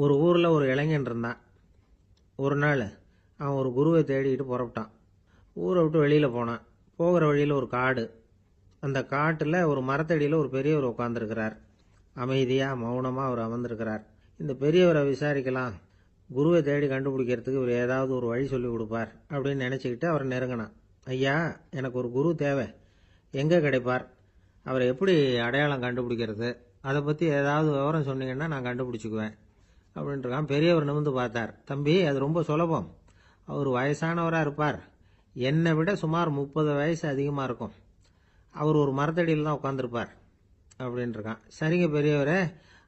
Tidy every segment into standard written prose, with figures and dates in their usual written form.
ஒரு ஊரில் ஒரு இளைஞன் இருந்தான். ஒரு நாள் அவன் ஒரு குருவை தேடிக்கிட்டு புறப்பட்டான். ஊரை விட்டு வெளியில் போனான். போகிற வழியில் ஒரு காடு. அந்த காட்டில் ஒரு மரத்தடியில் ஒரு பெரியவர் உட்காந்துருக்கிறார். அமைதியாக மௌனமாக அவர் அமர்ந்திருக்கிறார். இந்த பெரியவரை விசாரிக்கலாம், குருவை தேடி கண்டுபிடிக்கிறதுக்கு இவர் ஏதாவது ஒரு வழி சொல்லி கொடுப்பார் அப்படின்னு நினச்சிக்கிட்டு அவரை நெருங்கினான். ஐயா, எனக்கு ஒரு குரு தேவை, எங்கே கிடைப்பார், அவரை எப்படி அடையாளம் கண்டுபிடிக்கிறது, அதை பற்றி ஏதாவது விவரம் சொன்னீங்கன்னா நான் கண்டுபிடிச்சிக்குவேன் அப்படின்ட்டுருக்கான். பெரியவர் நிமிர்ந்து பார்த்தார். தம்பி, அது ரொம்ப சுலபம். அவர் வயசானவராக இருப்பார், என்னை விட சுமார் 30 வயசு அதிகமாக இருக்கும். அவர் ஒரு மரத்தடியில் தான் உட்காந்துருப்பார் அப்படின்ட்டுருக்கான். சரிங்க பெரியவரே,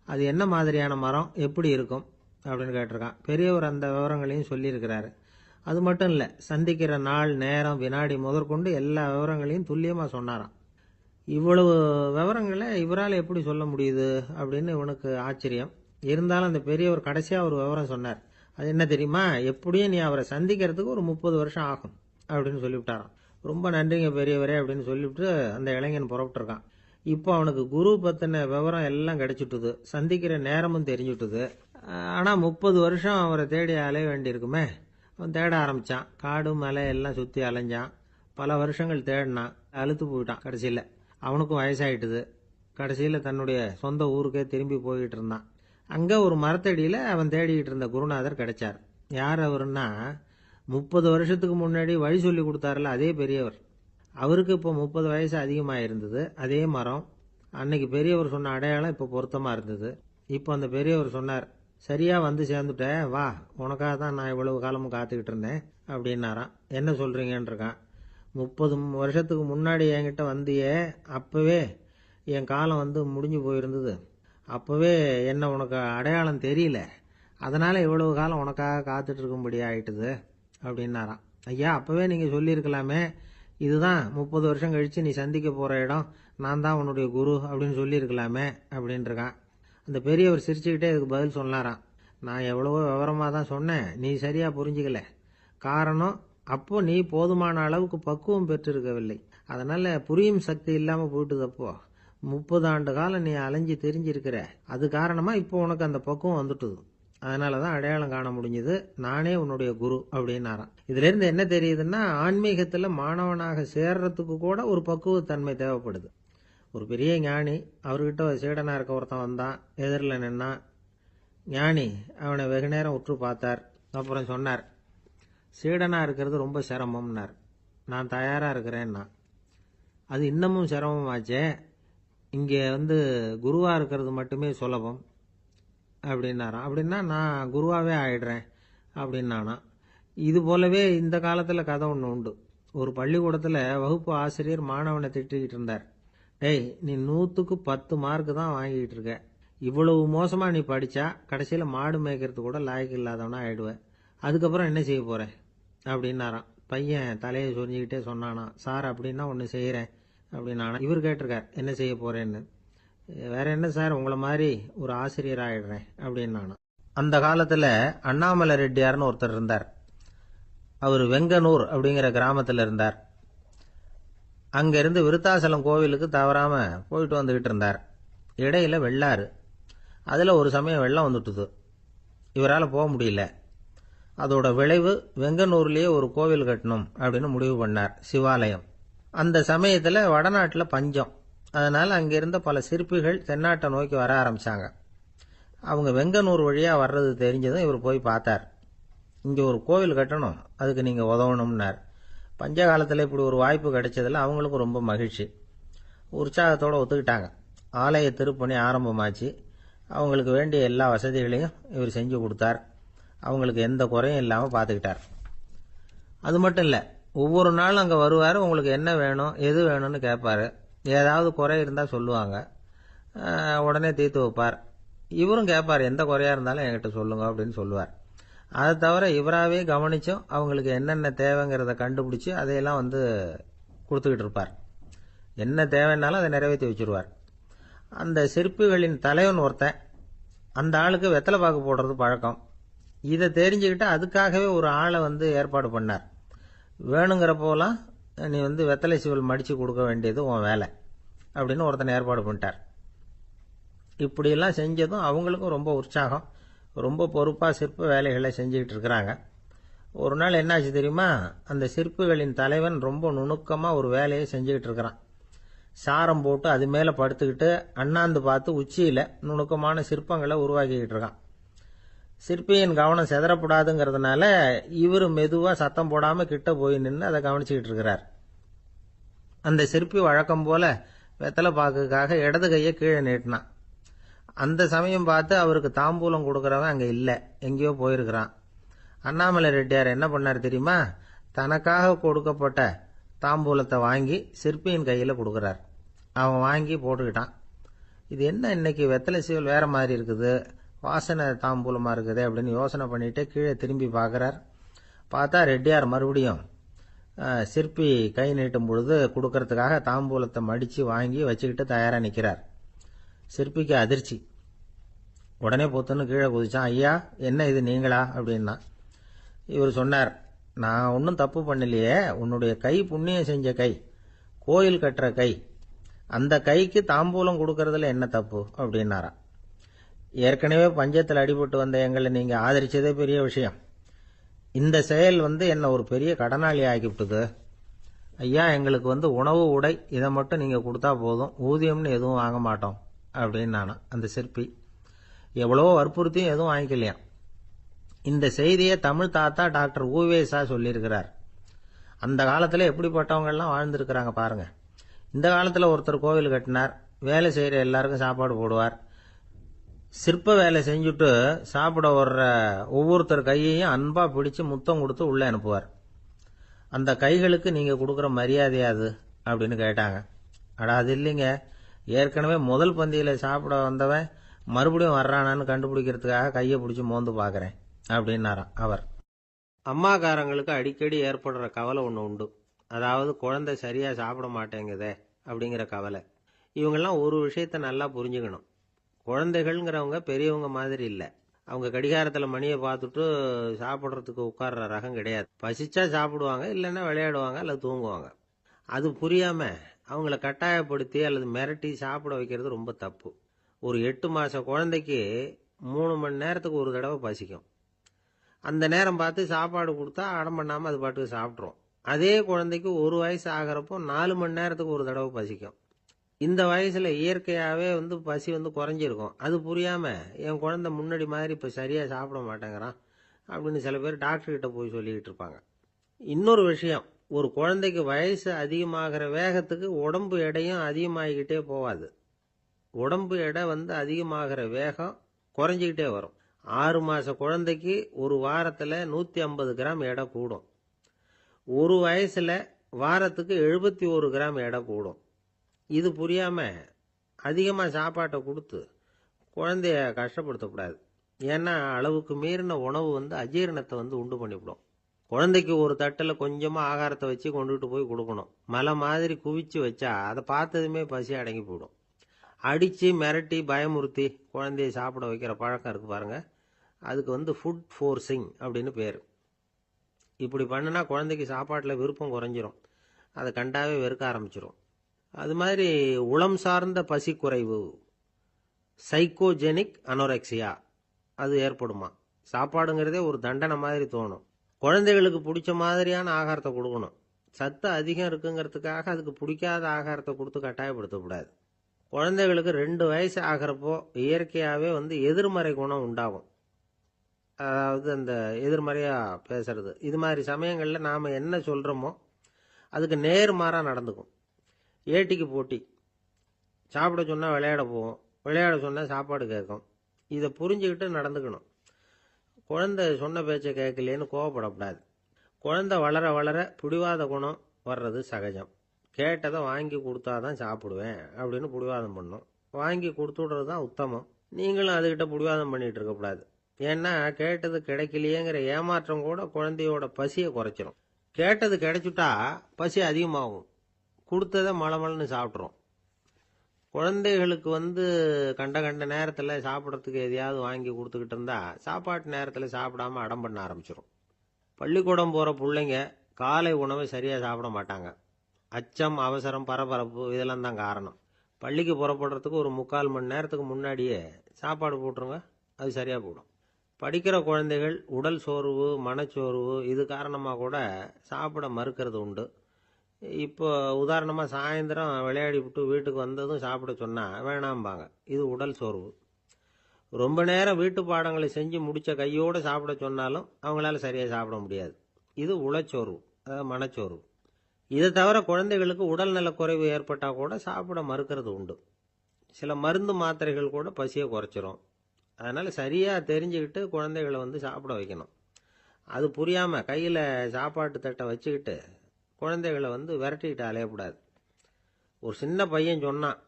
அது என்ன மாதிரியான மரம், எப்படி இருக்கும் அப்படின்னு கேட்டிருக்கான். பெரியவர் அந்த விவரங்களையும் சொல்லியிருக்கிறாரு. அது மட்டும் இல்லை, சந்திக்கிற நாள், நேரம், வினாடி முதற்கொண்டு எல்லா விவரங்களையும் துல்லியமாக சொன்னாராம். இவ்வளவு விவரங்களை இவரால் எப்படி சொல்ல முடியுது அப்படின்னு இவனுக்கு ஆச்சரியம். இருந்தாலும் அந்த பெரியவர் கடைசியாக ஒரு விவரம் சொன்னார். அது என்ன தெரியுமா, எப்படியும் நீ அவரை சந்திக்கிறதுக்கு ஒரு 30 வருஷம் ஆகும் அப்படின்னு சொல்லிவிட்டாராம். ரொம்ப நன்றிங்க பெரியவரே அப்படின்னு சொல்லிவிட்டு அந்த இளைஞன் புறப்பட்டுருக்கான். இப்போ அவனுக்கு குரு பற்றின விவரம் எல்லாம் கிடைச்சிட்டுது, சந்திக்கிற நேரமும் தெரிஞ்சுட்டுது. ஆனால் 30 வருஷம் அவரை தேடி அலைய வேண்டியிருக்குமே. அவன் தேட ஆரம்பித்தான். காடு மலை எல்லாம் சுற்றி அலைஞ்சான். பல வருஷங்கள் தேடினான். அழுத்து போயிட்டான். கடைசியில் அவனுக்கும் வயசாயிட்டுது. கடைசியில் தன்னுடைய சொந்த ஊருக்கே திரும்பி போய்கிட்டு இருந்தான். அங்கே ஒரு மரத்தடியில் அவன் தேடிக்கிட்டு இருந்த குருநாதர் கிடைச்சார். யார் அவருன்னா, 30 வருஷத்துக்கு முன்னாடி வழி சொல்லி கொடுத்தாருல அதே பெரியவர். அவருக்கு இப்போ 30 வயசு அதிகமாக இருந்தது. அதே மரம். அன்னைக்கு பெரியவர் சொன்ன அடையாளம் இப்போ பொருத்தமாக இருந்தது. இப்போ அந்த பெரியவர் சொன்னார், சரியாக வந்து சேர்ந்துட்டேன், வா, உனக்காக தான் நான் இவ்வளவு காலமும் காத்துக்கிட்டு இருந்தேன் அப்படின்னாராம். என்ன சொல்கிறீங்கன்னு இருக்கான். 30 வருஷத்துக்கு முன்னாடி என்கிட்ட வந்தியே, அப்போவே என் காலம் வந்து முடிஞ்சு போயிருந்தது. அப்போவே என்ன உனக்கு அடையாளம் தெரியல, அதனால் இவ்வளவு காலம் உனக்காக காத்துட்டு இருக்கும்படி ஆயிட்டுது அப்படின்னாராம். ஐயா, அப்போவே நீங்கள் சொல்லியிருக்கலாமே, இதுதான் 30 வருஷம் கழித்து நீ சந்திக்க போகிற இடம், நான் தான் உன்னுடைய குரு அப்படின்னு சொல்லியிருக்கலாமே அப்படின்ட்டுருக்கான். அந்த பெரியவர் சிரிச்சுக்கிட்டே இதுக்கு பதில் சொன்னாராம். நான் எவ்வளவோ விவரமாக தான் சொன்னேன், நீ சரியாக புரிஞ்சிக்கல. காரணம், அப்போ நீ போதுமான அளவுக்கு பக்குவம் பெற்றிருக்கவில்லை. அதனால் புரியும் சக்தி இல்லாமல் போயிட்டுது. அப்போ 30 ஆண்டு காலம் நீ அலைஞ்சி தெரிஞ்சிருக்கிற, அது காரணமாக இப்போ உனக்கு அந்த பக்குவம் வந்துட்டுது. அதனால தான் அடையாளம் காண முடிஞ்சது, நானே உன்னுடைய குரு அப்படின்னாராம். இதிலிருந்து என்ன தெரியுதுன்னா, ஆன்மீகத்தில் மாணவனாக சேர்றதுக்கு கூட ஒரு பக்குவத்தன்மை தேவைப்படுது. ஒரு பெரிய ஞானி, அவர்கிட்ட சீடனாக இருக்க ஒருத்தன் வந்தான், எதிரில் நின்னான். ஞானி அவனை வெகு நேரம் உற்று பார்த்தார். அப்புறம் சொன்னார், சீடனாக இருக்கிறது ரொம்ப சிரமம்னார். நான் தயாராக இருக்கிறேன்னா. அது இன்னமும் சிரமமாச்சே, இங்கே குருவாக இருக்கிறது மட்டுமே சுலபம் அப்படின்னாராம். அப்படின்னா நான் குருவாகவே ஆயிடுறேன் அப்படின்னானா. இது போலவே இந்த காலத்தில் கதை ஒன்று உண்டு. ஒரு பள்ளிக்கூடத்தில் வகுப்பு ஆசிரியர் மாணவனை திட்டிக்கிட்டு இருந்தார். டேய், நீ 100க்கு 10 மார்க்கு தான் வாங்கிக்கிட்டு இருக்க, இவ்வளவு மோசமாக நீ படித்தா கடைசியில் மாடு மேய்க்கிறது கூட லாய்க்கு இல்லாதவனா ஆயிடுவேன், அதுக்கப்புறம் என்ன செய்ய போகிறேன் அப்படின்னாராம். பையன் தலையை சொரிஞ்சிக்கிட்டே சொன்னானா, சார் அப்படின்னா ஒன்று செய்கிறேன் அப்படின்னானா. இவர் கேட்டிருக்கார், என்ன செய்ய போகிறேன்னு. வேற என்ன சார், உங்களை மாதிரி ஒரு ஆசிரியர் ஆயிடுறேன் அப்படின்னானா. அந்த காலத்தில் அண்ணாமலை ரெட்டியார்னு ஒருத்தர் இருந்தார். அவர் வெங்கனூர் அப்படிங்கிற கிராமத்தில் இருந்தார். அங்கேருந்து விருத்தாசலம் கோவிலுக்கு தவறாமல் போயிட்டு வந்துக்கிட்டு இருந்தார். இடையில வெள்ளாறு. அதில் ஒரு சமயம் வெள்ளம் வந்துட்டுது. இவரால் போக முடியல. அதோட விளைவு, வெங்கனூர்லேயே ஒரு கோவில் கட்டணும் அப்படின்னு முடிவு பண்ணார், சிவாலயம். அந்த சமயத்தில் வடநாட்டில் பஞ்சம். அதனால் அங்கே இருந்த பல சிற்பிகள் தென்னாட்டை நோக்கி வர ஆரம்பித்தாங்க. அவங்க வெங்கனூர் வழியாக வர்றது தெரிஞ்சதும் இவர் போய் பார்த்தார். இங்கே ஒரு கோவில் கட்டணும், அதுக்கு நீங்கள் உதவணும்னார். பஞ்ச காலத்தில் இப்படி ஒரு வாய்ப்பு கிடைச்சதில் அவங்களுக்கும் ரொம்ப மகிழ்ச்சி. உற்சாகத்தோடு ஒத்துக்கிட்டாங்க. ஆலய திருப்பணி ஆரம்பமாச்சு. அவங்களுக்கு வேண்டிய எல்லா வசதிகளையும் இவர் செஞ்சு கொடுத்தார். அவங்களுக்கு எந்த குறையும் இல்லாமல் பார்த்துக்கிட்டார். அது மட்டும் இல்லை, ஒவ்வொரு நாளும் அங்கே வருவார். உங்களுக்கு என்ன வேணும், எது வேணும்னு கேட்பார். ஏதாவது குறை இருந்தால் சொல்லுவாங்க, உடனே தீர்த்து வைப்பார். இவரும் கேட்பார், எந்த குறையாக இருந்தாலும் என்கிட்ட சொல்லுங்க அப்படின்னு சொல்லுவார். அதை தவிர இவராகவே கவனிச்சும் அவங்களுக்கு என்னென்ன தேவைங்கிறத கண்டுபிடிச்சி அதையெல்லாம் கொடுத்துக்கிட்டு இருப்பார். என்ன தேவைன்னாலும் அதை நிறைவேற்றி வச்சுருவார். அந்த சிற்பிகளின் தலைவன் ஒருத்தன், அந்த ஆளுக்கு வெத்தலை பாக்கு போடுறது பழக்கம். இதை தெரிஞ்சுக்கிட்டு அதுக்காகவே ஒரு ஆளை ஏற்பாடு பண்ணார். வேணுங்கிறப்போலாம் நீ வெத்தலை சிவல் மடித்து கொடுக்க வேண்டியது உன் வேலை அப்படின்னு ஒருத்தனை ஏற்பாடு பண்ணிட்டார். இப்படியெல்லாம் செஞ்சதும் அவங்களுக்கும் ரொம்ப உற்சாகம். ரொம்ப பொறுப்பாக சிற்ப வேலைகளை செஞ்சுக்கிட்டு இருக்கிறாங்க. ஒரு நாள் என்னாச்சு தெரியுமா? அந்த சிற்பிகளின் தலைவன் ரொம்ப நுணுக்கமாக ஒரு வேலையை செஞ்சுக்கிட்டு இருக்கிறான். சாரம் போட்டு அது மேலே படுத்துக்கிட்டு அண்ணாந்து பார்த்து உச்சியில் நுணுக்கமான சிற்பங்களை உருவாக்கிக்கிட்டு இருக்கான். சிற்பியின் கவனம் செதறப்படாதுங்கிறதுனால இவர் மெதுவாக சத்தம் போடாமல் கிட்ட போய் நின்று அதை கவனிச்சுக்கிட்டு இருக்கிறார். அந்த சிற்பி வழக்கம் போல வெத்தலை பாக்குக்காக இடது கையை கீழே நீட்டினான். அந்த சமயம் பார்த்து அவருக்கு தாம்பூலம் கொடுக்கறவன் அங்கே இல்லை, எங்கேயோ போயிருக்கிறான். அண்ணாமலை ரெட்டியார் என்ன பண்ணார் தெரியுமா? தனக்காக கொடுக்கப்பட்ட தாம்பூலத்தை வாங்கி சிற்பியின் கையில் கொடுக்குறார். அவன் வாங்கி போட்டுக்கிட்டான். இது என்ன இன்னைக்கு வெத்தலை சீவல் வேற மாதிரி இருக்குது, வாசனை தாம்பூலமாக இருக்குது அப்படின்னு யோசனை பண்ணிட்டு கீழே திரும்பி பார்க்குறார். பார்த்தா ரெட்டியார் மறுபடியும் சிற்பி கை நீட்டும் பொழுது கொடுக்கறதுக்காக தாம்பூலத்தை மடித்து வாங்கி வச்சுக்கிட்டு தயாராக நிற்கிறார். சிற்பிக்கு அதிர்ச்சி. உடனே பொத்துன்னு கீழே குதிச்சான். ஐயா, என்ன இது நீங்களா அப்படின்னா. இவர் சொன்னார், நான் ஒன்றும் தப்பு பண்ணலையே, உன்னுடைய கை புண்ணியம் செஞ்ச கை, கோயில் கட்டுற கை, அந்த கைக்கு தாம்பூலம் கொடுக்கறதுல என்ன தப்பு அப்படின்னாராம். ஏற்கனவே பஞ்சத்தில் அடிபட்டு வந்த எங்களை நீங்கள் ஆதரிச்சதே பெரிய விஷயம். இந்த செயல் என்ன ஒரு பெரிய கடனாளி ஆகிவிட்டுது. ஐயா, எங்களுக்கு உணவு உடை இதை மட்டும் நீங்கள் கொடுத்தா போதும், ஊதியம்னு எதுவும் வாங்க மாட்டோம் அப்படின்னு நானா. அந்த சிற்பி எவ்வளோ வற்புறுத்தியும் எதுவும் வாங்கிக்கலையாம். இந்த செய்தியை தமிழ் தாத்தா டாக்டர் ஊவேசா சொல்லியிருக்கிறார். அந்த காலத்தில் எப்படிப்பட்டவங்கெல்லாம் வாழ்ந்துருக்கிறாங்க பாருங்க. இந்த காலத்தில் ஒருத்தர் கோவில் கட்டினார், வேலை செய்கிற எல்லாருக்கும் சாப்பாடு போடுவார். சிற்ப வேலை செஞ்சுட்டு சாப்பிட வர்ற ஒவ்வொருத்தர் கையையும் அன்பா பிடிச்சு முத்தம் கொடுத்து உள்ளே அனுப்புவார். அந்த கைகளுக்கு நீங்கள் கொடுக்குற மரியாதையாது அப்படின்னு கேட்டாங்க. அடா, அது இல்லைங்க, ஏற்கனவே முதல் பந்தியில் சாப்பிட வந்தவன் மறுபடியும் வர்றானான்னு கண்டுபிடிக்கிறதுக்காக கையை பிடிச்சி மோந்து பார்க்குறேன் அப்படின்னாராம் அவர். அம்மாக்காரங்களுக்கு அடிக்கடி ஏற்படுற கவலை ஒன்று உண்டு. அதாவது குழந்தை சரியாக சாப்பிட மாட்டேங்குதே அப்படிங்கிற கவலை. இவங்கெல்லாம் ஒரு விஷயத்தை நல்லா புரிஞ்சுக்கணும். குழந்தைகள்ங்கிறவங்க பெரியவங்க மாதிரி இல்லை. அவங்க கடிகாரத்தில் மணியை பார்த்துட்டு சாப்பிட்றதுக்கு உட்கார்ற ரகம் கிடையாது. பசிச்சா சாப்பிடுவாங்க, இல்லைன்னா விளையாடுவாங்க அல்லது தூங்குவாங்க. அது புரியாமல் அவங்கள கட்டாயப்படுத்தி அல்லது மிரட்டி சாப்பிட வைக்கிறது ரொம்ப தப்பு. ஒரு 8 மாத குழந்தைக்கு 3 மணி நேரத்துக்கு ஒரு தடவை பசிக்கும். அந்த நேரம் பார்த்து சாப்பாடு கொடுத்தா அடம் பண்ணாமல் அது பாட்டுக்கு சாப்பிட்றோம். அதே குழந்தைக்கு 1 வயசு ஆகிறப்போ 4 மணி நேரத்துக்கு ஒரு தடவை பசிக்கும். இந்த வயசில் இயற்கையாகவே பசி குறைஞ்சிருக்கும். அது புரியாமல் என் குழந்தை முன்னாடி மாதிரி இப்போ சரியாக சாப்பிட மாட்டேங்கிறான் அப்படின்னு சில பேர் டாக்டர்கிட்ட போய் சொல்லிக்கிட்டு இருப்பாங்க. இன்னொரு விஷயம், ஒரு குழந்தைக்கு வயசு அதிகமாகிற வேகத்துக்கு உடம்பு எடையும் அதிகமாகிக்கிட்டே போகாது. உடம்பு எடை அதிகமாகிற வேகம் குறைஞ்சிக்கிட்டே வரும். 6 மாத குழந்தைக்கு ஒரு வாரத்தில் 150 கிராம் எடை கூடும். ஒரு வயசில் வாரத்துக்கு 71 கிராம் எடை கூடும். இது புரியாமல் அதிகமாக சாப்பாட்டை கொடுத்து குழந்தைய கஷ்டப்படுத்தக்கூடாது. ஏன்னா அளவுக்கு மீறின உணவு அஜீரணத்தை உண்டு பண்ணிவிடும். குழந்தைக்கு ஒரு தட்டில் கொஞ்சமாக ஆகாரத்தை வச்சு கொண்டுகிட்டு போய் கொடுக்கணும். மலை மாதிரி குவிச்சு வச்சா அதை பார்த்ததுமே பசி அடங்கி போயிடும். அடித்து மிரட்டி பயமுறுத்தி குழந்தைய சாப்பிட வைக்கிற பழக்கம் இருக்குது பாருங்கள், அதுக்கு ஃபுட் ஃபோர்ஸிங் அப்படின்னு பேர். இப்படி பண்ணுனா குழந்தைக்கு சாப்பாட்டில் விருப்பம் குறைஞ்சிரும், அதை கண்டாவே வெறுக்க ஆரம்பிச்சிடும். அது மாதிரி உளம் சார்ந்த பசி குறைவு, சைக்கோஜெனிக் அனோரெக்சியா, அது ஏற்படுமா. சாப்பாடுங்கிறதே ஒரு தண்டனை மாதிரி தோணும். குழந்தைகளுக்கு பிடிச்ச மாதிரியான ஆகாரத்தை கொடுக்கணும். சத்து அதிகம் இருக்குங்கிறதுக்காக அதுக்கு பிடிக்காத ஆகாரத்தை கொடுத்து கட்டாயப்படுத்தக்கூடாது. குழந்தைகளுக்கு 2 வயசு ஆகிறப்போ இயற்கையாகவே எதிர்மறை குணம் உண்டாகும். அதாவது அந்த எதிர்மறையாக பேசுறது. இது மாதிரி சமயங்களில் நாம் என்ன சொல்கிறோமோ அதுக்கு நேர்மாறாக நடந்துக்கும். ஏட்டிக்கு போட்டி. சாப்பிட சொன்னால் விளையாட போவோம், விளையாட சொன்னால் சாப்பாடு கேட்கும். இதை புரிஞ்சுக்கிட்டு நடந்துக்கணும். குழந்தை சொன்ன பேச்சை கேட்கலேன்னு கோவப்படக்கூடாது. குழந்தை வளர வளர பிடிவாத குணம் வர்றது சகஜம். கேட்டதை வாங்கி கொடுத்தாதான் சாப்பிடுவேன் அப்படின்னு பிடிவாதம் பண்ணும். வாங்கி கொடுத்துடுறது தான் உத்தமம். நீங்களும் அதுகிட்ட பிடிவாதம் பண்ணிகிட்டு இருக்கக்கூடாது. ஏன்னா கேட்டது கிடைக்கலையேங்கிற ஏமாற்றம் கூட குழந்தையோட பசியை குறைச்சிரும். கேட்டது கிடைச்சிட்டா பசி அதிகமாகும். கொடுத்ததை மலமலன்னு சாப்பிட்றோம். குழந்தைகளுக்கு கண்ட கண்ட நேரத்தில் சாப்பிட்றதுக்கு எதையாவது வாங்கி கொடுத்துக்கிட்டு இருந்தால் சாப்பாட்டு நேரத்தில் சாப்பிடாம அடம் பண்ண ஆரம்பிச்சிடும். பள்ளிக்கூடம் போகிற பிள்ளைங்க காலை உணவை சரியாக சாப்பிட மாட்டாங்க. அச்சம், அவசரம், பரபரப்பு இதெல்லாம் தான் காரணம். பள்ளிக்கு புறப்படுறதுக்கு ஒரு 3/4 மணி நேரத்துக்கு முன்னாடியே சாப்பாடு போட்டுருங்க, அது சரியாக போடும். படிக்கிற குழந்தைகள் உடல் சோர்வு, மனச்சோர்வு இது காரணமாக கூட சாப்பிட மறுக்கிறது உண்டு. இப்போ உதாரணமாக சாயந்தரம் விளையாடி விட்டு வீட்டுக்கு வந்ததும் சாப்பிட சொன்னால் வேணாம்பாங்க. இது உடல் சோர்வு. ரொம்ப நேரம் வீட்டு பாடங்களை செஞ்சு முடித்த கையோடு சாப்பிட சொன்னாலும் அவங்களால சரியாக சாப்பிட முடியாது. இது உளச்சோர்வு, அதாவது மனச்சோர்வு. இதை தவிர குழந்தைகளுக்கு உடல் நலக்குறைவு ஏற்பட்டால் கூட சாப்பிட மறுக்கிறது உண்டு. சில மருந்து மாத்திரைகள் கூட பசியை குறைச்சிரும். அதனால் சரியாக தெரிஞ்சுக்கிட்டு குழந்தைகளை சாப்பிட வைக்கணும். அது புரியாமல் கையில் சாப்பாட்டு தட்டை வச்சுக்கிட்டு குழந்தைகளை விரட்டிக்கிட்டு அலையக்கூடாது. ஒரு சின்ன பையன் சொன்னான்,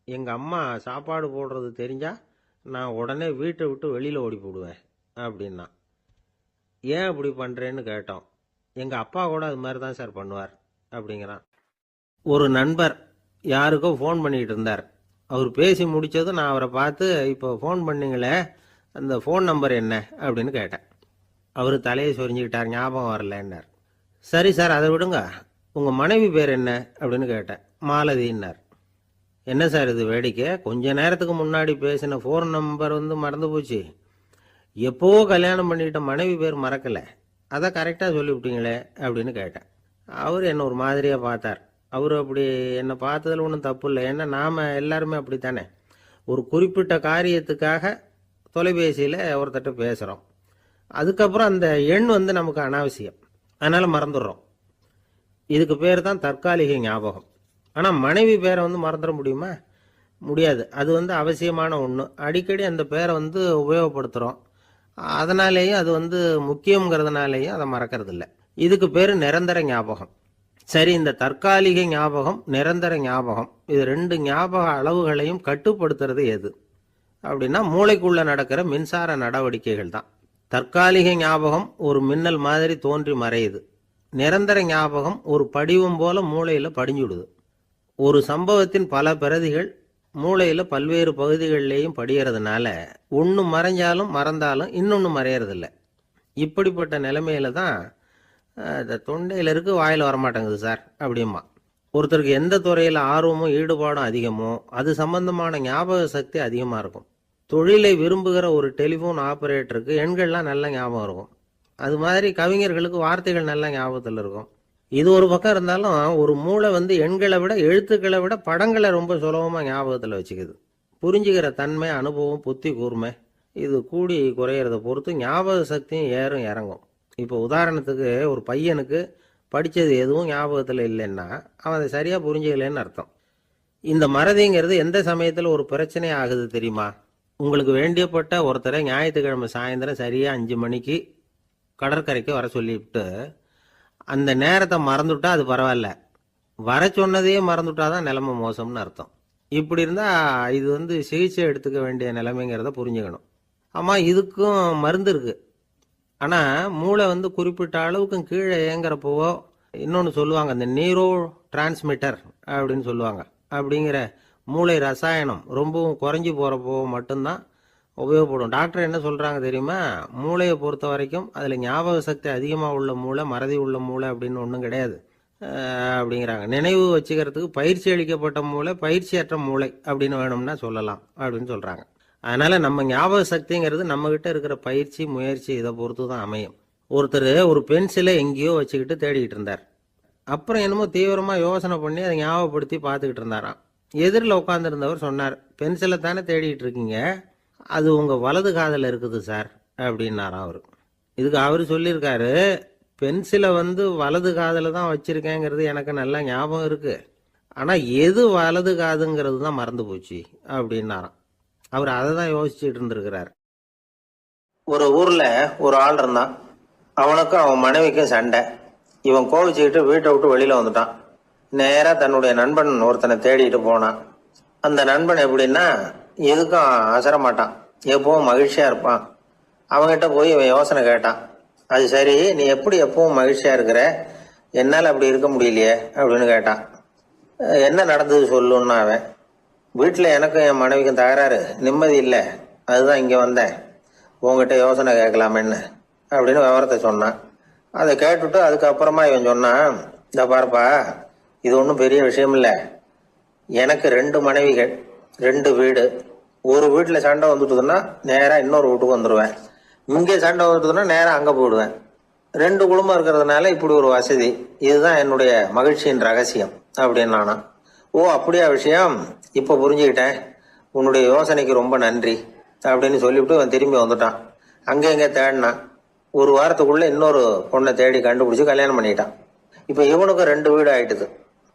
எங்கள் அம்மா சாப்பாடு போடுறது தெரிஞ்சால் நான் உடனே வீட்டை விட்டு வெளியில் ஓடி போடுவேன் அப்படின்னா. ஏன் அப்படி பண்ணுறேன்னு கேட்டோம். எங்கள் அப்பா கூட அது மாதிரி தான் சார் பண்ணுவார் அப்படிங்கிறான். ஒரு நண்பர் யாருக்கோ ஃபோன் பண்ணிக்கிட்டு இருந்தார். அவர் பேசி முடித்ததும் நான் அவரை பார்த்து, இப்போ ஃபோன் பண்ணிங்களே அந்த ஃபோன் நம்பர் என்ன அப்படின்னு கேட்டேன். அவர் தலையை சொரிஞ்சுக்கிட்டார், ஞாபகம் வரலன்னார். சரி சார் அதை விடுங்க, உங்கள் மனைவி பேர் என்ன அப்படின்னு கேட்டேன். மாலதின்னார். என்ன சார் இது வேடிக்கை, கொஞ்ச நேரத்துக்கு முன்னாடி பேசின ஃபோன் நம்பர் மறந்து போச்சு. எப்போவோ கல்யாணம் பண்ணிக்கிட்ட மனைவி பேர் மறக்கலை, அதை கரெக்டாக சொல்லிவிட்டீங்களே அப்படின்னு கேட்டேன். அவர் என்னை ஒரு மாதிரியாக பார்த்தார். அவர் அப்படி என்னை பார்த்ததில் ஒன்றும் தப்பு இல்லை. ஏன்னா நாம் எல்லாருமே அப்படித்தானே. ஒரு குறிப்பிட்ட காரியத்துக்காக தொலைபேசியில் ஒருத்தட்ட பேசுகிறோம். அதுக்கப்புறம் அந்த எண் நமக்கு அனாவசியம், அதனால் மறந்துடுறோம். இதுக்கு பேர் தான் தற்காலிக ஞாபகம். ஆனால் மனைவி பேரை மறந்துட முடியுமா? முடியாது. அது அவசியமான ஒன்று. அடிக்கடி அந்த பேரை உபயோகப்படுத்துகிறோம். அதனாலேயும் அது முக்கியங்கிறதுனாலேயும் அதை மறக்கறதில்லை. இதுக்கு பேர் நிரந்தர ஞாபகம். சரி, இந்த தற்காலிக ஞாபகம், நிரந்தர ஞாபகம், இது ரெண்டு ஞாபக அளவுகளையும் கட்டுப்படுத்துறது எது அப்படின்னா மூளைக்குள்ள நடக்கிற மின்சார நடவடிக்கைகள் தான். தற்காலிக ஞாபகம் ஒரு மின்னல் மாதிரி தோன்றி மறையுது. நிரந்தர ஞாபகம் ஒரு படிவம் போல மூளையில் படிஞ்சுடுது. ஒரு சம்பவத்தின் பல பிரதிகள் மூளையில் பல்வேறு பகுதிகளிலேயும் படிகிறதுனால ஒன்று மறைஞ்சாலும் மறந்தாலும் இன்னொன்று மறையறதில்லை. இப்படிப்பட்ட நிலைமையில தான் இந்த தொண்டையில் இருக்கு, வாயில் வரமாட்டேங்குது சார் அப்படிமா. ஒருத்தருக்கு எந்த துறையில் ஆர்வமும் ஈடுபாடும் அதிகமோ அது சம்பந்தமான ஞாபக சக்தி அதிகமாக இருக்கும். தொழிலை விரும்புகிற ஒரு டெலிஃபோன் ஆப்ரேட்டருக்கு எண்கள்லாம் நல்ல ஞாபகம் இருக்கும். அது மாதிரி கவிஞர்களுக்கு வார்த்தைகள் நல்ல ஞாபகத்தில் இருக்கும். இது ஒரு பக்கம் இருந்தாலும் ஒரு மூளை எண்களை விட எழுத்துக்களை விட படங்களை ரொம்ப சுலபமாக ஞாபகத்தில் வச்சுக்குது. புரிஞ்சுக்கிற தன்மை, அனுபவம், புத்தி கூர்மை இது கூடி குறையிறத பொறுத்து ஞாபக சக்தியும் ஏறும் இறங்கும். இப்போ உதாரணத்துக்கு ஒரு பையனுக்கு படித்தது எதுவும் ஞாபகத்தில் இல்லைன்னா அவன் அதை சரியாக புரிஞ்சுக்கலன்னு அர்த்தம். இந்த மறதிங்கிறது எந்த சமயத்தில் ஒரு பிரச்சனை ஆகுது தெரியுமா? உங்களுக்கு வேண்டியப்பட்ட ஒருத்தரை ஞாயிற்றுக்கிழமை சாயந்தரம் சரியாக 5 மணிக்கு கடற்கரைக்கு வர சொல்லிவிட்டு அந்த நேரத்தை மறந்துவிட்டா அது பரவாயில்ல, வர சொன்னதையே மறந்துவிட்டா தான் நிலைமை மோசம்னு அர்த்தம். இப்படி இருந்தால் இது சிகிச்சை எடுத்துக்க வேண்டிய நிலைமைங்கிறத புரிஞ்சுக்கணும். ஆமாம், இதுக்கும் மருந்து இருக்குது. ஆனால் மூளை குறிப்பிட்ட அளவுக்கும் கீழே இயங்குறப்போவோ இன்னொன்று சொல்லுவாங்க, இந்த நியூரோ டிரான்ஸ்மிட்டர் அப்படின்னு சொல்லுவாங்க. அப்படிங்கிற மூளை ரசாயனம் ரொம்பவும் குறைஞ்சி போகிறப்போ மட்டும்தான் உபயோகப்படும். டாக்டர் என்ன சொல்கிறாங்க தெரியுமா? மூளையை பொறுத்த வரைக்கும் அதில் ஞாபக சக்தி அதிகமாக உள்ள மூளை, மறதி உள்ள மூளை அப்படின்னு ஒன்றும் கிடையாது அப்படிங்கிறாங்க. நினைவு வச்சுக்கிறதுக்கு பயிற்சி அளிக்கப்பட்ட மூளை, பயிற்சியற்ற மூளை அப்படின்னு வேணும்னா சொல்லலாம் அப்படின்னு சொல்கிறாங்க. அதனால் நம்ம ஞாபக சக்திங்கிறது நம்மகிட்ட இருக்கிற பயிற்சி, முயற்சி இதை பொறுத்து தான் அமையும். ஒருத்தர் ஒரு பென்சிலை எங்கேயோ வச்சுக்கிட்டு தேடிக்கிட்டு இருந்தார். அப்புறம் என்னமோ தீவிரமாக யோசனை பண்ணி அதை ஞாபகப்படுத்தி பார்த்துக்கிட்டு இருந்தாராம். எதிரில் உட்காந்துருந்தவர் சொன்னார், பென்சிலை தானே தேடிக்கிட்டு இருக்கீங்க, அது உங்கள் வலது காதில் இருக்குது சார் அப்படின்னாராம் அவர். இதுக்கு அவர் சொல்லியிருக்காரு, பென்சிலை வலது காதில் தான் வச்சுருக்கேங்கிறது எனக்கு நல்லா ஞாபகம் இருக்குது, ஆனால் எது வலது காதுங்கிறது தான் மறந்து போச்சு அப்படின்னாராம். அவர் அதை தான் யோசிச்சுட்டு இருந்திருக்கிறார். ஒரு ஊரில் ஒரு ஆள் இருந்தான். அவனுக்கும் அவன் மனைவிக்கும் சண்டை. இவன் கோவிச்சுக்கிட்டு வீட்டை விட்டு வெளியில் வந்துட்டான். நேராக தன்னுடைய நண்பன் ஒருத்தனை தேடிட்டு போனான். அந்த நண்பன் எப்படின்னா எதுக்கும் அசரமாட்டான், எப்பவும் மகிழ்ச்சியாக இருப்பான். அவங்ககிட்ட போய் இவன் யோசனை கேட்டான். அது சரி, நீ எப்படி எப்பவும் மகிழ்ச்சியாக இருக்கிற, என்னால் அப்படி இருக்க முடியலையே அப்படின்னு கேட்டான். என்ன நடந்தது சொல்லுன்னா அவன், வீட்டில் எனக்கும் என் மனைவிக்கும் தகராறு, நிம்மதி இல்லை, அதுதான் இங்கே வந்தேன், உங்ககிட்ட யோசனை கேட்கலாமேன்னு அப்படின்னு விவரத்தை சொன்னான். அதை கேட்டுட்டு அதுக்கப்புறமா இவன் சொன்னான், இந்த பாருப்பா, இது ஒன்றும் பெரிய விஷயம் இல்லை, எனக்கு 2 மனைவிகள், 2 வீடு. ஒரு வீட்டில் சண்டை வந்துட்டுதுன்னா நேராக இன்னொரு வீட்டுக்கு வந்துடுவேன். இங்கே சண்டை வருதுன்னா நேரம் அங்கே போயிடுவேன். 2 குடும்பம் இருக்கிறதுனால இப்படி ஒரு வசதி. இதுதான் என்னுடைய மகிழ்ச்சியின் ரகசியம் அப்படின்னு நானா. ஓ அப்படியா விஷயம், இப்போ புரிஞ்சுக்கிட்டேன், உன்னுடைய யோசனைக்கு ரொம்ப நன்றி அப்படின்னு சொல்லிவிட்டு அவன் திரும்பி வந்துட்டான். அங்கே இங்கே தேடினான். ஒரு வாரத்துக்குள்ள இன்னொரு பொண்ணை தேடி கண்டுபிடிச்சி கல்யாணம் பண்ணிட்டான். இப்போ இவனுக்கும் 2 வீடு ஆயிட்டுது.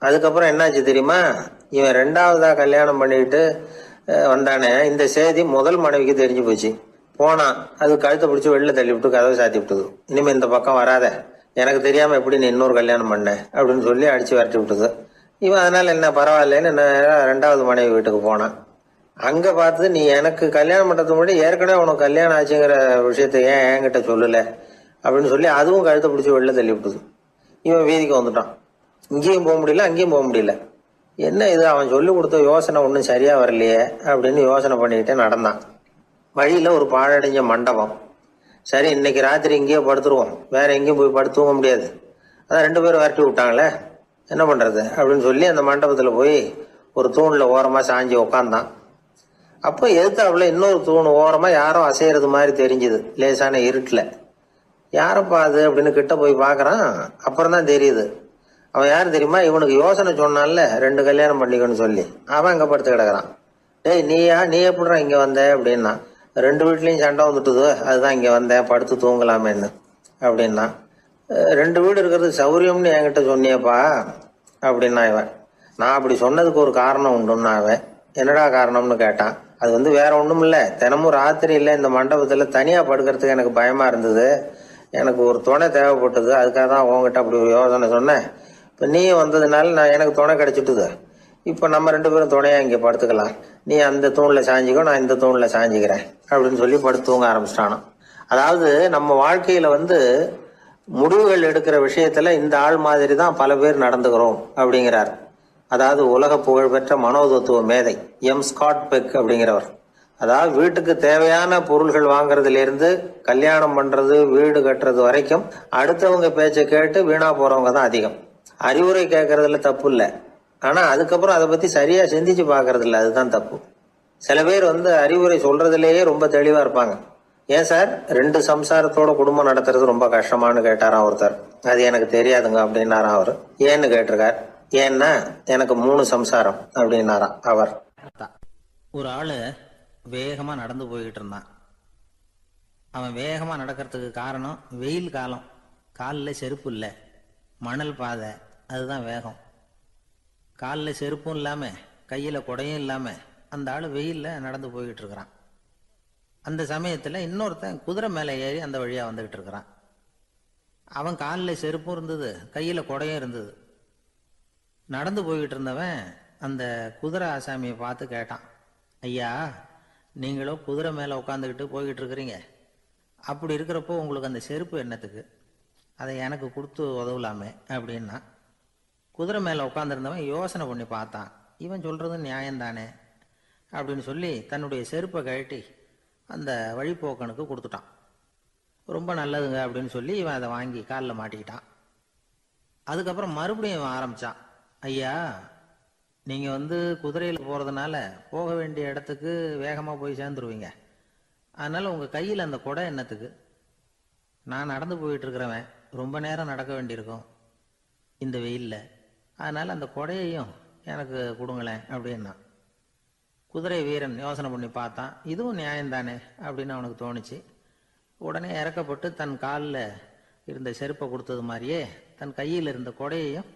அதுக்கப்புறம் என்னாச்சு தெரியுமா, இவன் 2வதா கல்யாணம் பண்ணிக்கிட்டு வந்தானே, இந்த செய்தி முதல் மனைவிக்கு தெரிஞ்சு போச்சு. போனான், அது கழுத்தை பிடிச்சி வெளில தள்ளி விட்டு கதவை சாத்தி விட்டுது. இனிமே இந்த பக்கம் வராத, எனக்கு தெரியாம எப்படி நீ இன்னொரு கல்யாணம் பண்ண அப்படின்னு சொல்லி அடிச்சு விரட்டி விட்டுது. இவன் அதனால என்ன பரவாயில்லன்னு 2வது மனைவி வீட்டுக்கு போனான். அங்க பார்த்து, நீ எனக்கு கல்யாணம் பண்றதுக்கு முன்னாடி ஏற்கனவே உனக்கு கல்யாணம் ஆச்சுங்கிற விஷயத்த ஏன் என்கிட்ட சொல்லல அப்படின்னு சொல்லி அதுவும் கழுத்தை பிடிச்சி வெளில தள்ளி விட்டுது. இவன் வீதிக்கு வந்துட்டான். இங்கேயும் போக முடியல, அங்கேயும் போக முடியல. என்ன இது, அவன் சொல்லி கொடுத்த யோசனை ஒன்றும் சரியா வரலையே அப்படின்னு யோசனை பண்ணிக்கிட்டே நடந்தான். வழியில ஒரு பாழடைஞ்ச மண்டபம். சரி, இன்னைக்கு ராத்திரி இங்கேயே படுத்துருவோம், வேற எங்கேயும் போய் படுத்து தூங்க முடியாது, அதான் 2 பேரும் விரட்டி விட்டாங்களே, என்ன பண்றது அப்படின்னு சொல்லி அந்த மண்டபத்துல போய் ஒரு தூண்ல ஓரமா சாஞ்சி உக்காந்தான். அப்போ எதுத்தாப்புல இன்னொரு தூண் ஓரமா யாரோ அசையறது மாதிரி தெரிஞ்சுது, லேசான இருட்டுல. யாரப்பா அது அப்படின்னு கிட்ட போய் பாக்குறான். அப்புறம் தான் தெரியுது, அவன் யாரு தெரியுமா, இவனுக்கு யோசனை சொன்னான்ல 2 கல்யாணம் பண்ணிக்கணும்னு சொல்லி, அவன் அங்க படுத்து கிடக்குறான். டேய் நீ எப்படிடா இங்க வந்த அப்படின்னா, 2 வீட்லயும் சண்டை வந்துட்டுது, அதுதான் இங்க வந்தேன், படுத்து தூங்கலாமேன்னு அப்படின்னா. 2 வீடு இருக்கிறது சௌரியம்னு என்கிட்ட சொன்னியப்பா அப்படின்னா இவன். நான் அப்படி சொன்னதுக்கு ஒரு காரணம் உண்டுன்னா அவன். என்னடா காரணம்னு கேட்டான். அது வேற ஒண்ணும் இல்ல, தினமும் ராத்திரி இல்ல இந்த மண்டபத்துல தனியா படுக்கிறதுக்கு எனக்கு பயமா இருந்தது, எனக்கு ஒரு துணை தேவைப்பட்டது, அதுக்காக தான் உங்ககிட்ட அப்படி ஒரு யோசனை சொன்னேன். இப்ப நீ வந்ததுனால எனக்கு துணை கிடைச்சிட்டுது. இப்ப நம்ம 2 பேரும் துணையா இங்க படுத்துக்கலாம், நீ அந்த தூண்ல சாஞ்சிக்கோ, நான் இந்த தூண்ல சாஞ்சிக்கிறேன் அப்படின்னு சொல்லி படுத்து தூங்க ஆரம்பிச்சிட்டானோ. அதாவது நம்ம வாழ்க்கையில முடிவுகள் எடுக்கிற விஷயத்துல இந்த ஆள் மாதிரி தான் பல பேர் நடந்துக்கிறோம் அப்படிங்கிறார். அதாவது உலக புகழ்பெற்ற மனோதத்துவ மேதை ஸ்காட் பெக் அப்படிங்கிறவர். அதாவது வீட்டுக்கு தேவையான பொருள்கள் வாங்குறதுல இருந்து கல்யாணம் பண்றது, வீடு கட்டுறது வரைக்கும் அடுத்தவங்க பேச்சை கேட்டு வீணா போறவங்க தான் அதிகம். அறிவுரை கேட்கறதுல தப்பு இல்லை, ஆனா அதுக்கப்புறம் அதை பத்தி சரியா சிந்திச்சு பாக்குறது இல்லை, அதுதான் தப்பு. சில பேர் அறிவுரை சொல்றதுலயே ரொம்ப தெளிவா இருப்பாங்க. ஏன் சார் 2 சம்சாரத்தோட குடும்பம் நடத்துறது ரொம்ப கஷ்டமானு கேட்டாராம் ஒருத்தர். அது எனக்கு தெரியாதுங்க அப்படின்னாராம் அவரு. ஏன்னு கேட்டிருக்கார். ஏன்னா எனக்கு 3 சம்சாரம் அப்படின்னாராம் அவர். ஒரு ஆளு வேகமா நடந்து போய்கிட்டு இருந்தான். அவன் வேகமா நடக்கிறதுக்கு காரணம் வெயில் காலம், காலில் செருப்பு இல்லை, மணல் பாதை, அதுதான் வேகம். காலில் செருப்பும் இல்லாம கையில குடையும் இல்லாம அந்த ஆளு வெயில்ல நடந்து போய்கிட்டு இருக்கிறான். அந்த சமயத்துல இன்னொருத்தன் குதிரை மேல ஏறி அந்த வழியா வந்துகிட்டு இருக்கிறான். அவன் காலில் செருப்பும் இருந்தது, கையில குடையும் இருந்தது. நடந்து போய்கிட்டு இருந்தவன் அந்த குதிரை ஆசாமியை பார்த்து கேட்டான், ஐயா நீங்களும் குதிரை மேல உட்காந்துக்கிட்டு போய்கிட்டு இருக்கிறீங்க, அப்படி இருக்கிறப்போ உங்களுக்கு அந்த செருப்பு என்னத்துக்கு, அதை எனக்கு கொடுத்து உதவலாமே அப்படின்னா. குதிரை மேல உட்காந்துருந்தவன் யோசனை பண்ணி பார்த்தான். இவன் சொல்றது நியாயம்தானே அப்படின்னு சொல்லி தன்னுடைய செருப்பை கழட்டி அந்த வழிப்போக்கனுக்கு கொடுத்துட்டான். ரொம்ப நல்லதுங்க அப்படின்னு சொல்லி இவன் அதை வாங்கி காலில் மாட்டிக்கிட்டான். அதுக்கப்புறம் மறுபடியும் இவன் ஆரம்பிச்சான், ஐயா நீங்க குதிரையில் போறதுனால போக வேண்டிய இடத்துக்கு வேகமா போய் சேர்ந்துருவீங்க, அதனால உங்க கையில் அந்த குடை என்னத்துக்கு, நான் நடந்து போயிட்டு இருக்கிறவன் ரொம்ப நேரம் நடக்க வேண்டியிருக்கும் இந்த வெயில்ல, அதனால அந்த குடையையும் எனக்கு கொடுங்களேன் அப்படின்னா. குதிரை வீரன் யோசனை பண்ணி பார்த்தான், இதுவும் நியாயம்தானே அப்படின்னு அவனுக்கு தோணுச்சு. உடனே இறக்கப்பட்டு தன் காலில் இருந்த செருப்பை கொடுத்தது மாதிரியே தன் கையில் இருந்த கொடையையும்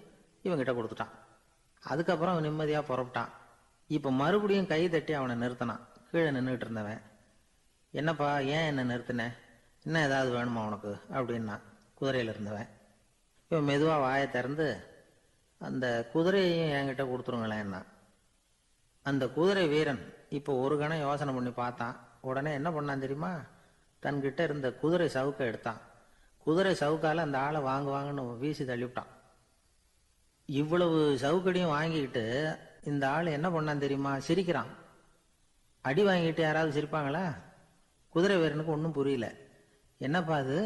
இவங்கிட்ட கொடுத்துட்டான். அதுக்கப்புறம் அவன் நிம்மதியாக புறப்பட்டான். இப்போ மறுபடியும் கை தட்டி அவனை நிறுத்தினான். கீழே நின்றுட்டு இருந்தவன், என்னப்பா ஏன் என்ன நிறுத்தின, இன்னும் ஏதாவது வேணுமா உனக்கு அப்படின்னா குதிரையில் இருந்தவன். இவன் மெதுவாக வாயை திறந்து அந்த குதிரையையும் என்கிட்ட கொடுத்துருங்களேன்னா. அந்த குதிரை வீரன் இப்போ ஒரு கணம் யோசனை பண்ணி பார்த்தான். உடனே என்ன பண்ணான் தெரியுமா, தன்கிட்ட இருந்த குதிரை சவுக்கை எடுத்தான். குதிரை சவுக்கால அந்த ஆளை வாங்குவாங்கன்னு வீசி தள்ளிவிட்டான். இவ்வளவு சவுக்கடியும் வாங்கிக்கிட்டு இந்த ஆள் என்ன பண்ணான் தெரியுமா, சிரிக்கிறான். அடி வாங்கிட்டு யாராவது சிரிப்பாங்களா? குதிரை வீரனுக்கு ஒன்றும் புரியல. என்னப்பா அது,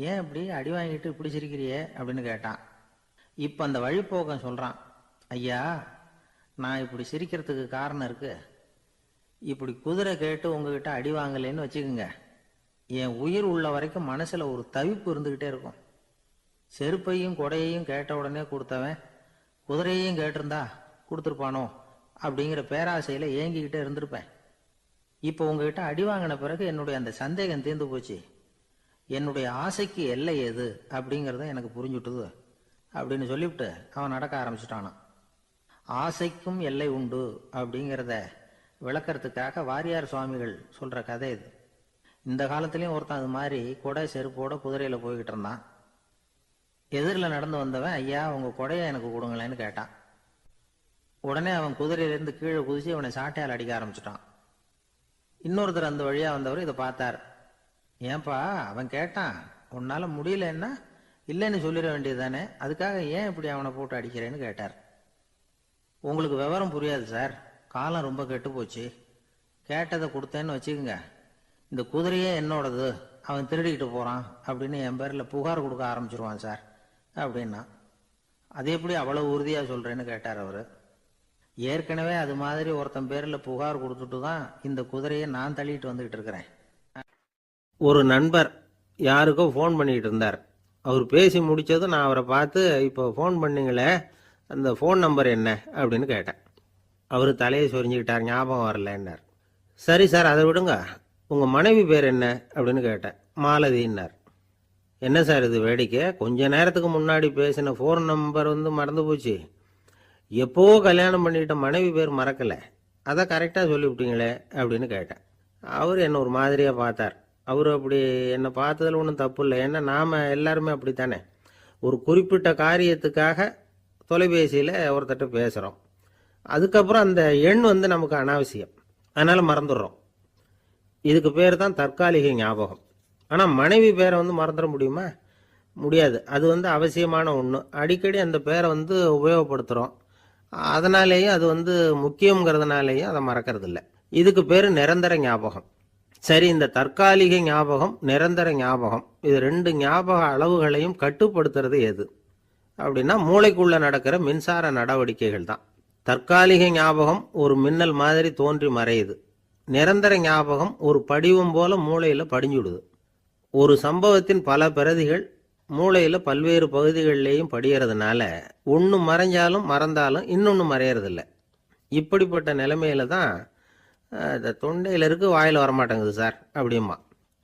ஏன் இப்படி அடி வாங்கிட்டு இப்படி சிரிக்கிறியே அப்படின்னு கேட்டான். இப்போ அந்த வழிப்போக்கன் சொல்றான், ஐயா நான் இப்படி சிரிக்கிறதுக்கு காரணம் இருக்கு. இப்படி குதிரை கேட்டு உங்ககிட்ட அடி வாங்கலைன்னு வச்சுக்கோங்க, என் உயிர் உள்ள வரைக்கும் மனசுல ஒரு தவிப்பு இருந்துகிட்டே இருக்கும். செருப்பையும் கொடையையும் கேட்ட உடனே கொடுத்தவன் குதிரையையும் கேட்டிருந்தா கொடுத்துருப்பானோ அப்படிங்கிற பேராசையில ஏங்கிக்கிட்டே இருந்திருப்பேன். இப்போ உங்ககிட்ட அடி வாங்கின பிறகு என்னுடைய அந்த சந்தேகம் தீர்ந்து போச்சு. என்னுடைய ஆசைக்கு எல்லை எது அப்படிங்கிறத எனக்கு புரிஞ்சுட்டுது அப்படின்னு சொல்லிவிட்டு அவன் நடக்க ஆரம்பிச்சிட்டானான். ஆசைக்கும் எல்லை உண்டு அப்படிங்கிறத விளக்கறதுக்காக வாரியார் சுவாமிகள் சொல்ற கதை இது. இந்த காலத்திலயும் ஒருத்தன் அது மாதிரி கொடை செருப்போட குதிரையில போய்கிட்டு இருந்தான். எதிரில் நடந்து வந்தவன், ஐயா உங்க கொடையை எனக்கு கொடுங்களேன்னு கேட்டான். உடனே அவன் குதிரையிலிருந்து கீழே குதிச்சு அவனை சாட்டையால் அடிக்க ஆரம்பிச்சிட்டான். இன்னொருத்தர் அந்த வழியா வந்தவர் இதை பார்த்தார். ஏன்பா அவன் கேட்டான், உன்னால முடியலன்னா இல்லைன்னு சொல்லிட வேண்டியது தானே, அதுக்காக ஏன் இப்படி அவனை போட்டு அடிக்கிறேன்னு கேட்டார். உங்களுக்கு விவரம் புரியாது சார், காலம் ரொம்ப கெட்டு போச்சு. கேட்டதை கொடுத்தேன்னு வச்சுக்கோங்க, இந்த குதிரையே என்னோடது, அவன் திருடிக்கிட்டு போறான் அப்படின்னு என் பேரில் புகார் கொடுக்க ஆரம்பிச்சிருவான் சார் அப்படின்னா. அது எப்படி அவ்வளவு உறுதியா சொல்றேன்னு கேட்டார் அவரு. ஏற்கனவே அது மாதிரி ஒருத்தன் பேரில் புகார் கொடுத்துட்டு தான் இந்த குதிரையை நான் தள்ளிட்டு வந்துகிட்டு இருக்கிறேன். ஒரு நண்பர் யாருக்கோ ஃபோன் பண்ணிக்கிட்டு இருந்தார். அவர் பேசி முடிச்சதும் நான் அவரை பார்த்து, இப்போ ஃபோன் பண்ணீங்களே அந்த ஃபோன் நம்பர் என்ன அப்படின்னு கேட்டேன். அவர் தலையை சொரிஞ்சுக்கிட்டார், ஞாபகம் வரலன்னார். சரி சார் அதை விடுங்க, உங்கள் மனைவி பேர் என்ன அப்படின்னு கேட்டேன். மாலதின்னார். என்ன சார் இது வேடிக்கை, கொஞ்ச நேரத்துக்கு முன்னாடி பேசின ஃபோன் நம்பர் மறந்து போச்சு. எப்போ கல்யாணம் பண்ணிட்ட மனைவி பேர் மறக்கலை, அதை கரெக்டாக சொல்லிவிட்டீங்களே அப்படின்னு கேட்டேன். அவர் என்ன ஒரு மாதிரியாக பார்த்தார். அவர் அப்படி என்னை பார்த்ததில் ஒன்றும் தப்பு இல்லை, ஏன்னா நாம் எல்லாருமே அப்படித்தானே. ஒரு குறிப்பிட்ட காரியத்துக்காக தொலைபேசியில் ஒருத்தட்ட பேசுகிறோம், அதுக்கப்புறம் அந்த எண் நமக்கு அனாவசியம், அதனால் மறந்துடுறோம். இதுக்கு பேர் தான் தற்காலிக ஞாபகம். ஆனால் மனைவி பேரை மறந்துட முடியுமா? முடியாது. அது அவசியமான ஒன்று. அடிக்கடி அந்த பேரை உபயோகப்படுத்துகிறோம், அதனாலேயும் அது முக்கியங்கிறதுனாலேயும் அதை மறக்கிறது இல்லை. இதுக்கு பேர் நிரந்தர ஞாபகம். சரி, இந்த தற்காலிக ஞாபகம், நிரந்தர ஞாபகம், இது ரெண்டு ஞாபக அளவுகளையும் கட்டுப்படுத்துறது எது அப்படின்னா மூளைக்குள்ள நடக்கிற மின்சார நடவடிக்கைகள் தான். தற்காலிக ஞாபகம் ஒரு மின்னல் மாதிரி தோன்றி மறையுது. நிரந்தர ஞாபகம் ஒரு படிவம் போல மூளையில் படிஞ்சுடுது. ஒரு சம்பவத்தின் பல பிரதிகள் மூளையில் பல்வேறு பகுதிகளிலேயும் படிகிறதுனால ஒன்று மறைஞ்சாலும் மறந்தாலும் இன்னொன்று மறையறதில்ல. இப்படிப்பட்ட நிலைமையில தான் இந்த தொண்டையில் இருக்கு, வாயில் வரமாட்டேங்குது சார் அப்படிமா.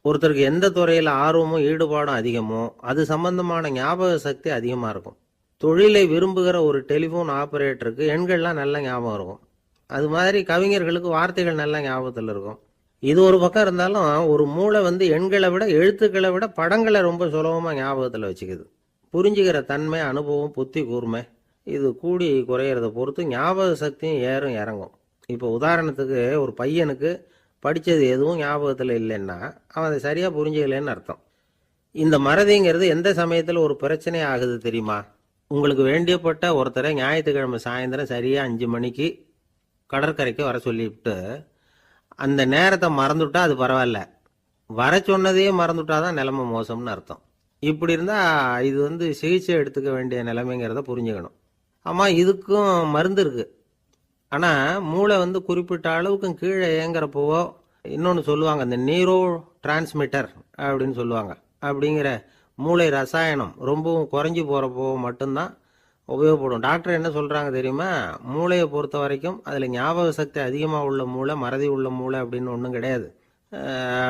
ஒருத்தருக்கு எந்த துறையில் ஆர்வமும் ஈடுபாடும் அதிகமோ அது சம்பந்தமான ஞாபக சக்தி அதிகமாக இருக்கும். தொழிலை விரும்புகிற ஒரு டெலிஃபோன் ஆபரேட்டருக்கு எண்கள்லாம் நல்ல ஞாபகம் இருக்கும். அது மாதிரி கவிஞர்களுக்கு வார்த்தைகள் நல்ல ஞாபகத்தில் இருக்கும். இது ஒரு பக்கம் இருந்தாலும் ஒரு மூளை எண்களை விட எழுத்துக்களை விட படங்களை ரொம்ப சுலபமாக ஞாபகத்தில் வச்சுக்குது. புரிஞ்சுக்கிற தன்மை, அனுபவம், புத்தி கூர்மை இது கூடி குறையிறத பொறுத்து ஞாபக சக்தியும் ஏறும் இறங்கும். இப்போ உதாரணத்துக்கு ஒரு பையனுக்கு படித்தது எதுவும் ஞாபகத்தில் இல்லைன்னா அவன் அதை சரியாக புரிஞ்சுக்கலன்னு அர்த்தம். இந்த மறதிங்கிறது எந்த சமயத்தில் ஒரு பிரச்சனை ஆகுது தெரியுமா? உங்களுக்கு வேண்டியப்பட்ட ஒருத்தரை ஞாயிற்றுக்கிழமை சாயந்தரம் சரியாக 5 மணிக்கு கடற்கரைக்கு வர சொல்லிவிட்டு அந்த நேரத்தை மறந்துவிட்டா அது பரவாயில்ல, வர சொன்னதையே மறந்துவிட்டாதான் நிலைமை மோசம்னு அர்த்தம். இப்படி இருந்தால் இது சிகிச்சை எடுத்துக்க வேண்டிய நிலைமைங்கிறத புரிஞ்சுக்கணும். ஆமாம், இதுக்கும் மருந்து இருக்குது. ஆனால் மூளை குறிப்பிட்ட அளவுக்கும் கீழே இயங்குறப்போவோ இன்னொன்று சொல்லுவாங்க, இந்த நியூரோ டிரான்ஸ்மிட்டர் அப்படின்னு சொல்லுவாங்க. அப்படிங்கிற மூளை ரசாயனம் ரொம்பவும் குறைஞ்சி போகிறப்போ மட்டும்தான் உபயோகப்படும். டாக்டர் என்ன சொல்கிறாங்க தெரியுமா? மூளையை பொறுத்த வரைக்கும் அதில் ஞாபக சக்தி அதிகமாக உள்ள மூளை, மறதி உள்ள மூளை அப்படின்னு ஒன்றும் கிடையாது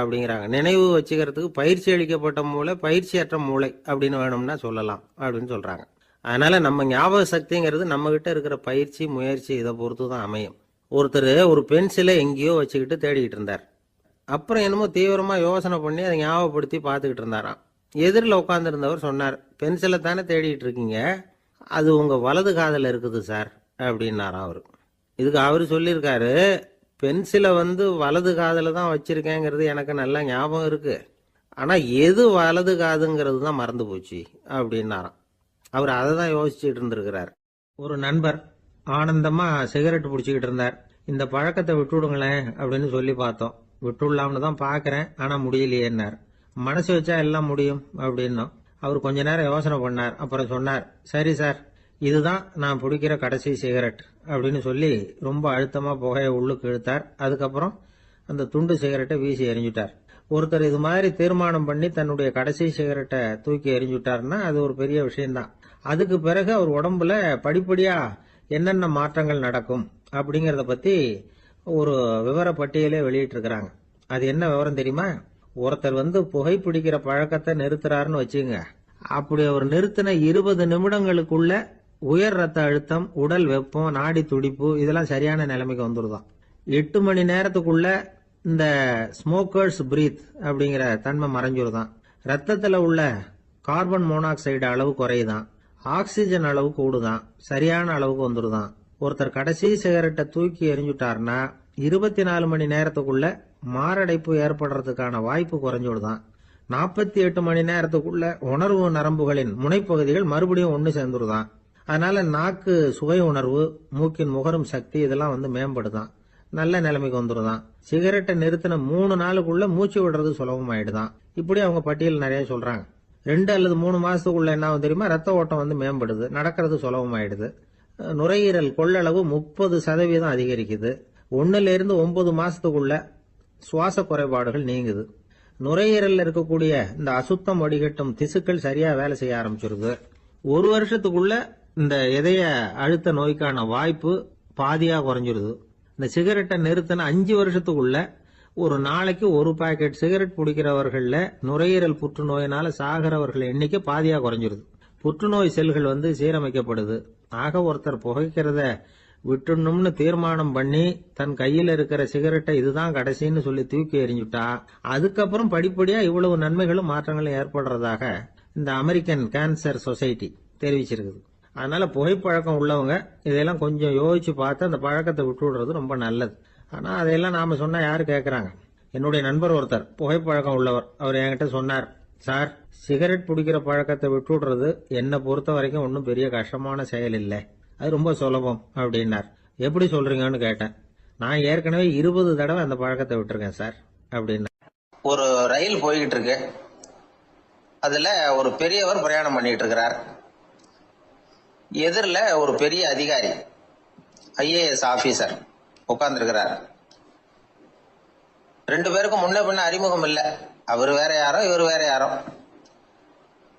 அப்படிங்கிறாங்க. நினைவு வச்சுக்கிறதுக்கு பயிற்சி அளிக்கப்பட்ட மூளை, பயிற்சியற்ற மூளை அப்படின்னு வேணும்னா சொல்லலாம் அப்படின்னு சொல்கிறாங்க. அதனால் நம்ம ஞாபக சக்திங்கிறது நம்மக்கிட்ட இருக்கிற பயிற்சி, முயற்சி இதை பொறுத்து தான் அமையும். ஒருத்தர் ஒரு பென்சிலை எங்கேயோ வச்சுக்கிட்டு தேடிக்கிட்டு இருந்தார். அப்புறம் என்னமோ தீவிரமாக யோசனை பண்ணி அதை ஞாபகப்படுத்தி பார்த்துக்கிட்டு இருந்தாராம். எதிரில் உட்காந்துருந்தவர் சொன்னார், பென்சிலை தானே தேடிட்டு இருக்கீங்க, அது உங்கள் வலது காதில் இருக்குது சார் அப்படின்னாராம் அவர். இதுக்கு அவர் சொல்லியிருக்காரு, பென்சிலை வலது காதில் தான் வச்சுருக்கேங்கிறது எனக்கு நல்லா ஞாபகம் இருக்குது, ஆனால் எது வலது காதுங்கிறது தான் மறந்து போச்சு அப்படின்னாராம். அவர் அதை தான் யோசிச்சுட்டு இருந்திருக்கிறார். ஒரு நண்பர் ஆனந்தமாக சிகரெட் பிடிச்சிக்கிட்டு இருந்தார். இந்த பழக்கத்தை விட்டுவிடுங்களேன் அப்படின்னு சொல்லி பார்த்தோம். விட்டுடலாம்னு தான் பார்க்குறேன், ஆனால் முடியலையேன்னார். மனசு வச்சா எல்லாம் முடியும் அப்படின்னோம். அவர் கொஞ்ச நேரம் யோசனை பண்ணார். அப்புறம் சொன்னார், சரி சார், இதுதான் நான் பிடிக்கிற கடைசி சிகரெட் அப்படின்னு சொல்லி ரொம்ப அழுத்தமாக புகையை உள்ளுக்கு இழுத்தார். அதுக்கப்புறம் அந்த துண்டு சிகரெட்டை வீசி எறிஞ்சிட்டார். ஒருத்தர் இது மாதிரி தீர்மானம் பண்ணி தன்னுடைய கடைசி சிகரெட்டை தூக்கி எறிஞ்சுட்டாருன்னா அது ஒரு பெரிய விஷயம்தான். அதுக்கு பிறகு அவர் உடம்புல படிப்படியா என்னென்ன மாற்றங்கள் நடக்கும் அப்படிங்கறத பத்தி ஒரு விவர பட்டியலே வெளியிட்டு இருக்கிறாங்க. அது என்ன விவரம் தெரியுமா? ஒருத்தர் புகைப்பிடிக்கிற பழக்கத்தை நிறுத்துறாருன்னு வச்சுங்க. அப்படி அவர் நிறுத்தின 20 நிமிடங்களுக்குள்ள உயர் ரத்த அழுத்தம், உடல் வெப்பம், நாடி துடிப்பு இதெல்லாம் சரியான நிலைமைக்கு வந்துருதான். 8 மணி நேரத்துக்குள்ள இந்த ஸ்மோக்கர்ஸ் பிரீத் அப்படிங்கிற தன்மை மறைஞ்சிருதான். ரத்தத்துல உள்ள கார்பன் மோனாக்சைடு அளவு குறையுதான். ஆக்சிஜன் அளவு கூடுதான். சரியான அளவுக்கு வந்துருதான். ஒருத்தர் கடைசி சிகரெட்டை தூக்கி எறிஞ்சுட்டாருன்னா 24 மணி நேரத்துக்குள்ள மாரடைப்பு ஏற்படுறதுக்கான வாய்ப்பு குறைஞ்சுடுதான். 48 மணி நேரத்துக்குள்ள உணர்வு நரம்புகளின் முனைப்பகுதிகள் மறுபடியும் ஒன்று சேர்ந்துருதான். அதனால நாக்கு சுவை உணர்வு, மூக்கின் முகரும் சக்தி இதெல்லாம் மேம்படுதான். நல்ல நிலைமைக்கு வந்துருதான். சிகரெட்டை நிறுத்தின 3 நாளுக்குள்ள மூச்சு விடுறது சுலபமாயிடுதான். இப்படி அவங்க பட்டியல் நிறைய சொல்றாங்க. 2 அல்லது 3 மாசத்துக்குள்ள என்ன ஆகும் தெரியுமா? ரத்த ஓட்டம் மேம்படுது, நடக்கிறது சுலபமாயிடுது. நுரையீரல் கொள்ளளவு 30% அதிகரிக்குது. 1 இருந்து 9 மாசத்துக்குள்ள சுவாச குறைபாடுகள் நீங்குது. நுரையீரல்ல இருக்கக்கூடிய இந்த அசுத்தம் வடிகட்டும் திசுக்கள் சரியா வேலை செய்ய ஆரம்பிச்சிருது. 1 வருஷத்துக்குள்ள இந்த இதய அழுத்த நோய்க்கான வாய்ப்பு பாதியா குறைஞ்சிருது. இந்த சிகரெட்டை நிறுத்தின 5 வருஷத்துக்குள்ள ஒரு நாளைக்கு 1 பாக்கெட் சிகரெட் பிடிக்கிறவர்கள்ல நுரையீரல் புற்றுநோயினால சாகிறவர்கள் எண்ணிக்கை பாதியா குறைஞ்சிருது. புற்றுநோய் செல்கள் சீரமைக்கப்படுது. ஆக ஒருத்தர் புகைக்கிறத விட்டுணும்னு தீர்மானம் பண்ணி தன் கையில இருக்கிற சிகரெட்டை இதுதான் கடைசின்னு சொல்லி தூக்கி எறிஞ்சுட்டா அதுக்கப்புறம் படிப்படியா இவ்வளவு நன்மைகளும் மாற்றங்களும் ஏற்படுறதாக இந்த அமெரிக்கன் கேன்சர் சொசைட்டி தெரிவிச்சிருக்குது. அதனால புகைப்பழக்கம் உள்ளவங்க இதெல்லாம் கொஞ்சம் யோசிச்சு பார்த்து அந்த பழக்கத்தை விட்டு விடுறது ரொம்ப நல்லது. ஆனா அதையெல்லாம் நாம சொன்னா யாரு கேட்கறாங்க? என்னுடைய நண்பர் ஒருத்தர் புகைப்பழக்கம் உள்ளவர். அவர் என்கிட்ட சொன்னார், சார், சிகரெட் பிடிக்கிற பழக்கத்தை விட்டு விடுறது என்னை பொறுத்த வரைக்கும் ஒன்றும் பெரிய கஷ்டமான செயல் இல்லை, அது ரொம்ப சுலபம் அப்படின்னார். எப்படி சொல்றீங்கன்னு கேட்டேன். நான் ஏற்கனவே 20 தடவை அந்த பழக்கத்தை விட்டுருக்கேன் சார் அப்படின்னா. ஒரு ரயில் போய்கிட்டு இருக்கு. அதுல ஒரு பெரியவர் பிரயாணம் பண்ணிட்டு இருக்கிறார். எதிரில் ஒரு பெரிய அதிகாரி, IAS ஆபீசர் உட்கார்ந்துருக்கிறார். 2 பேருக்கும் முன்ன பின்ன அறிமுகம் இல்லை. அவர் வேற யாரோ, இவர் வேற யாரோ.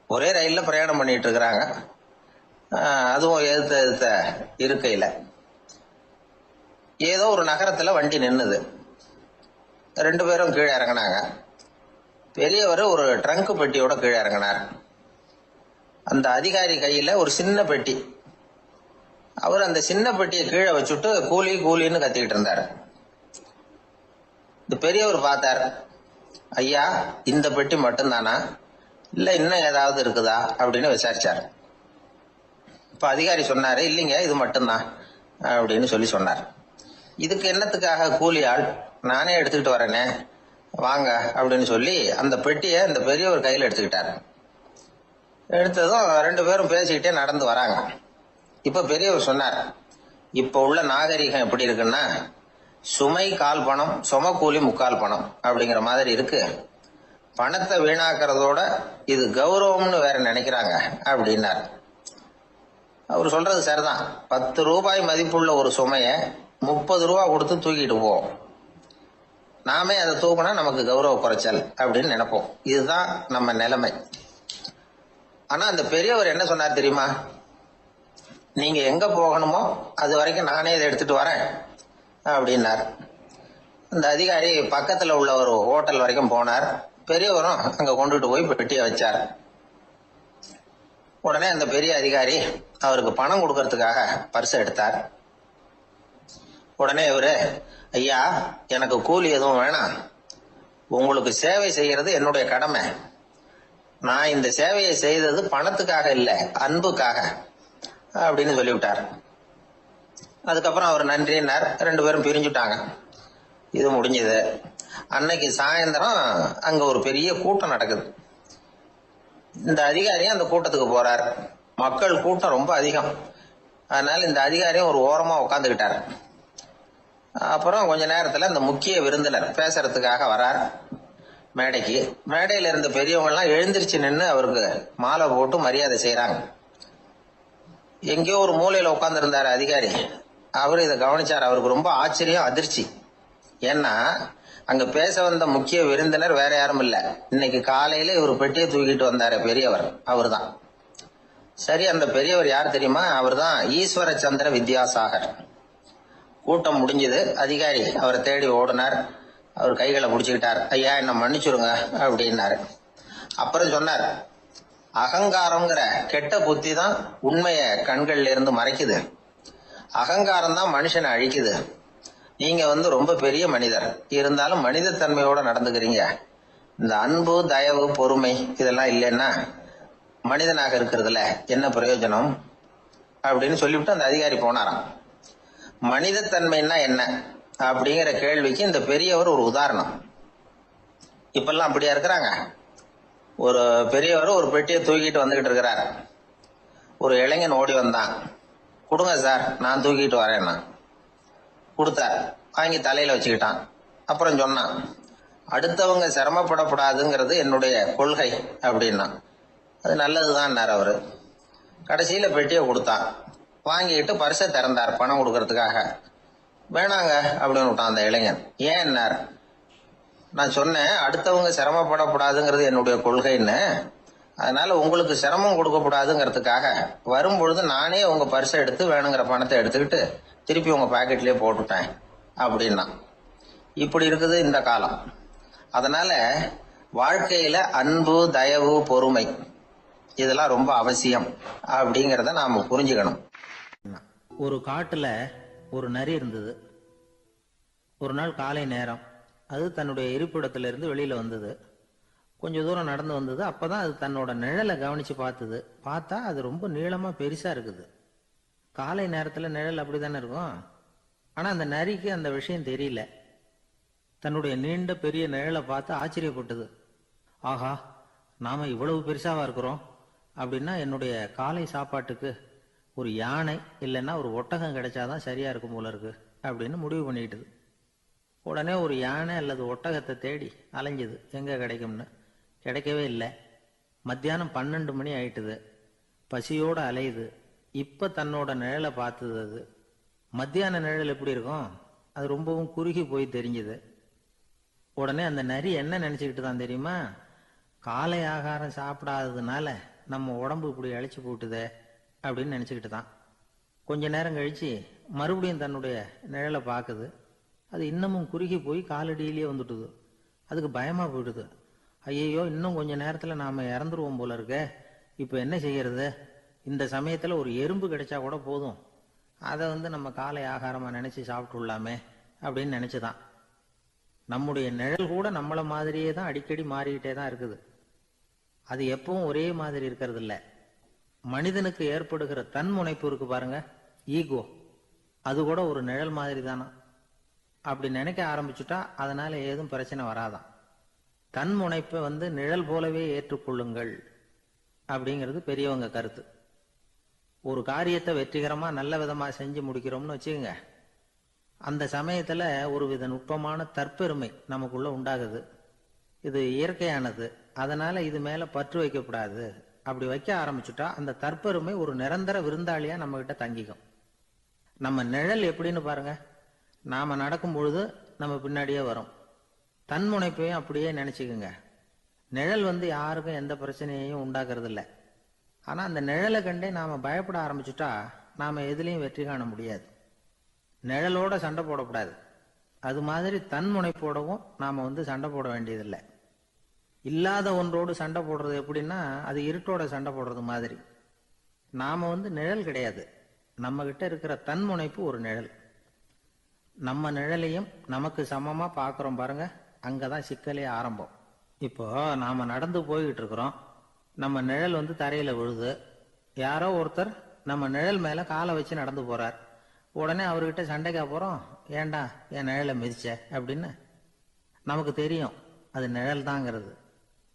ஒரே ரயில்ல பிரயாணம் பண்ணிட்டு இருக்கிறாங்க. அதுவும் எதிர்த்த இருக்கையில ஏதோ ஒரு நகரத்துல வண்டி நின்னுது. 2 பேரும் கீழே இறங்கினாங்க. பெரியவர் ஒரு ட்ரங்க் பெட்டியோட கீழே இறங்கினார். அந்த அதிகாரி கையில ஒரு சின்ன பெட்டி. அவர் அந்த சின்ன பெட்டியை கீழே வச்சுட்டு கூலி கூலின்னு கத்திக்கிட்டு இருந்தார். இந்த பெரியவர் பார்த்தார். ஐயா, இந்த பெட்டி மட்டும்தானா, இல்ல இன்னும் ஏதாவது இருக்குதா அப்படின்னு விசாரிச்சார். இப்ப அதிகாரி சொன்னாரு, இல்லைங்க, இது மட்டும்தான் அப்படின்னு சொன்னார். இதுக்கு என்னத்துக்காக கூலி ஆள், நானே எடுத்துக்கிட்டு வரேனே, வாங்க அப்படின்னு சொல்லி அந்த பெட்டியை இந்த பெரியவர் கையில எடுத்துக்கிட்டாரு. எடுத்ததும் 2 பேரும் பேசிக்கிட்டே நடந்து வராங்க. இப்ப பெரியவர் சொன்னார், இப்ப உள்ள நாகரிகம் எப்படி இருக்குன்னா, சுமை கால் பணம், சும கூலி முக்கால் பணம் அப்படிங்கிற மாதிரி இருக்கு. பணத்தை வீணாக்கிறதோட இது கௌரவம்னு வேற நினைக்கிறாங்க அப்படின்னார். அவர் சொல்றது சரிதான். 10 ரூபாய் மதிப்புள்ள ஒரு சுமைய 30 ரூபா கொடுத்து தூக்கிட்டு போவோம். நாமே அதை தூக்கினா நமக்கு கௌரவ குறைச்சல் அப்படின்னு நினைப்போம். இதுதான் நம்ம நிலைமை. ஆனா அந்த பெரியவர் என்ன சொன்னார் தெரியுமா? நீங்க எங்க போகணுமோ அது வரைக்கும் நானே இதை எடுத்துட்டு வரேன் அப்படின்னார். அந்த அதிகாரி பக்கத்துல உள்ள ஒரு ஹோட்டல் வரைக்கும் போனார். பெரியவரும் அங்க கொண்டுட்டு போய் பெட்டியை வச்சார். உடனே அந்த பெரிய அதிகாரி அவருக்கு பணம் கொடுக்கறதுக்காக பர்ஸ் எடுத்தார். உடனே இவரு, ஐயா, எனக்கு கூலி எதுவும் வேணாம், உங்களுக்கு சேவை செய்யறது என்னுடைய கடமை. நான் இந்த சேவையை செய்தது பணத்துக்காக இல்ல, அன்புக்காக அப்படின்னு சொல்லிவிட்டார். அதுக்கப்புறம் அவர் நன்றினார். 2 பேரும் பிரிஞ்சுட்டாங்க. இது முடிஞ்சது. அன்னைக்கு சாயந்தரம் அங்க ஒரு பெரிய கூட்டம் நடக்குது. இந்த அதிகாரியும் அந்த கூட்டத்துக்கு போறார். மக்கள் கூட்டம் ரொம்ப அதிகம். அதனால இந்த அதிகாரியும் ஒரு ஓரமா உட்காந்துக்கிட்டார். அப்புறம் கொஞ்ச நேரத்துல இந்த முக்கிய விருந்தினர் பேசுறதுக்காக வரார் மேடைக்கு. மேடையில இருந்த பெரியவங்க எல்லாம் எழுந்திருச்சு நின்று அவருக்கு மாலை போட்டு மரியாதை செய்யறாங்க. எங்கேயோ ஒரு மூலையில உட்கார்ந்து இருந்தாரு அதிகாரி. அவரு இதை கவனிச்சார். அவருக்கு ரொம்ப ஆச்சரியம், அதிர்ச்சி. ஏன்னா அங்க பேச வந்த முக்கிய விருந்தினர் வேற யாரும் இல்ல, இன்னைக்கு காலையில இவர் பெட்டியை தூக்கிட்டு வந்தாரு பெரியவர், அவர்தான். சரி, அந்த பெரியவர் யார் தெரியுமா? அவர்தான் ஈஸ்வர சந்திர வித்யாசாகர். கூட்டம் முடிஞ்சது, அதிகாரி அவரை தேடி ஓடினார். அவர் கைகளை பிடிச்சுக்கிட்டார். ஐயா, என்ன மன்னிச்சுருங்க அப்படின்னாரு. அப்புறம் சொன்னார், அகங்காரம்ங்கிற கெட்ட புத்தி தான் உண்மைய கண்கள்ல இருந்து மறைக்குது. அகங்காரம் தான் மனுஷனை அழிக்குது. நீங்க ரொம்ப பெரிய மனிதர், இருந்தாலும் மனித தன்மையோட நடந்துக்கிறீங்க. இந்த அன்பு, தயவு, பொறுமை இதெல்லாம் இல்லைன்னா மனிதனாக இருக்கிறதுல என்ன பிரயோஜனம் அப்படின்னு சொல்லிவிட்டு அந்த அதிகாரி போனாராம். மனித தன்மைன்னா என்ன அப்படிங்கிற கேள்விக்கு இந்த பெரியவர் ஒரு உதாரணம். இப்பெல்லாம் அப்படியா இருக்கிறாங்க? ஒரு பெரியவர் ஒரு பெட்டியை தூக்கிட்டு வந்துகிட்டு இருக்கிறார். ஒரு இளைஞன் ஓடி வந்தான். கொடுங்க சார், நான் தூக்கிட்டு வரேன்னா. கொடுத்தார். வாங்கி தலையில வச்சுக்கிட்டான். அப்புறம் சொன்னான், அடுத்தவங்க சிரமப்படக்கூடாதுங்கிறது என்னுடைய கொள்கை அப்படின்னா. அது நல்லதுதான் அவரு. கடைசியில பெட்டியை கொடுத்தான். வாங்கிட்டு பரிசை திறந்தார் பணம் கொடுக்கறதுக்காக. வேணாங்க அப்படின்னு விட்டான் அந்த இளைஞன். ஏன்? நான் சொன்னேன் அடுத்தவங்க சிரமப்படக்கூடாதுங்கிறது என்னுடைய கொள்கைன்னு. அதனால உங்களுக்கு சிரமம் கொடுக்கக்கூடாதுங்கிறதுக்காக வரும்பொழுது நானே உங்க பரிசை எடுத்து வேணுங்கிற பணத்தை எடுத்துக்கிட்டு திருப்பி உங்க பாக்கெட்லயே போட்டுட்டேன் அப்படின்னா. இப்படி இருக்குது இந்த காலம். அதனால வாழ்க்கையில அன்பு, தயவு, பொறுமை இதெல்லாம் ரொம்ப அவசியம் அப்படிங்கறத நாம புரிஞ்சுக்கணும். ஒரு காட்டுல ஒரு நரி இருந்தது. ஒரு நாள் காலை நேரம் அது தன்னுடைய இருப்பிடத்திலிருந்து வெளியில வந்தது. கொஞ்ச தூரம் நடந்து வந்தது. அப்பதான் அது தன்னோட நிழலை கவனிச்சு பார்த்தது. பார்த்தா அது ரொம்ப நீளமா பெருசா இருக்குது. காலை நேரத்துல நிழல் அப்படித்தானே இருக்கும். ஆனா அந்த நரிக்கு அந்த விஷயம் தெரியல. தன்னுடைய நீண்ட பெரிய நிழலை பார்த்து ஆச்சரியப்பட்டது. ஆஹா, நாம இவ்வளவு பெருசாவா இருக்கிறோம் அப்படின்னா என்னுடைய காலை சாப்பாட்டுக்கு ஒரு யானை இல்லைன்னா ஒரு ஒட்டகம் கிடைச்சாதான் சரியா இருக்கும் போல இருக்கு அப்படின்னு முடிவு பண்ணிக்கிட்டது. உடனே ஒரு யானை அல்லது ஒட்டகத்தை தேடி அலைஞ்சது, எங்க கிடைக்கும்னு. கிடைக்கவே இல்லை. மத்தியானம் 12 மணி ஆயிட்டுது. பசியோட அலையுது. இப்ப தன்னோட நிழலை பார்த்தது. அது மத்தியான நிழல் எப்படி இருக்கும்? அது ரொம்பவும் குறுகி போய் தெரிஞ்சது. உடனே அந்த நரி என்ன நினைச்சுக்கிட்டு தான் தெரியுமா? காலை ஆகாரம் சாப்பிடாததுனால நம்ம உடம்பு இப்படி அழிச்சு போட்டுதே அப்படின்னு நினைச்சுக்கிட்டு தான். கொஞ்ச நேரம் கழிச்சு மறுபடியும் தன்னுடைய நிழலை பார்க்குது. அது இன்னமும் குறுகி போய் காலடியிலேயே வந்துட்டுது. அதுக்கு பயமா போயிடுது. ஐயையோ, இன்னும் கொஞ்ச நேரத்துல நாம இறந்துருவோம் போல இருக்க. இப்ப என்ன செய்யறது? இந்த சமயத்துல ஒரு எறும்பு கிடைச்சா கூட போதும், அதை நம்ம காலை ஆகாரமா நினைச்சு சாப்பிட்டுள்ளாமே அப்படின்னு நினைச்சுதான். நம்முடைய நிழல் கூட நம்மள மாதிரியே தான் அடிக்கடி மாறிக்கிட்டே தான் இருக்குது. அது எப்பவும் ஒரே மாதிரி இருக்கிறது இல்ல. மனிதனுக்கு ஏற்படுகிற தன்முனைப்பு இருக்கு பாருங்க, ஈகோ, அது கூட ஒரு நிழல் மாதிரி தானா. அப்படி நினைக்க ஆரம்பிச்சுட்டா அதனால ஏதும் பிரச்சனை வராதான். தன்முனைப்பை நிழல் போலவே ஏற்றுக்கொள்ளுங்கள் அப்படிங்கிறது பெரியவங்க கருத்து. ஒரு காரியத்தை வெற்றிகரமா நல்ல விதமா செஞ்சு முடிக்கிறோம்னு வச்சுக்கோங்க. அந்த சமயத்துல ஒரு வித நுட்பமான தற்பெருமை நமக்குள்ள உண்டாகுது. இது இயற்கையானது. அதனால இது மேல பற்று வைக்கக்கூடாது. அப்படி வைக்க ஆரம்பிச்சுட்டா அந்த தற்பெருமை ஒரு நிரந்தர விருந்தாளியா நம்ம கிட்ட தங்கிக்கும். நம்ம நிழல் எப்படின்னு பாருங்க. நாம நடக்கும் பொழுது நம்ம பின்னாடியே வரும். தன்முனைப்பையும் அப்படியே நினைச்சுக்குங்க. நிழல் யாருக்கும் எந்த பிரச்சனையையும் உண்டாக்குறது இல்லை. ஆனா அந்த நிழலை கண்டே நாம பயப்பட ஆரம்பிச்சுட்டா நாம எதுலையும் வெற்றி காண முடியாது. நிழலோட சண்டை போடக்கூடாது. அது மாதிரி தன்முனைப்போடவும் நாம சண்டை போட வேண்டியதில்லை. இல்லாத ஒன்றோடு சண்டை போடுறது எப்படின்னா அது இருட்டோட சண்டை போடுறது மாதிரி. நாம நிழல் கிடையாது. நம்ம கிட்ட இருக்கிற தன்முனைப்பு ஒரு நிழல். நம்ம நிழலையும் நமக்கு சமமா பாக்குறோம் பாருங்க, அங்கதான் சிக்கலே ஆரம்பம். இப்போ நாம நடந்து போய்கிட்டு இருக்கிறோம். நம்ம நிழல் தரையில விழுது. யாரோ ஒருத்தர் நம்ம நிழல் மேல காலை வச்சு நடந்து போறார். உடனே அவர்கிட்ட சண்டைக்கா போறோம், ஏண்டா என் நிழலை மிதிச்ச அப்படின்னு. நமக்கு தெரியும் அது நிழல் தாங்கிறது.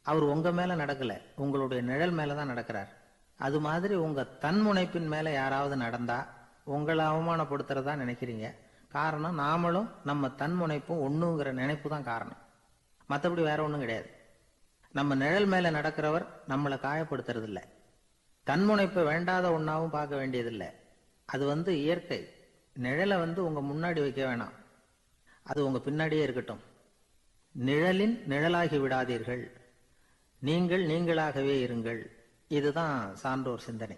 அவர் உங்க மேல நடக்கல, உங்களுடைய நிழல் மேலதான் நடக்கிறார். அது மாதிரி உங்க தன்முனைப்பின் மேல யாராவது நடந்தா உங்களை அவமானப்படுத்துறதா நினைக்கிறீங்க. காரணம், நாமளும் நம்ம தன்முனைப்பும் ஒண்ணுங்கிற நினைப்பு தான் காரணம். மற்றபடி வேற ஒண்ணும் கிடையாது. நம்ம நிழல் மேல நடக்கிறவர் நம்மளை காயப்படுத்துறது இல்லை. தன்முனைப்பை வேண்டாத ஒன்னாவும் பார்க்க வேண்டியதில்லை. அது இயற்கை. நிழலை உங்க முன்னாடி வைக்க வேணாம், அது உங்க பின்னாடியே இருக்கட்டும். நிழலின் நிழலாகி விடாதீர்கள், நீங்கள் நீங்களாகவே இருங்கள். இதுதான் சான்றோர் சிந்தனை.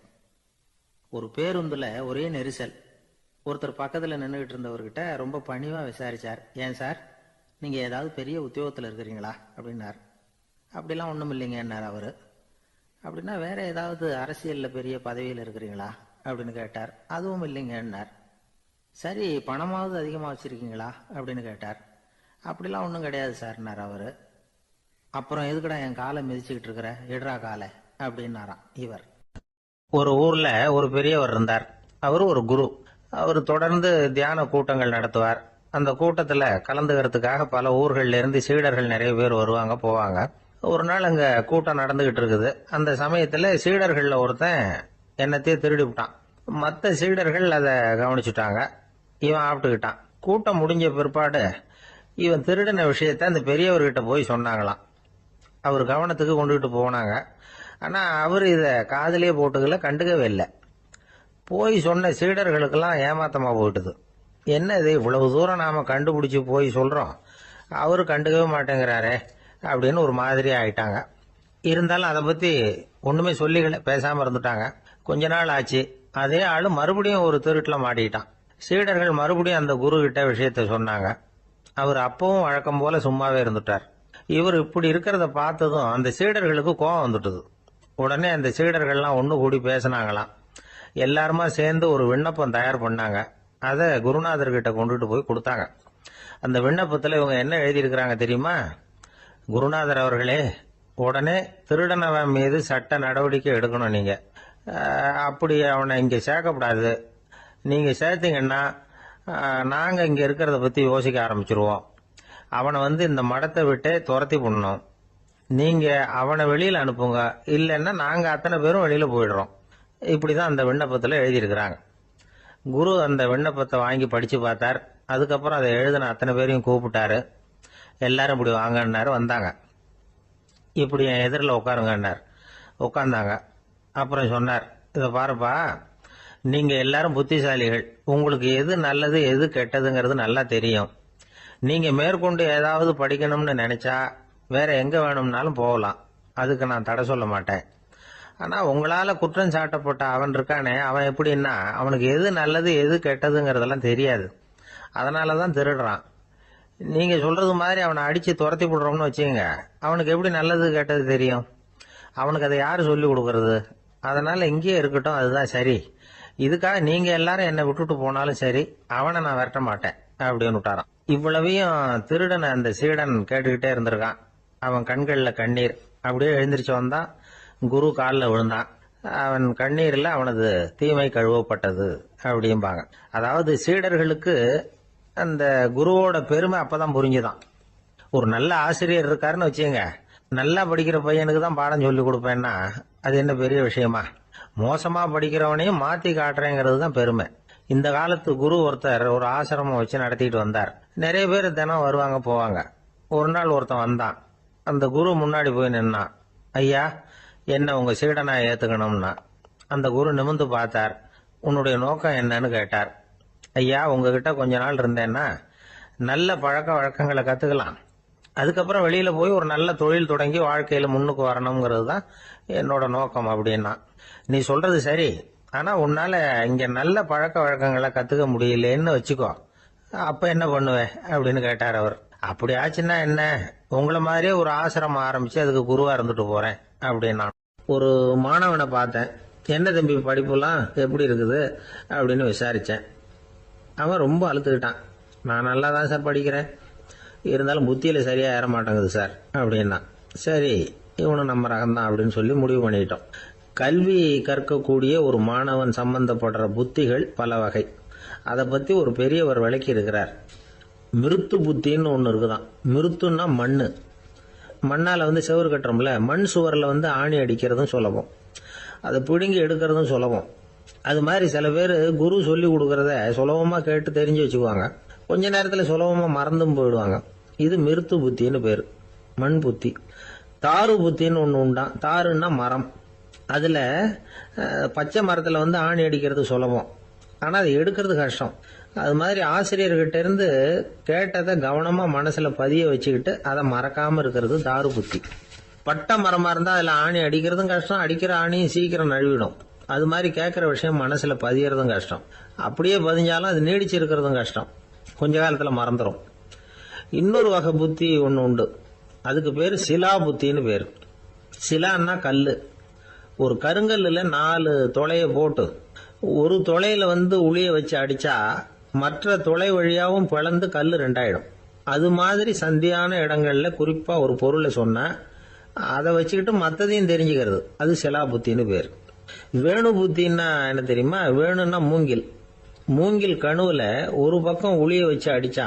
ஒரு பேருந்துல ஒரே நெரிசல். ஒருத்தர் பக்கத்துல நின்றுகிட்டு இருந்தவர்கிட்ட ரொம்ப பணிவா விசாரிச்சார், ஏன் சார் நீங்க ஏதாவது பெரிய உத்தியோகத்தில் இருக்கிறீங்களா அப்படின்னார். அப்படிலாம் ஒன்றும் இல்லைங்கன்னார் அவரு. அப்படின்னா வேற ஏதாவது அரசியல்ல பெரிய பதவியில் இருக்கிறீங்களா அப்படின்னு கேட்டார். அதுவும் இல்லைங்கன்னார். சரி, பணமாவது அதிகமாக வச்சிருக்கீங்களா அப்படின்னு கேட்டார். அப்படிலாம் ஒன்றும் கிடையாது சார்னார் அவரு. அப்புறம் எதுக்குடா என் காலை மிதிச்சுக்கிட்டு இருக்கிற, எடுறா காலை அப்படின்னாராம் இவர். ஒரு ஊர்ல ஒரு பெரியவர் இருந்தார். அவரு ஒரு குரு. அவர் தொடர்ந்து தியான கூட்டங்கள் நடத்துவார். அந்த கூட்டத்துல கலந்துக்கிறதுக்காக பல ஊர்கள்ல இருந்து சீடர்கள் நிறைய பேர் வருவாங்க போவாங்க. ஒரு நாள் அங்க கூட்டம் நடந்துகிட்டு இருக்குது. அந்த சமயத்துல சீடர்கள்ல ஒருத்தன் என்னத்தையே திருடி விட்டான். மற்ற சீடர்கள் அதை கவனிச்சுட்டாங்க. இவன் ஆப்பிட்டுக்கிட்டான். கூட்டம் முடிஞ்ச பிற்பாடு இவன் திருடின விஷயத்த அந்த பெரியவர்கிட்ட போய் சொன்னாங்களாம். அவர் கவனத்துக்கு கொண்டுகிட்டு போனாங்க. ஆனா அவர் இத காதலே போட்டுக்கல, கண்டுக்கவே இல்லை. போய் சொன்ன சீடர்களுக்கெல்லாம் ஏமாத்தமா போயிட்டுது. என்ன இது, இவ்வளவு தூரம் நாம கண்டுபிடிச்சு போய் சொல்றோம், அவரு கண்டுக்கவே மாட்டேங்கிறாரே அப்படின்னு ஒரு மாதிரி ஆயிட்டாங்க. இருந்தாலும் அதை பத்தி ஒண்ணுமே சொல்லிக்கல, பேசாம இருந்துட்டாங்க. கொஞ்ச நாள் ஆச்சு. அதே ஆளு மறுபடியும் ஒரு திருட்டுல மாட்டிக்கிட்டான். சீடர்கள் மறுபடியும் அந்த குரு கிட்ட விஷயத்த சொன்னாங்க. அவர் அப்பவும் வழக்கம் போல சும்மாவே இருந்துட்டார். இவர் இப்படி இருக்கிறத பார்த்ததும் அந்த சீடர்களுக்கு கோபம் வந்துட்டுது. உடனே அந்த சீடர்கள்லாம் ஒண்ணு கூடி பேசினாங்களாம். எல்லாருமா சேர்ந்து ஒரு விண்ணப்பம் தயார் பண்ணாங்க. அதை குருநாதர்கிட்ட கொண்டுட்டு போய் கொடுத்தாங்க. அந்த விண்ணப்பத்துல இவங்க என்ன எழுதியிருக்கிறாங்க தெரியுமா? குருநாதர் அவர்களே, உடனே திருடனவன் மீது சட்ட நடவடிக்கை எடுக்கணும். நீங்க அப்படி அவனை இங்க சேர்க்கப்படாது. நீங்க சேர்த்தீங்கன்னா நாங்க இங்க இருக்கிறத பத்தி யோசிக்க ஆரம்பிச்சிருவோம். அவனை இந்த மடத்தை விட்டே துரத்தி பண்ணணும். நீங்க அவனை வெளியில அனுப்புங்க, இல்லைன்னா நாங்க அத்தனை பேரும் வெளியில போயிடுறோம். இப்படிதான் அந்த விண்ணப்பத்துல எழுதியிருக்கிறாங்க. குரு அந்த விண்ணப்பத்தை வாங்கி படிச்சு பார்த்தார். அதுக்கப்புறம் அதை எழுதின அத்தனை பேரையும் கூப்பிட்டாரு. எல்லாரும் இப்படி வாங்கன்னாரு. வந்தாங்க. இப்படி என் எதிரில் உட்காருங்கன்னார். உட்கார்ந்தாங்க. அப்புறம் சொன்னார், இதை பாருப்பா, நீங்க எல்லாரும் புத்திசாலிகள். உங்களுக்கு எது நல்லது எது கெட்டதுங்கிறது நல்லா தெரியும். நீங்க மேற்கொண்டு ஏதாவது படிக்கணும்னு நினைச்சா வேற எங்க வேணும்னாலும் போகலாம். அதுக்கு நான் தடை சொல்ல மாட்டேன். ஆனா உங்களால குற்றம் சாட்டப்பட்ட அவன் இருக்கானே, அவன் எப்படின்னா அவனுக்கு எது நல்லது எது கெட்டதுங்கிறதெல்லாம் தெரியாது. அதனாலதான் திருடுறான். நீங்க சொல்றது மாதிரி அவனை அடிச்சு துரத்தி விடுறோம்னு வச்சுங்க, அவனுக்கு எப்படி நல்லது கெட்டது தெரியும்? அவனுக்கு அதை யாரு சொல்லி கொடுக்கறது? அதனால இங்கேயே இருக்கட்டும், அதுதான் சரி. இதுக்காக நீங்க எல்லாரும் என்னை விட்டுட்டு போனாலும் சரி, அவனை நான் விரட்ட மாட்டேன் அப்படின்னு விட்டாரான். இவ்வளவையும் திருடனை அந்த சீடன் கேட்டுக்கிட்டே இருந்திருக்கான். அவன் கண்கள்ல கண்ணீர். அப்படியே எழுந்திரிச்சு வந்தான். குரு காலில் விழுந்தான். அவன் கண்ணீர்ல அவனது தீமை கழுவப்பட்டது அப்படிம்பாங்க. அதாவது சீடர்களுக்கு அந்த குருவோட பெருமை அப்பதான் புரிஞ்சுதான். ஒரு நல்ல ஆசிரியர் இருக்காருன்னு வச்சுங்க, நல்லா படிக்கிற பையனுக்கு தான் பாடம் சொல்லி கொடுப்பேன்னா அது என்ன பெரிய விஷயமா? மோசமா படிக்கிறவனையும் மாத்தி காட்டுறேங்கிறது தான் பெருமை. இந்த காலத்து குரு ஒருத்தர் ஒரு ஆசிரமம் வச்சு நடத்திட்டு வந்தார். நிறைய பேர் தினம் வருவாங்க போவாங்க. ஒரு நாள் ஒருத்தன் வந்தான். அந்த குரு முன்னாடி போய் நின்னான். ஐயா, என்ன உங்க சீடனா ஏத்துக்கணும்னா. அந்த குரு நிமிர்ந்து பார்த்தார். உன்னுடைய நோக்கம் என்னன்னு கேட்டார். ஐயா, உங்ககிட்ட கொஞ்ச நாள் இருந்தேன்னா நல்ல பழக்க வழக்கங்களை கத்துக்கலாம். அதுக்கப்புறம் வெளியில போய் ஒரு நல்ல தொழில் தொடங்கி வாழ்க்கையில முன்னுக்கு வரணுங்கிறது தான் என்னோட நோக்கம் அப்படின்னா. நீ சொல்றது சரி, ஆனா உன்னால இங்க நல்ல பழக்க வழக்கங்களை கத்துக்க முடியலன்னு வச்சுக்கோ, அப்ப என்ன பண்ணுவேன் அப்படின்னு கேட்டார் அவர். அப்படி ஆச்சுன்னா என்ன, உங்களை மாதிரியே ஒரு ஆசிரமம் ஆரம்பிச்சு அதுக்கு குருவா இருந்துட்டு போறேன் அப்படின்னா. ஒரு மாணவனை பார்த்தேன். என்ன தம்பி படிப்புலாம் எப்படி இருக்குது அப்படின்னு விசாரிச்சேன். அவன் ரொம்ப அழுத்துக்கிட்டான். நான் நல்லா தான் சார் படிக்கிறேன், இருந்தாலும் புத்தியில சரியா ஏற மாட்டேங்குது சார் அப்படின்னா. சரி, இவனும் நம்ம ரகம்தான் அப்படின்னு சொல்லி முடிவு பண்ணிட்டோம். கல்வி கற்கக்கூடிய ஒரு மாணவன் சம்பந்தப்படுற புத்திகள் பல வகை. அதை பத்தி ஒரு பெரியவர் விளக்கி இருக்கிறார். மிருத்து புத்தின்னு ஒன்று இருக்குதான். மிருத்துன்னா மண்ணு. மண்ணால செவுறு கட்டுறோம்ல, மண் சுவரில் ஆணி அடிக்கிறதும் சுலபம், அதை பிடுங்கி எடுக்கிறதும் சுலபம். அது மாதிரி சில பேர் குரு சொல்லி கொடுக்கறத சுலபமா கேட்டு தெரிஞ்சு வச்சுக்குவாங்க. கொஞ்ச நேரத்துல சுலபமா மறந்தும் போயிடுவாங்க. இது மிருத்து புத்தின்னு பேரு, மண் புத்தி. தாரு புத்தின்னு ஒண்ணு உண்டான். தாருன்னா மரம். அதுல பச்சை மரத்துல ஆணி அடிக்கிறது சுலபம், ஆனா அதை எடுக்கிறது கஷ்டம். அது மாதிரி ஆசிரியர்கிட்ட இருந்து கேட்டதை கவனமா மனசுல பதிய வச்சுக்கிட்டு அதை மறக்காம இருக்கிறது தாரு புத்தி. பட்டை மரமா இருந்தா அதுல ஆணி அடிக்கிறதும் கஷ்டம், அடிக்கிற ஆணியும் சீக்கிரம் நழுவிடும். அது மாதிரி கேட்கிற விஷயம் மனசுல பதியறதும் கஷ்டம். அப்படியே பதிஞ்சாலும் அது நீடிச்சு இருக்கிறதும் கஷ்டம், கொஞ்ச காலத்துல மறந்துடும். இன்னொரு வகை புத்தி ஒண்ணு உண்டு, அதுக்கு பேரு சிலா புத்தின்னு பேரு. சிலான்னா கல்லு. ஒரு கருங்கல்லுல 4 துளைய போட்டு ஒரு துளையில உளிய வச்சு அடிச்சா மற்ற துளை வழியாவும் பிளந்து கல்லு 2 ஆயிடும். அது மாதிரி சந்தியான இடங்கள்ல குறிப்பா ஒரு பொருளை சொன்னா அதை வச்சுக்கிட்டு மற்றதையும் தெரிஞ்சுக்கிறது, அது சிலா புத்தின்னு பேர். வேணு புத்தின்னா என்ன தெரியுமா? வேணும்னா மூங்கில். மூங்கில் கணுவுல ஒரு பக்கம் உளிய வச்சு அடிச்சா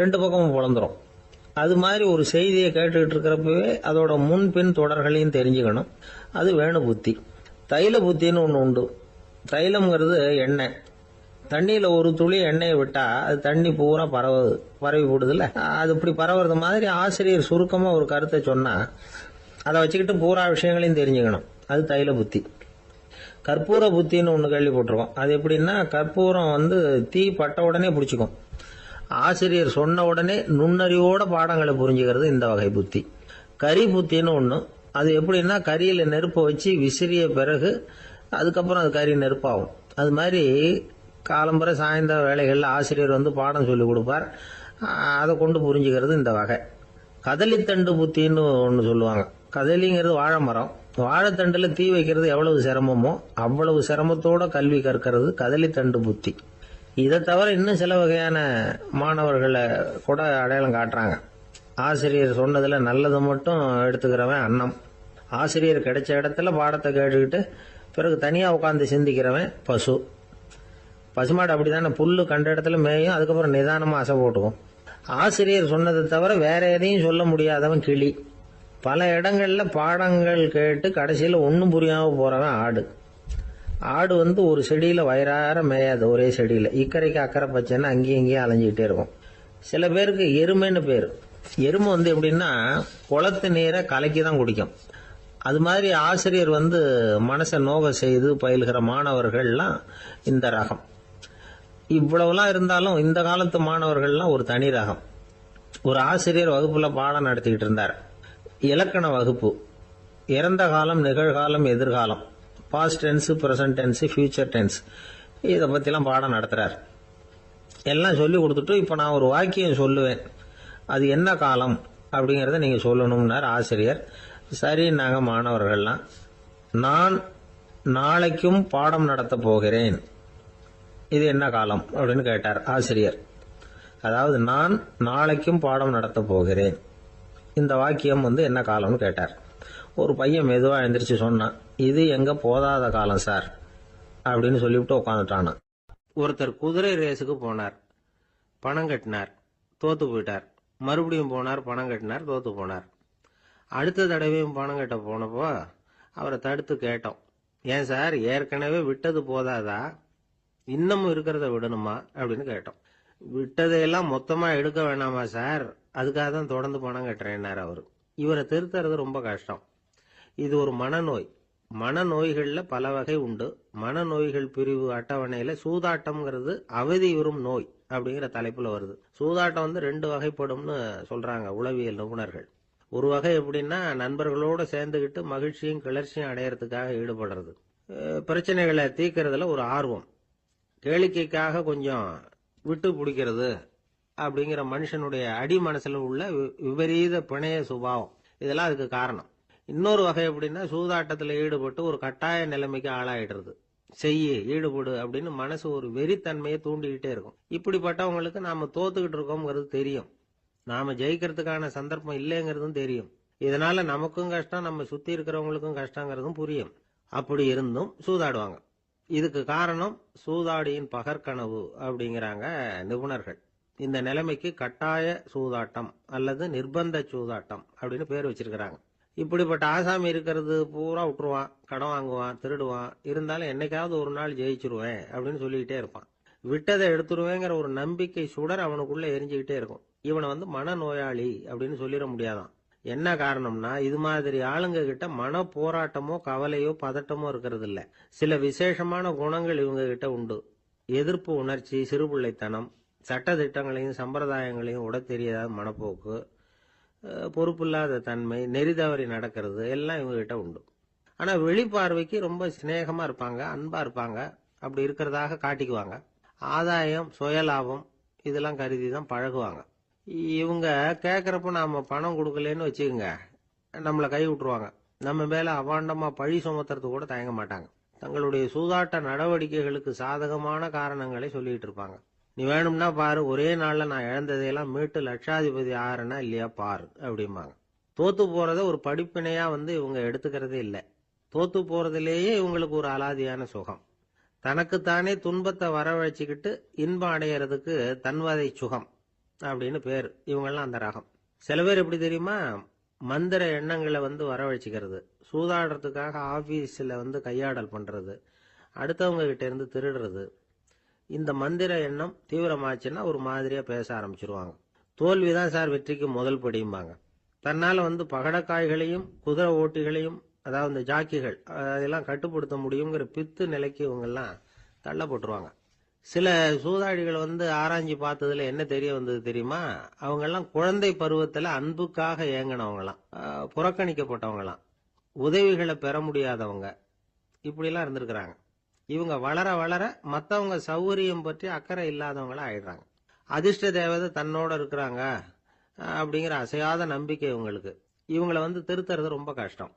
2 பக்கமும் பிளந்துரும். அது மாதிரி ஒரு செய்தியை கேட்டுக்கிட்டு இருக்கிறப்பவே அதோட முன்பின் தொடர்களையும் தெரிஞ்சுக்கணும், அது வேணு புத்தி. தைல புத்தின்னு ஒன்று உண்டு. தைலம்ங்கிறது எண்ணெய். தண்ணியில ஒரு துளி எண்ணெயை விட்டா அது தண்ணி பூரா பரவி போடுதுல்ல, அது இப்படி பரவுறது மாதிரி ஆசிரியர் சுருக்கமா ஒரு கருத்தை சொன்னா அதை வச்சுக்கிட்டு பூரா விஷயங்களையும் தெரிஞ்சுக்கணும், அது தைல புத்தி. கற்பூர புத்தின்னு ஒன்று கேள்விப்பட்டிருக்கோம். அது எப்படின்னா, கற்பூரம் தீ பட்ட உடனே பிடிச்சிக்கும். ஆசிரியர் சொன்ன உடனே நுண்ணறிவோட பாடங்களை புரிஞ்சுக்கிறது இந்த வகை புத்தி. கரி புத்தின்னு ஒன்று. அது எப்படின்னா, கரியில நெருப்பை வச்சு விசிறிய பிறகு அதுக்கப்புறம் அது கறி நெருப்பாகும். அது மாதிரி காலம்பரை சாயந்தர வேலைகளில் ஆசிரியர் பாடம் சொல்லி கொடுப்பார், அதை கொண்டு புரிஞ்சுக்கிறது இந்த வகை. கதலித்தண்டு புத்தின்னு ஒன்று சொல்லுவாங்க. கதலிங்கிறது வாழை மரம். வாழைத்தண்டுல தீ வைக்கிறது எவ்வளவு சிரமமோ அவ்வளவு சிரமத்தோட கல்வி கற்கிறது கதலித்தண்டு புத்தி. இதை தவிர இன்னும் சில வகையான மாணவர்களை கூட அடையாளம் காட்டுறாங்க. ஆசிரியர் சொன்னதுல நல்லதை மட்டும் எடுத்துக்கிறவன் அன்னம். ஆசிரியர் கிடைச்ச இடத்துல பாடத்தை கேட்டுக்கிட்டு பிறகு தனியா உட்காந்து சிந்திக்கிறவன் பசு. பசுமாடு அப்படித்தானே, புல்லு கண்ட இடத்துல மேயும், அதுக்கப்புறம் நிதானமா அசை போட்டுக்கும். ஆசிரியர் சொன்னதை தவிர வேற எதையும் சொல்ல முடியாதவன் கிளி. பல இடங்கள்ல பாடங்கள் கேட்டு கடைசியில ஒன்னும் புரியாம போறவன் ஆடு. ஆடு ஒரு செடியில வயிறார மேயாது, ஒரே செடியில இக்கரைக்கு அக்கறை பச்சைன்னு அங்கேயும் இங்கேயும் அலைஞ்சிக்கிட்டே இருக்கும். சில பேருக்கு எருமைன்னு பேரு. எருமை எப்படின்னா குளத்து நீரை கலக்கி தான் குடிக்கும். அது மாதிரி ஆசிரியர் மனசை நோக செய்து பயில்கிற மாணவர்கள்லாம் இந்த ரகம். இவ்வளவுலாம் இருந்தாலும் இந்த காலத்து மாணவர்கள்லாம் ஒரு தனி ரகம். ஒரு ஆசிரியர் வகுப்புல பாடம் நடத்திக்கிட்டு இருந்தார். இலக்கண வகுப்பு. இறந்த காலம், நிகழ்காலம், எதிர்காலம், past tense, present tense, future tense, இதை பத்திலாம் பாடம் நடத்துறார். எல்லாம் சொல்லி கொடுத்துட்டு இப்ப நான் ஒரு வாக்கியம் சொல்லுவேன், அது என்ன காலம் அப்படிங்கறத நீங்க சொல்லணும்னார் ஆசிரியர். சரி, நாங்க மாணவர்கள்லாம், நான் நாளைக்கும் பாடம் நடத்த போகிறேன், இது என்ன காலம் அப்படின்னு கேட்டார் ஆசிரியர். அதாவது நான் நாளைக்கும் பாடம் நடத்த போகிறேன், இந்த வாக்கியம் என்ன காலம்னு கேட்டார். ஒரு பையன் மெதுவா எழுந்திரிச்சு சொன்னான், இது எங்க போதாத காலம் சார் அப்படின்னு சொல்லிவிட்டு உட்காந்துட்டானா. ஒருத்தர் குதிரை ரேஸுக்கு போனார், பணம் கட்டினார், தோத்து போயிட்டார். மறுபடியும் போனார், பணம் கட்டினார், தோத்து போனார். அடுத்த தடவையும் பணம் கட்ட போனப்போ அவரை தடுத்து கேட்டோம், ஏன் சார் ஏற்கனவே விட்டது போதாதா, இன்னமும் இருக்கிறத விடணுமா அப்படின்னு கேட்டோம். விட்டதையெல்லாம் மொத்தமா எடுக்க வேணாமா சார், அதுக்காக தான் தொடர்ந்து பணம் கட்டுறேன்னாரு அவரு. இவரை திருத்துறது ரொம்ப கஷ்டம். இது ஒரு மனநோய். மனநோய்கள்ல பல வகை உண்டு. மனநோய்கள் பிரிவு அட்டவணையில சூதாட்டம்ங்கிறது அவதியுறும் நோய் அப்படிங்கிற தலைப்புல வருது. சூதாட்டம் 2 வகைப்படும்னு சொல்றாங்க உளவியல் நிபுணர்கள். ஒரு வகை எப்படின்னா, நண்பர்களோட சேர்ந்துகிட்டு மகிழ்ச்சியும் கிளர்ச்சியும் அடையறதுக்காக ஈடுபடுறது. பிரச்சனைகளை தீர்க்கறதுல ஒரு ஆர்வம், கேளிக்கைக்காக கொஞ்சம் விட்டு பிடிக்கிறது அப்படிங்கிற மனுஷனுடைய அடி மனசுல உள்ள விபரீத பிணைய சுபாவம், இதெல்லாம் அதுக்கு காரணம். இன்னொரு வகை எப்படின்னா, சூதாட்டத்துல ஈடுபட்டு ஒரு கட்டாய நிலைமைக்கு ஆளாயிடுறது. செய்ய ஈடுபடு அப்படின்னு மனசு ஒரு வெறித்தன்மையை தூண்டிக்கிட்டே இருக்கும். இப்படிப்பட்டவங்களுக்கு நாம தோத்துக்கிட்டு இருக்கோம்ங்கிறது தெரியும், நாம ஜெயிக்கிறதுக்கான சந்தர்ப்பம் இல்லைங்கிறதும் தெரியும். இதனால நமக்கும் கஷ்டம், நம்ம சுத்தி இருக்கிறவங்களுக்கும் கஷ்டங்கிறதும் புரியும். அப்படி இருந்தும் சூதாடுவாங்க. இதுக்கு காரணம் சூதாடியின் பகற்கனவு அப்படிங்கிறாங்க நிபுணர்கள். இந்த நிலைமைக்கு கட்டாய சூதாட்டம் அல்லது நிர்பந்த சூதாட்டம் அப்படின்னு பேர் வச்சிருக்கிறாங்க. இப்படிப்பட்ட ஆசாமி இருக்கிறது பூரா விட்டுருவான், கடன் வாங்குவான், திருடுவான், இருந்தாலும் என்னைக்காவது ஒரு நாள் ஜெயிச்சிருவேன் அப்படின்னு சொல்லிக்கிட்டே இருப்பான். விட்டதை எடுத்துருவேங்கிற ஒரு நம்பிக்கை சுடர் அவனுக்குள்ள எரிஞ்சுக்கிட்டே இருக்கும். இவனை மனநோயாளி அப்படின்னு சொல்லிட முடியாதான். என்ன காரணம்னா, இது மாதிரி ஆளுங்க கிட்ட மன போராட்டமோ கவலையோ பதட்டமோ இருக்கிறது இல்ல. சில விசேஷமான குணங்கள் இவங்க கிட்ட உண்டு. எதிர்ப்பு உணர்ச்சி, சிறுபிள்ளைத்தனம், சட்ட திட்டங்களையும் சம்பிரதாயங்களையும் உட தெரியாத மனப்போக்கு, பொறுப்பில்லாத தன்மை, நெறி தவறி நடக்கிறது எல்லாம் இவங்ககிட்ட உண்டு. ஆனா வெளிப்பார்வைக்கு ரொம்ப சிநேகமா இருப்பாங்க, அன்பா இருப்பாங்க, அப்படி இருக்கிறதாக காட்டிக்குவாங்க. ஆதாயம், சுயலாபம் இதெல்லாம் கருதி தான் பழகுவாங்க. இவங்க கேட்கறப்ப நாம பணம் கொடுக்கலன்னு வச்சுக்கோங்க, நம்மளை கை விட்டுருவாங்க. நம்ம மேல அவாண்டமா பழி சுமத்துறது கூட தயங்க மாட்டாங்க. தங்களுடைய சூதாட்ட நடவடிக்கைகளுக்கு சாதகமான காரணங்களை சொல்லிட்டு இருப்பாங்க. நீ வேணும்னா பாரு, ஒரே நாள்ல நான் இழந்ததையெல்லாம் மீட்டு லட்சாதிபதி ஆறனா இல்லையா பாரு அப்படிம்பாங்க. தோத்து போறத ஒரு படிப்பினையா இவங்க எடுத்துக்கிறதே இல்லை. தோத்து போறதுலேயே இவங்களுக்கு ஒரு அலாதியான சுகம். தனக்குத்தானே துன்பத்தை வரவழைச்சிக்கிட்டு இன்பம் அடையிறதுக்கு தன்வதை சுகம் அப்படின்னு பேர். இவங்கெல்லாம் அந்த ரகம். சில பேர் எப்படி தெரியுமா, மந்திர எண்ணங்களை வரவழைச்சிக்கிறது, சூதாடுறதுக்காக ஆபீஸ்ல கையாடல் பண்றது, அடுத்தவங்க கிட்ட இருந்து திருடுறது. இந்த மந்திர எண்ணம் தீவிரமாச்சுன்னா ஒரு மாதிரியா பேச ஆரம்பிச்சிருவாங்க. தோல்விதான் சார் வெற்றிக்கு முதல் படியும்பாங்க. தன்னால பகடக்காய்களையும் குதிரை ஓட்டிகளையும், அதாவது இந்த ஜாக்கிகள், அதெல்லாம் கட்டுப்படுத்த முடியுங்கிற பித்து நிலைக்கு இவங்கெல்லாம் தள்ளப்பட்டுருவாங்க. சில சூதாடிகள் ஆராய்ச்சி பார்த்ததுல என்ன தெரிய வந்தது தெரியுமா, அவங்கெல்லாம் குழந்தை பருவத்துல அன்புக்காக ஏங்கினவங்களாம், புறக்கணிக்கப்பட்டவங்களாம், உதவிகளை பெற முடியாதவங்க, இப்படிலாம் இருந்திருக்கிறாங்க. இவங்க வளர வளர மற்றவங்க சௌகரியம் பற்றி அக்கறை இல்லாதவங்களா ஆயிடுறாங்க. அதிர்ஷ்ட தேவதை தன்னோட இருக்கிறாங்க அப்படிங்கிற அசையாத நம்பிக்கை இவங்களுக்கு. இவங்களை திருத்துறது ரொம்ப கஷ்டம்.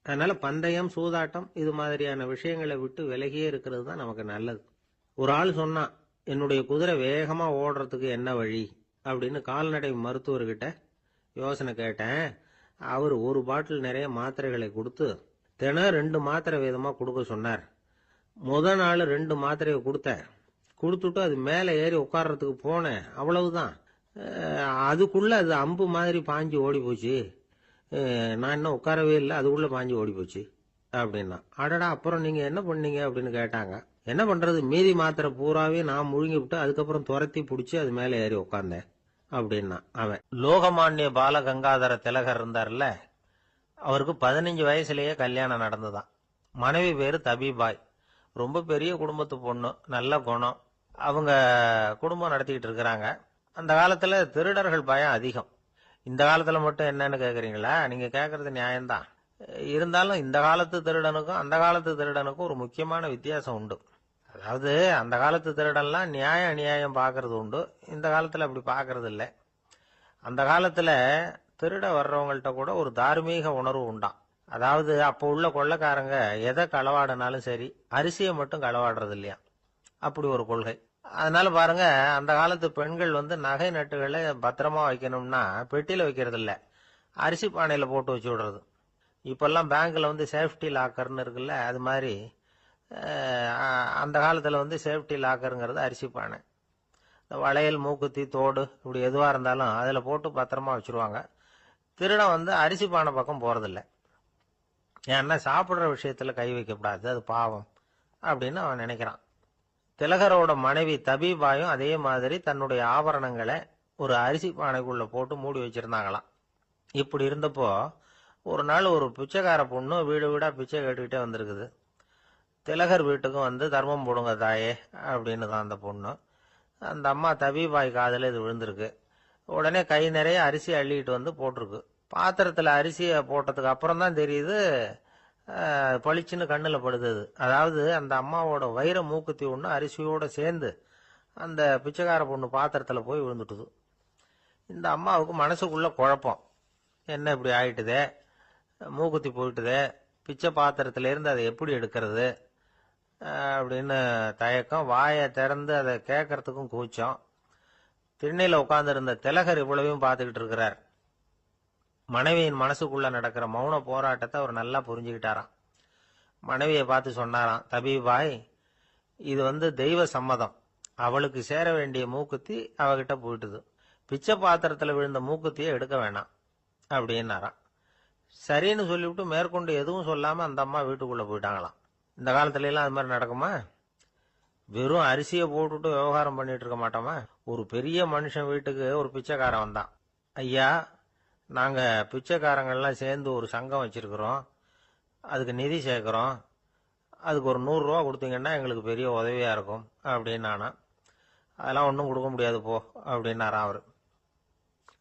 அதனால பந்தயம், சூதாட்டம் இது மாதிரியான விஷயங்களை விட்டு விலகியே இருக்கிறது தான் நமக்கு நல்லது. ஒரு ஆள் சொன்னான், என்னுடைய குதிரை வேகமா ஓடுறதுக்கு என்ன வழி அப்படின்னு கால்நடை மருத்துவர்கிட்ட யோசனை கேட்டேன். அவர் ஒரு பாட்டில் நிறைய மாத்திரைகளை கொடுத்து தினம் 2 மாத்திரை வீதமா கொடுக்க சொன்னார். முத நாள் 2 மாத்திரையை கொடுத்துட்டு அது மேலே ஏறி உட்கார்றதுக்கு போனேன். அவ்வளவுதான். அதுக்குள்ள அது அம்பு மாதிரி பாஞ்சு ஓடி போச்சு. நான் இன்னும் உட்காரவே இல்லை, அதுக்குள்ள பாஞ்சு ஓடி போச்சு அப்படின்னா. அடடா, அப்புறம் நீங்க என்ன பண்ணீங்க அப்படின்னு கேட்டாங்க. என்ன பண்றது, மீதி மாத்திரை பூராவே நான் முழுங்கி விட்டு அதுக்கப்புறம் துரத்தி பிடிச்சி அது மேல ஏறி உட்கார்ந்தேன் அப்படின்னா அவன். லோகமானிய பாலகங்காதர திலகர் இருந்தார்ல, அவருக்கு 15 வயசுலயே கல்யாணம் நடந்துதான். மனைவி பேரு தபிபாய். ரொம்ப பெரிய குடும்பத்து பொண்ணு, நல்ல குணம். அவங்க குடும்பம் நடத்திக்கிட்டு இருக்கிறாங்க. அந்த காலத்துல திருடர்கள் பயம் அதிகம். இந்த காலத்துல மட்டும் என்னன்னு கேக்குறீங்களா? நீங்க கேக்குறது நியாயம்தான். இருந்தாலும் இந்த காலத்து திருடனுக்கும் அந்த காலத்து திருடனுக்கும் ஒரு முக்கியமான வித்தியாசம் உண்டு. அதாவது அந்த காலத்து திருடன்லாம் நியாயம் அநியாயம் பாக்குறது உண்டு, இந்த காலத்துல அப்படி பாக்குறது இல்லை. அந்த காலத்துல திருட வர்றவங்கள்ட்ட கூட ஒரு தார்மீக உணர்வு உண்டாம். அதாவது அப்போ உள்ள கொள்ளைக்காரங்க எதை களவாடினாலும் சரி, அரிசியை மட்டும் களவாடுறது இல்லையா, அப்படி ஒரு கொள்கை. அதனால பாருங்க, அந்த காலத்து பெண்கள் நகை நட்டுகளை பத்திரமா வைக்கணும்னா பெட்டியில வைக்கிறது இல்ல, அரிசி பானையில போட்டு வச்சு விடுறது. இப்பெல்லாம் பேங்க்ல சேஃப்டி லாக்கர்னு இருக்குல்ல, அது மாதிரி அந்த காலத்துல சேஃப்டி லாக்கருங்கிறது அரிசி பானை. வளையல், மூக்குத்தி, தோடு இப்படி எதுவா இருந்தாலும் அதுல போட்டு பத்திரமா வச்சிருவாங்க. திருடன் அரிசி பானை பக்கம் போறதில்லை. ஏன்னா சாப்பிடுற விஷயத்துல கை வைக்கக்கூடாது, அது பாவம் அப்படின்னு அவன் நினைக்கிறான். திலகரோட மனைவி தபிபாயும் அதே மாதிரி தன்னுடைய ஆபரணங்களை ஒரு அரிசி பானைக்குள்ள போட்டு மூடி வச்சிருந்தாங்களாம். இப்படி இருந்தப்போ ஒரு நாள் ஒரு பிச்சைக்கார பொண்ணு வீடு வீடா பிச்சை கேட்டுக்கிட்டே வந்திருக்குது. திலகர் வீட்டுக்கும் தர்மம் போடுங்க தாயே அப்படின்னு தான் அந்த பொண்ணு. அந்த அம்மா தபிபாய் காதுல இது விழுந்திருக்கு. உடனே கை நிறைய அரிசி அள்ளிட்டு போட்டிருக்கு. பாத்திரத்துல அரிசியை போட்டதுக்கு அப்புறம் தான் தெரியுது, பளிச்சுன்னு கண்ணுல படுது. அதாவது அந்த அம்மாவோட வைர மூக்குத்தி ஒண்ணு அரிசியோட சேர்ந்து அந்த பிச்சைக்கார பொண்ணு பாத்திரத்துல போய் விழுந்துட்டுது. இந்த அம்மாவுக்கு மனசுக்குள்ள குழப்பம், என்ன இப்படி ஆயிட்டுதே, மூக்குத்தி போயிட்டுதே, பிச்சை பாத்திரத்துல இருந்து அதை எப்படி எடுக்கிறது அப்படின்னு தயக்கம். வாயை திறந்து அதை கேட்கறதுக்கும் கூச்சம். திண்ணையில உட்கார்ந்து இருந்த திலகர் இவ்வளவையும் பார்த்துக்கிட்டு இருக்கிறார். மனைவியின் மனசுக்குள்ள நடக்கிற மௌன போராட்டத்தை அவர் நல்லா புரிஞ்சுக்கிட்டாராம். மனைவியை பார்த்து சொன்னாராம், தபிபாய், இது தெய்வ சம்மதம். அவளுக்கு சேர வேண்டிய மூக்குத்தி அவகிட்ட போயிட்டுது. பிச்சை பாத்திரத்துல விழுந்த மூக்குத்தியை எடுக்க வேணாம் அப்படின்னாராம். சரின்னு சொல்லிவிட்டு மேற்கொண்டு எதுவும் சொல்லாம அந்த அம்மா வீட்டுக்குள்ள போயிட்டாங்களாம். இந்த காலத்துல எல்லாம் அது மாதிரி நடக்குமா? வெறும் அரிசியை போட்டுட்டு விவகாரம் பண்ணிட்டு இருக்க மாட்டோமா? ஒரு பெரிய மனுஷன் வீட்டுக்கு ஒரு பிச்சைக்காரன் வந்தான். ஐயா, நாங்க பிச்சைக்காரங்கள்லாம் சேர்ந்து ஒரு சங்கம் வச்சிருக்கிறோம், அதுக்கு நிதி சேர்க்கிறோம், அதுக்கு ஒரு 100 ரூபா கொடுத்தீங்கன்னா எங்களுக்கு பெரிய உதவியாக இருக்கும் அப்படின்னானா. அதெல்லாம் ஒன்றும் கொடுக்க முடியாது போ அப்படின்னாராம் அவர்.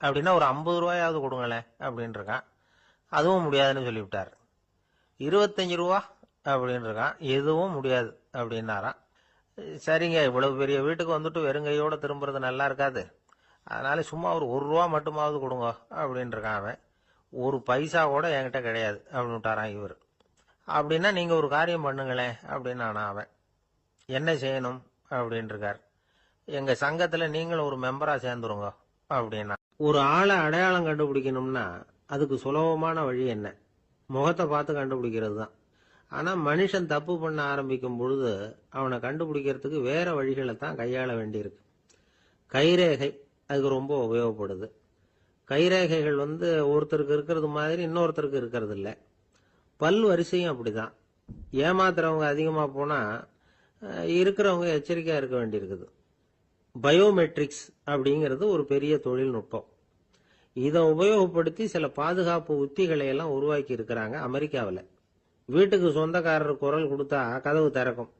அப்படின்னா ஒரு 50 ரூபாயாவது கொடுங்களேன் அப்படின்னு இருக்கான். அதுவும் முடியாதுன்னு சொல்லிவிட்டார். 25 ரூபா அப்படின்னு இருக்கான். எதுவும் முடியாது அப்படின்னாராம். சரிங்க, இவ்வளவு பெரிய வீட்டுக்கு வந்துட்டு வெறுங்கையோட திரும்புறது நல்லா இருக்காது, அதனால சும்மா ஒரு 1 ரூபா மட்டுமாவது கொடுங்க அப்படின்னு இருக்கான் அவன். ஒரு பைசா கூட என்கிட்ட கிடையாது அப்படின்னு விட்டாரான் இவர். அப்படின்னா நீங்க ஒரு காரியம் பண்ணுங்களேன் அப்படின்னானா அவன். என்ன செய்யணும் அப்படின்னு இருக்கார். எங்க சங்கத்துல நீங்களும் ஒரு மெம்பரா சேர்ந்துருங்க அப்படின்னா. ஒரு ஆளை அடையாளம் கண்டுபிடிக்கணும்னா அதுக்கு சுலபமான வழி என்ன? முகத்தை பார்த்து கண்டுபிடிக்கிறது தான். ஆனா மனுஷன் தப்பு பண்ண ஆரம்பிக்கும் பொழுது அவனை கண்டுபிடிக்கிறதுக்கு வேற வழிகளை தான் கையாள வேண்டியிருக்கு. கைரேகை அதுக்கு ரொம்ப உபயோகப்படுது. கைரேகைகள் ஒருத்தருக்கு இருக்கிறது மாதிரி இன்னொருத்தருக்கு இருக்கிறது இல்லை. பல் வரிசையும் அப்படிதான். ஏமாத்துறவங்க அதிகமா போனா இருக்கிறவங்க எச்சரிக்கையா இருக்க வேண்டியிருக்குது. பயோமெட்ரிக்ஸ் அப்படிங்கிறது ஒரு பெரிய தொழில்நுட்பம். இதை உபயோகப்படுத்தி சில பாதுகாப்பு உத்திகளை எல்லாம் உருவாக்கி இருக்கிறாங்க அமெரிக்காவில். வீட்டுக்கு சொந்தக்காரர் குரல் கொடுத்தா கதவு திறக்கும்,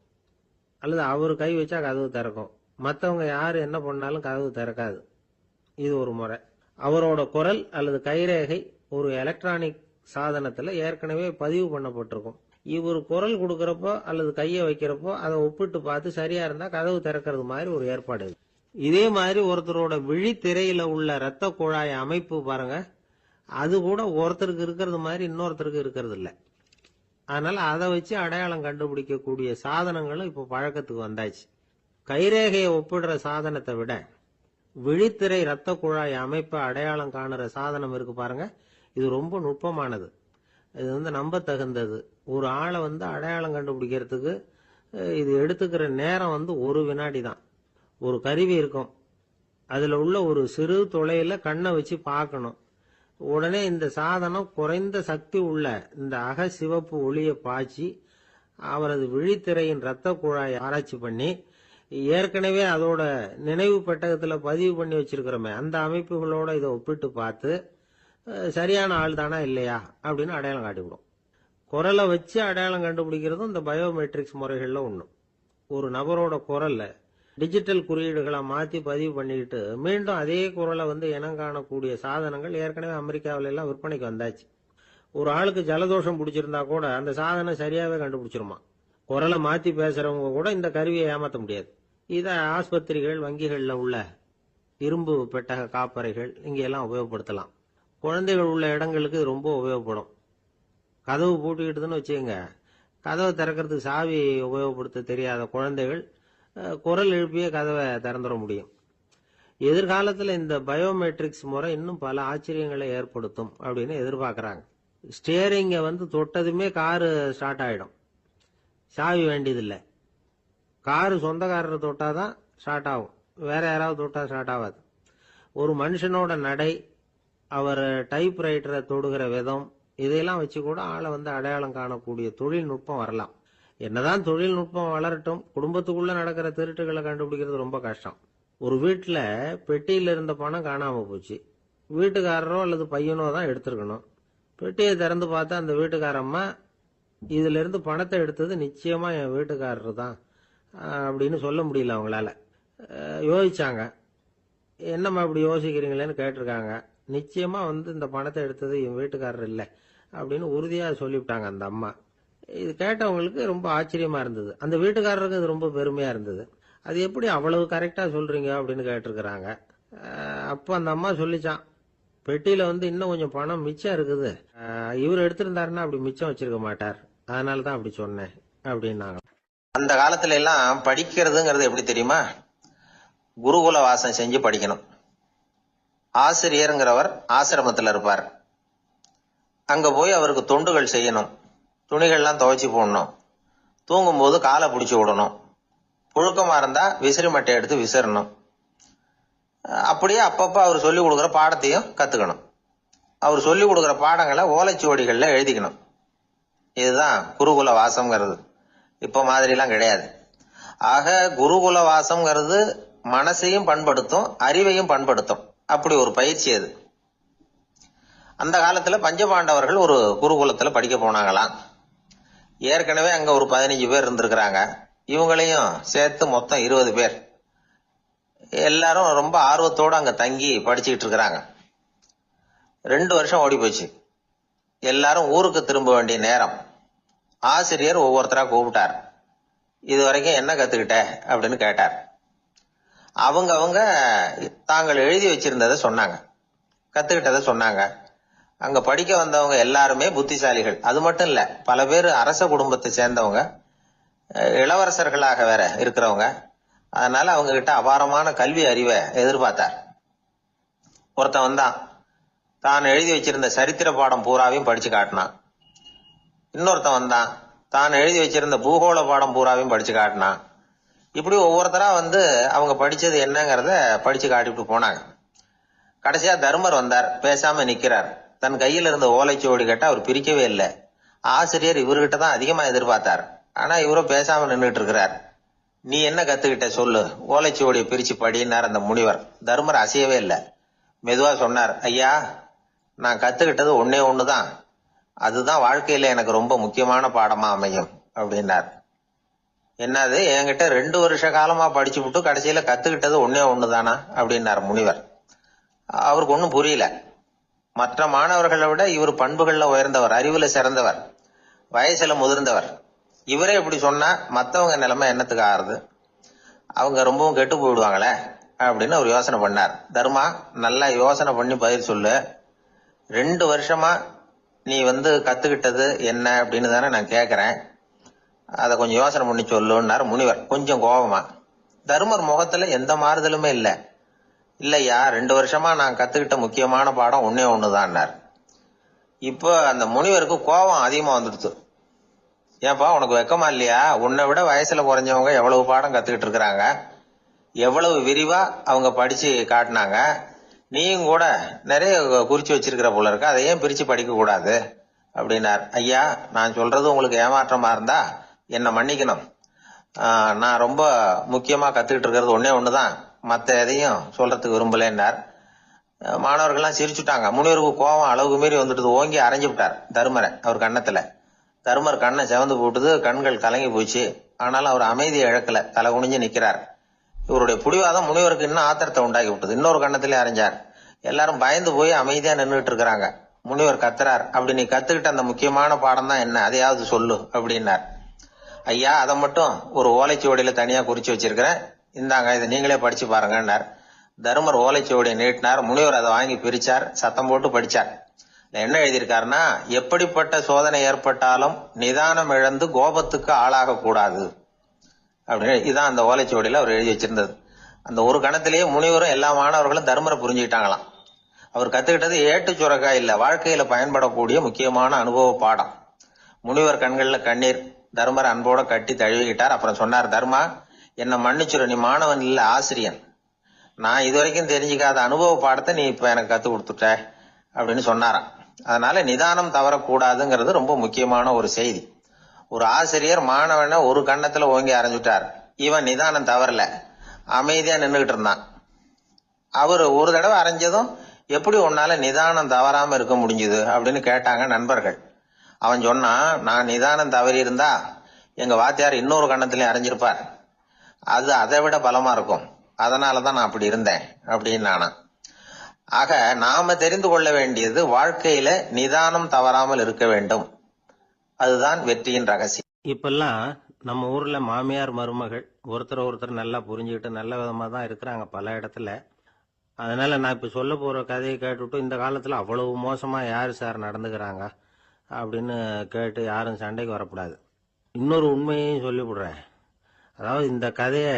அல்லது அவர் கை வச்சா கதவு திறக்கும். மற்றவங்க யாரு என்ன பண்ணாலும் கதவு திறக்காது. இது ஒரு முறை. அவரோட குரல் அல்லது கைரேகை ஒரு எலக்ட்ரானிக் சாதனத்துல ஏற்கனவே பதிவு பண்ணப்பட்டிருக்கும். இவர் குரல் கொடுக்கறப்போ அல்லது கையை வைக்கிறப்போ அதை ஒப்பிட்டு பார்த்து சரியா இருந்தா கதவு திறக்கிறது மாதிரி ஒரு ஏற்பாடு. இதே மாதிரி ஒருத்தரோட விழித்திரையில உள்ள இரத்த குழாய் அமைப்பு பாருங்க, அது கூட ஒருத்தருக்கு இருக்கிறது மாதிரி இன்னொருத்தருக்கு இருக்கிறது இல்லை. அதனால அதை வச்சு அடையாளம் கண்டுபிடிக்கக்கூடிய சாதனங்களும் இப்ப பழக்கத்துக்கு வந்தாச்சு. கைரேகையை ஒப்பிடுற சாதனத்தை விட விழித்திரை இரத்த குழாய் அமைப்பை அடையாளம் காணுற சாதனம் இருக்கு பாருங்க, இது ரொம்ப நுட்பமானது. இது நம்ப தகுந்தது. ஒரு ஆளை அடையாளம் கண்டுபிடிக்கிறதுக்கு இது எடுத்துக்கிற நேரம் 1 வினாடி தான். ஒரு கருவி இருக்கும், அதுல உள்ள ஒரு சிறு துளையில கண்ணை வச்சு பார்க்கணும். உடனே இந்த சாதனம் குறைந்த சக்தி உள்ள இந்த அகசிவப்பு ஒளியை பாய்ச்சி அவரது விழித்திரையின் இரத்த குழாயை ஆராய்ச்சி பண்ணி ஏற்கனவே அதோட நினைவு பெட்டகத்துல பதிவு பண்ணி வச்சிருக்கிறோமே அந்த அமைப்புகளோட இதை ஒப்பிட்டு பார்த்து சரியான ஆள் தானா இல்லையா அப்படின்னு அடையாளம் காட்டிவிடும். குரலை வச்சு அடையாளம் கண்டுபிடிக்கிறதும் இந்த பயோமெட்ரிக்ஸ் முறைகள்ல ஒண்ணு. ஒரு நபரோட குரல்ல டிஜிட்டல் குறியீடுகளை மாத்தி பதிவு பண்ணிக்கிட்டு மீண்டும் அதே குரலை இனம் காணக்கூடிய சாதனங்கள் ஏற்கனவே அமெரிக்காவில எல்லாம் விற்பனைக்கு வந்தாச்சு. ஒரு ஆளுக்கு ஜலதோஷம் பிடிச்சிருந்தா கூட அந்த சாதனம் சரியாவே கண்டுபிடிச்சிருமா. குரலை மாத்தி பேசுறவங்க கூட இந்த கருவியை ஏமாத்த முடியாது. இதை ஆஸ்பத்திரிகள், வங்கிகள்ல உள்ள இரும்பு பெட்டக காப்பறைகள் இங்கெல்லாம் உபயோகப்படுத்தலாம். குழந்தைகள் உள்ள இடங்களுக்கு இது ரொம்ப உபயோகப்படும். கதவு பூட்டிக்கிட்டுதுன்னு வச்சுக்கோங்க, கதவை திறக்கிறதுக்கு சாவி உபயோகப்படுத்த தெரியாத குழந்தைகள் குரல் எழுப்பிய கதவை திறந்துட முடியும். எதிர்காலத்தில் இந்த பயோமெட்ரிக்ஸ் முறை இன்னும் பல ஆச்சரியங்களை ஏற்படுத்தும் அப்படின்னு எதிர்பார்க்கறாங்க. ஸ்டியரிங்கை தொட்டதுமே காரு ஸ்டார்ட் ஆயிடும், சாவி வேண்டியதில்லை. காரு சொந்தக்காரர் தொட்டாதான் ஸ்டார்ட் ஆகும், வேற யாராவது தொட்டா ஸ்டார்ட் ஆகாது. ஒரு மனுஷனோட நடை, அவர் டைப் ரைட்டரை தொடுகிற விதம், இதையெல்லாம் வச்சு கூட ஆளை அடையாளம் காணக்கூடிய தொழில்நுட்பம் வரலாம். என்னதான் தொழில்நுட்பம் வளரட்டும், குடும்பத்துக்குள்ள நடக்கிற திருட்டுகளை கண்டுபிடிக்கிறது ரொம்ப கஷ்டம். ஒரு வீட்டுல பெட்டியில இருந்த பணம் காணாம போச்சு. வீட்டுக்காரரோ அல்லது பையனோ தான் எடுத்திருக்கணும். பெட்டியை திறந்து பார்த்தா அந்த வீட்டுக்காரம்மா இதுல இருந்து பணத்தை எடுத்தது நிச்சயமா என் வீட்டுக்காரர் தான் அப்படின்னு சொல்ல முடியல அவங்களால. யோசிச்சாங்க. என்னம்மா இப்படி யோசிக்கிறீங்களேன்னு கேட்டிருக்காங்க. நிச்சயமா இந்த பணத்தை எடுத்தது என் வீட்டுக்காரர் இல்லை அப்படின்னு உறுதியா சொல்லிவிட்டாங்க அந்த அம்மா. இது கேட்டவங்களுக்கு ரொம்ப ஆச்சரியமா இருந்தது. அந்த வீட்டுக்காரருக்கு அது ரொம்ப பெருமையா இருந்தது. அது எப்படி அவ்வளவு கரெக்டா சொல்றீங்க அப்படின்னு கேட்டிருக்கிறாங்க. அப்ப அந்த அம்மா சொல்லிச்சான், பெட்டியில இன்னும் கொஞ்சம் பணம் மிச்சம் இருக்குது, இவர் எடுத்திருந்தாருன்னா அப்படி மிச்சம் வச்சிருக்க மாட்டார், அதனாலதான் அப்படி சொன்னேன் அப்படின்னாங்க. அந்த காலத்துல எல்லாம் படிக்கிறதுங்கிறது எப்படி தெரியுமா? குருகுல வாசம் செஞ்சு படிக்கணும். ஆசிரியருங்கிறவர் ஆசிரமத்துல இருப்பார். அங்க போய் அவருக்கு தொண்டுகள் செய்யணும். துணிகள்லாம் துவைச்சு போடணும். தூங்கும்போது காலை பிடிச்சி விடணும். புழுக்கமா இருந்தா விசிறி மட்டை எடுத்து விசிறணும். அப்படியே அப்பப்ப அவர் சொல்லி கொடுக்குற பாடத்தையும் கத்துக்கணும். அவர் சொல்லி கொடுக்குற பாடங்களை ஓலைச்சுவடிகள்ல எழுதிக்கணும். இதுதான் குருகுல வாசம்ங்கிறது. இப்ப மாதிரிலாம் கிடையாது. ஆக குருகுல வாசம்ங்கிறது மனசையும் பண்படுத்தும், அறிவையும் பண்படுத்தும். அப்படி ஒரு பயிற்சி அது. அந்த காலத்துல பஞ்சபாண்டவர்கள் ஒரு குருகுலத்துல படிக்க போனாங்களாம். ஏற்கனவே அங்க ஒரு 15 பேர் இருந்திருக்கிறாங்க. இவங்களையும் சேர்த்து மொத்தம் 20 பேர். எல்லாரும் ரொம்ப ஆர்வத்தோட அங்க தங்கி படிச்சுக்கிட்டு இருக்கிறாங்க. 2 வருஷம் ஓடி போச்சு. எல்லாரும் ஊருக்கு திரும்ப வேண்டிய நேரம். ஆசிரியர் ஒவ்வொருத்தரா கூப்பிட்டார். இது வரைக்கும் என்ன கத்துக்கிட்ட அப்படின்னு கேட்டார். அவங்க தாங்கள் எழுதி வச்சிருந்ததை சொன்னாங்க, கத்துக்கிட்டதை சொன்னாங்க. அங்க படிக்க வந்தவங்க எல்லாருமே புத்திசாலிகள். அது மட்டும் இல்ல, பல பேர் அரச குடும்பத்தை சேர்ந்தவங்க, இளவரசர்களாக வேற இருக்கிறவங்க. அதனால அவங்க கிட்ட அபாரமான கல்வி அறிவை எதிர்பார்த்தார். ஒருத்தன் வந்தான், தான் எழுதி வச்சிருந்த சரித்திர பாடம் பூராவையும் படிச்சு காட்டினான். இன்னொருத்தன் வந்தான், தான் எழுதி வச்சிருந்த பூகோள பாடம் பூராவையும் படிச்சு காட்டினான். இப்படி ஒவ்வொருத்தரா அவங்க படிச்சது என்னங்கிறத படிச்சு காட்டிட்டு போனாங்க. கடைசியா தர்மர் வந்தார். பேசாம நிக்கிறார். தன் கையில இருந்த ஓலைச்சுவடி கேட்டா அவர் பிரிக்கவே இல்லை. ஆசிரியர் இவர்கிட்ட தான் அதிகமா எதிர்பார்த்தார். ஆனா இவரும் பேசாம நின்றுட்டு இருக்கிறார். நீ என்ன கத்துக்கிட்ட சொல்லு, ஓலைச்சுவடியை பிரிச்சு படினார் அந்த முனிவர். தர்மர் அசையவே இல்லை. மெதுவா சொன்னார், ஐயா, நான் கத்துக்கிட்டது ஒன்னே ஒண்ணுதான். அதுதான் வாழ்க்கையில எனக்கு ரொம்ப முக்கியமான பாடமா அமையும் அப்படின்னார். என்னது, என்கிட்ட 2 வருஷ காலமா படிச்சு விட்டு கடைசியில கத்துக்கிட்டது ஒன்னே ஒண்ணுதானா அப்படின்னார் முனிவர். அவருக்கு ஒன்னும் புரியல. மற்ற மாணவர்களை விட இவர் பண்புகள்ல உயர்ந்தவர், அறிவுல சிறந்தவர், வயசுல முதிர்ந்தவர். இவரே இப்படி சொன்னா மத்தவங்க நிலைமை என்னத்துக்கு ஆறுது? அவங்க ரொம்பவும் கெட்டு போயிடுவாங்களே அப்படின்னு அவர் யோசனை பண்ணார். தர்மா, நல்லா யோசனை பண்ணி பதில் சொல்லு. 2 வருஷமா நீ கத்துக்கிட்டது என்ன அப்படின்னு தானே நான் கேக்குறேன். அதை கொஞ்சம் யோசனை பண்ணி சொல்லுன்னார் முனிவர் கொஞ்சம் கோபமா. தர்மர் முகத்துல எந்த மாறுதலுமே இல்ல. இல்லையா, 2 வருஷமா நான் கத்துக்கிட்ட முக்கியமான பாடம் ஒன்னே ஒண்ணுதான்னார். இப்போ அந்த முனிவருக்கு கோபம் அதிகமா வந்துடுச்சு. ஏப்பா, உனக்கு வெக்கமா இல்லையா? உன்னை விட வயசுல குறைஞ்சவங்க எவ்வளவு பாடம் கத்துக்கிட்டு இருக்கிறாங்க, எவ்வளவு விரிவா அவங்க படிச்சு காட்டினாங்க. நீயும் கூட நிறைய குறிச்சு வச்சிருக்கிற போல இருக்க, அதை ஏன் பிரிச்சு படிக்க கூடாது அப்படின்னார். ஐயா, நான் சொல்றது உங்களுக்கு ஏமாற்றமா இருந்தா என்ன மன்னிக்கணும். நான் ரொம்ப முக்கியமா கத்துக்கிட்டு இருக்கிறது ஒன்னே ஒண்ணுதான், மத்த எதையும் சொல்றதுக்கு விரும்பலன்னார். மாணவர்கள்லாம் சிரிச்சுட்டாங்க. முனிவருக்கு கோபம் அளவுக்கு மீறி வந்துட்டு ஓங்கி அரைஞ்சு விட்டார் தர்மரை அவர் கண்ணத்துல. தர்மர் கண்ணை செவந்து போட்டுது, கண்கள் கலங்கி போச்சு. ஆனாலும் அவர் அமைதியை இழக்கல, தலை குனிஞ்சு நிக்கிறார். இவருடைய புடிவாதம் முனிவருக்கு இன்னும் ஆத்திரத்தை உண்டாக்கி விட்டது. இன்னொரு கண்ணத்திலே அரைஞ்சார். எல்லாரும் பயந்து போய் அமைதியா நின்றுட்டு இருக்கிறாங்க. முனிவர் கத்துறார், அப்படி நீ கத்துக்கிட்ட அந்த முக்கியமான பாடம் தான் என்ன, அதையாவது சொல்லு அப்படின்னார். ஐயா, அதை மட்டும் ஒரு ஓலைச்சுவடியில தனியா குறிச்சு வச்சிருக்கிறேன், இந்தாங்க, இதை நீங்களே படிச்சு பாருங்கன்னார். தர்மர் ஓலைச்சுவடியை நீட்டினார். முனிவர் அதை வாங்கி பிரிச்சார், சத்தம் போட்டு படிச்சார். என்ன எழுதியிருக்காருன்னா, எப்படிப்பட்ட சோதனை ஏற்பட்டாலும் நிதானம் இழந்து கோபத்துக்கு ஆளாக கூடாது அப்படின்னு. இதான் அந்த ஓலைச்சுவடியில அவர் எழுதி வச்சிருந்தது. அந்த ஒரு கணத்திலேயே முனிவரும் எல்லா மாணவர்களும் தர்மரை புரிஞ்சுக்கிட்டாங்களாம். அவர் கத்துக்கிட்டது ஏட்டு சுரக்கா இல்ல, வாழ்க்கையில பயன்படக்கூடிய முக்கியமான அனுபவ பாடம். முனிவர் கண்கள்ல கண்ணீர். தர்மர் அன்போட கட்டி தழுவிக்கிட்டார். அப்புறம் சொன்னார், தர்மா, என்ன மன்னிச்சுரு, நீ மாணவன் இல்ல, ஆசிரியன். நான் இதுவரைக்கும் தெரிஞ்சுக்காத அனுபவ பாடத்தை நீ இப்ப எனக்கு கத்து கொடுத்துட்ட அப்படின்னு சொன்னாராம். அதனால நிதானம் தவறக்கூடாதுங்கிறது ரொம்ப முக்கியமான ஒரு செய்தி. ஒரு ஆசிரியர் மாணவனை ஒரு கண்ணத்துல ஓங்கி அரைஞ்சுட்டார். இவன் நிதானம் தவறல, அமைதியா நின்றுகிட்டு இருந்தான். அவரு ஒரு தடவை அரைஞ்சதும் எப்படி உன்னால நிதானம் தவறாம இருக்க முடிஞ்சுது அப்படின்னு கேட்டாங்க நண்பர்கள். அவன் சொன்னான், நான் நிதானம் தவறி இருந்தா எங்க வாத்தியார் இன்னொரு கண்ணத்திலயும் அரைஞ்சிருப்பார், அது அதை விட பலமா இருக்கும், அதனாலதான் நான் அப்படி இருந்தேன் அப்படின்னு நானா. ஆக நாம தெரிந்து கொள்ள வேண்டியது, வாழ்க்கையில நிதானம் தவறாமல் இருக்க வேண்டும். அதுதான் வெற்றியின் ரகசியம். இப்பெல்லாம் நம்ம ஊர்ல மாமியார் மருமகள் ஒருத்தர் நல்லா புரிஞ்சுக்கிட்டு நல்ல விதமா தான் இருக்கிறாங்க பல இடத்துல. அதனால நான் இப்ப சொல்ல போற கதையை கேட்டுவிட்டு, இந்த காலத்துல அவ்வளவு மோசமா யாரு சார் நடந்துக்கிறாங்க அப்படின்னு கேட்டு யாரும் சண்டைக்கு வரக்கூடாது. இன்னொரு உண்மையையும் சொல்லிவிடுறேன். அதாவது இந்த கதையை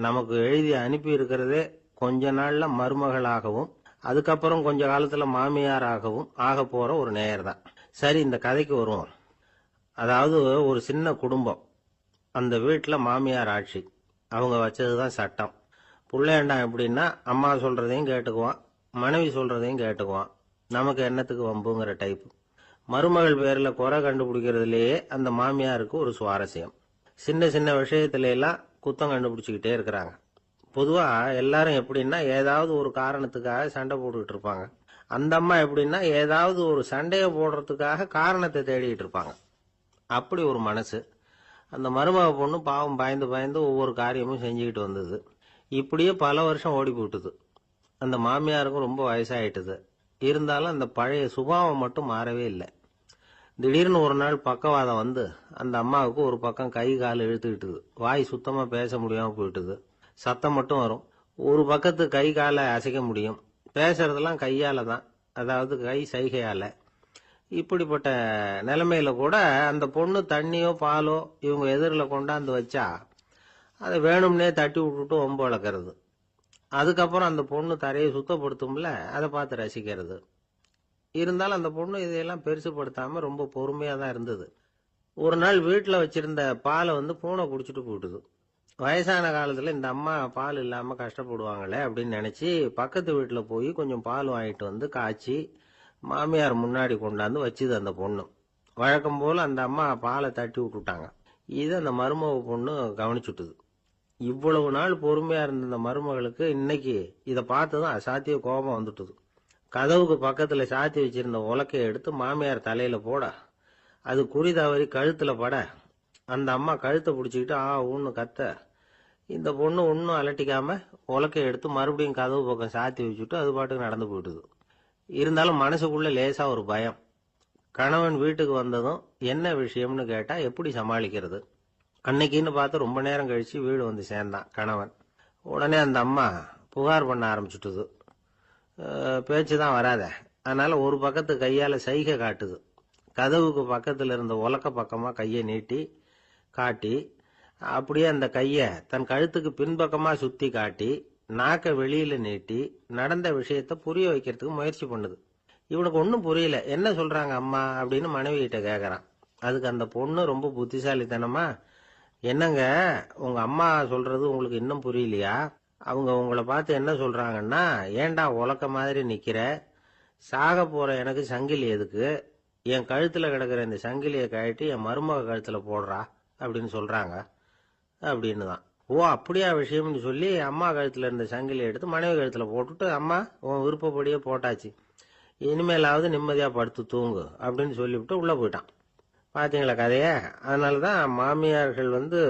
நமக்கு எழுதி அனுப்பி இருக்கிறதே கொஞ்ச நாள்ல மருமகளாகவும் அதுக்கப்புறம் கொஞ்ச காலத்துல மாமியாராகவும் ஆக போற ஒரு நேயர் தான். சரி, இந்த கதைக்கு வருவோம். அதாவது ஒரு சின்ன குடும்பம், அந்த வீட்டுல மாமியார் ஆட்சி, அவங்க வச்சதுதான் சட்டம். புள்ளையண்டான் எப்படின்னா, அம்மா சொல்றதையும் கேட்டுக்குவான், மனைவி சொல்றதையும் கேட்டுக்குவான், நமக்கு என்னத்துக்கு வம்புங்கிற டைப். மருமகள் பேர்ல குறை கண்டுபிடிக்கிறதுலயே அந்த மாமியாருக்கு ஒரு சுவாரஸ்யம். சின்ன சின்ன விஷயத்துல எல்லாம் குத்தம் கண்டுபிடிச்சுக்கிட்டே இருக்கிறாங்க. பொதுவா எல்லாரும் எப்படின்னா, ஏதாவது ஒரு காரணத்துக்காக சண்டை போட்டுக்கிட்டு இருப்பாங்க. அந்த அம்மா எப்படின்னா, ஏதாவது ஒரு சண்டையை போடுறதுக்காக காரணத்தை தேடிட்டு இருப்பாங்க. அப்படி ஒரு மனசு. அந்த மருமக பொண்ணு பாவம் பயந்து பயந்து ஒவ்வொரு காரியமும் செஞ்சுக்கிட்டு வந்தது. இப்படியே பல வருஷம் ஓடி போட்டுது. அந்த மாமியாருக்கும் ரொம்ப வயசாயிட்டுது. இருந்தாலும் அந்த பழைய சுபாவம் மட்டும் மாறவே இல்லை. திடீர்னு ஒரு நாள் பக்கவாதம் வந்து அந்த அம்மாவுக்கு ஒரு பக்கம் கை கால் இழுத்துக்கிட்டுது. வாய் சுத்தமா பேச முடியாம போயிட்டுது. சத்தம் மட்டும் வரும். ஒரு பக்கத்து கை காலை அசைக்க முடியும். பேசுறதெல்லாம் கையால தான், அதாவது கை சைகையால. இப்படிப்பட்ட நிலைமையில கூட அந்த பொண்ணு தண்ணியோ பாலோ இவங்க எதிரில் கொண்டாந்து வச்சா அதை வேணும்னே தட்டி விட்டுட்டு ஒம்பு வளர்க்கறது. அதுக்கப்புறம் அந்த பொண்ணு தரையை சுத்தப்படுத்தும்ல, அதை பார்த்து ரசிக்கிறது. இருந்தாலும் அந்த பொண்ணு இதையெல்லாம் பெருசுப்படுத்தாம ரொம்ப பொறுமையா தான் இருந்தது. ஒரு நாள் வீட்டில் வச்சிருந்த பாலை வந்து பூனை குடிச்சிட்டு போயிட்டுது. வயசான காலத்துல இந்த அம்மா பால் இல்லாம கஷ்டப்படுவாங்களே அப்படின்னு நினைச்சு பக்கத்து வீட்டுல போய் கொஞ்சம் பால் வாங்கிட்டு வந்து காய்ச்சி மாமியார் முன்னாடி கொண்டாந்து வச்சுது அந்த பொண்ணு. வழக்கம் போல அந்த அம்மா பாலை தட்டி விட்டுட்டாங்க. இதை அந்த மருமக பொண்ணு கவனிச்சுட்டுது. இவ்வளவு நாள் பொறுமையா இருந்த இந்த மருமகளுக்கு இன்னைக்கு இதை பார்த்ததும் அசாத்திய கோபம் வந்துட்டுது. கதவுக்கு பக்கத்துல சாத்தி வச்சிருந்த உலக்கையை எடுத்து மாமியார் தலையில போட, அது குறி தவறி கழுத்துல பட, அந்த அம்மா கழுத்தை பிடிச்சிக்கிட்டு ஊன்னு கத்த, இந்த பொண்ணு ஒன்னும் அலட்டிக்காம உலக்கையை எடுத்து மறுபடியும் கதவு பக்கம் சாத்தி வச்சுட்டு அது பாட்டுக்கு நடந்து போயிட்டுது. இருந்தாலும் மனசுக்குள்ள லேசா ஒரு பயம். கணவன் வீட்டுக்கு வந்ததும் என்ன விஷயம்னு கேட்டா எப்படி சமாளிக்கிறது. அன்னைக்குன்னு பார்த்து ரொம்ப நேரம் கழிச்சு வீடு வந்து சேர்ந்தான் கணவன். உடனே அந்த அம்மா புகார் பண்ண ஆரம்பிச்சுட்டுது. பேச்சுதான் வராத, அதனால ஒரு பக்கத்து கையால சைகை காட்டுது. கதவுக்கு பக்கத்துல இருந்த உலக்க பக்கமா கையை நீட்டி காட்டி, அப்படியே அந்த கைய தன் கழுத்துக்கு பின்பக்கமா சுத்தி காட்டி நாக்க வெளியில நீட்டி நடந்த விஷயத்த புரிய வைக்கிறதுக்கு முயற்சி பண்ணுது. இவனுக்கு ஒன்னும் புரியல. என்ன சொல்றாங்க அம்மா அப்படின்னு மனைவி கிட்ட கேக்குறான். அதுக்கு அந்த பொண்ணு ரொம்ப புத்திசாலித்தனமா, என்னங்க உங்க அம்மா சொல்றது உங்களுக்கு இன்னும் புரியலையா? அவங்க உங்களை பார்த்து என்ன சொல்றாங்கன்னா, ஏண்டா உலக்க மாதிரி நிக்கிற, சாக போற எனக்கு சங்கிலி எதுக்கு, என் கழுத்துல கிடக்குற இந்த சங்கிலியை கழட்டி என் மருமக கழுத்துல போடுறா அப்படின்னு சொல்றாங்க அப்படின்னு தான். ஓ அப்படியா விஷயம்னு சொல்லி அம்மா கழுத்துல இருந்த சங்கிலியை எடுத்து மனைவி கழுத்துல போட்டுட்டு, அம்மா உன் விருப்பப்படியே போட்டாச்சு, இனிமேலாவது நிம்மதியா படுத்து தூங்கு அப்படின்னு சொல்லிவிட்டு உள்ள போயிட்டான். பாத்தீங்களா கதைய? அதனாலதான் மாமியார்கள் வந்து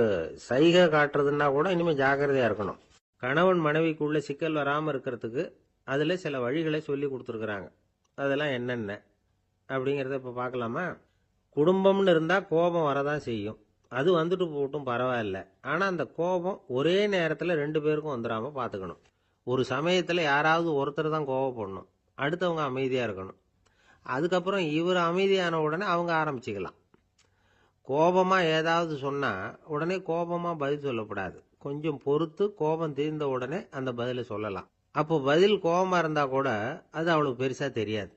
சைகை காட்டுறதுன்னா கூட இனிமே ஜாக்கிரதையா இருக்கணும். கணவன் மனைவிக்குள்ள சிக்கல் வராம இருக்கிறதுக்கு அதுல சில வழிகளை சொல்லி கொடுத்துருக்குறாங்க. அதெல்லாம் என்னென்ன அப்படிங்கறத இப்ப பாக்கலாமா? குடும்பம்னு இருந்தா கோபம் வரதான் செய்யும். அது வந்துட்டு போட்டும் பரவாயில்ல. ஆனா அந்த கோபம் ஒரே நேரத்துல ரெண்டு பேருக்கும் வந்துடாம பாத்துக்கணும். ஒரு சமயத்துல யாராவது ஒருத்தர் தான் கோபப்படணும், அடுத்தவங்க அமைதியா இருக்கணும். அதுக்கப்புறம் இவர் அமைதியான உடனே அவங்க ஆரம்பிச்சுக்கலாம். கோபமா ஏதாவது சொன்னா உடனே கோபமா பதில் சொல்லக்கூடாது. கொஞ்சம் பொறுத்து கோபம் தீர்ந்த உடனே அந்த பதில சொல்லலாம். அப்போ பதில் கோபமா இருந்தா கூட அது அவ்வளவு பெருசா தெரியாது.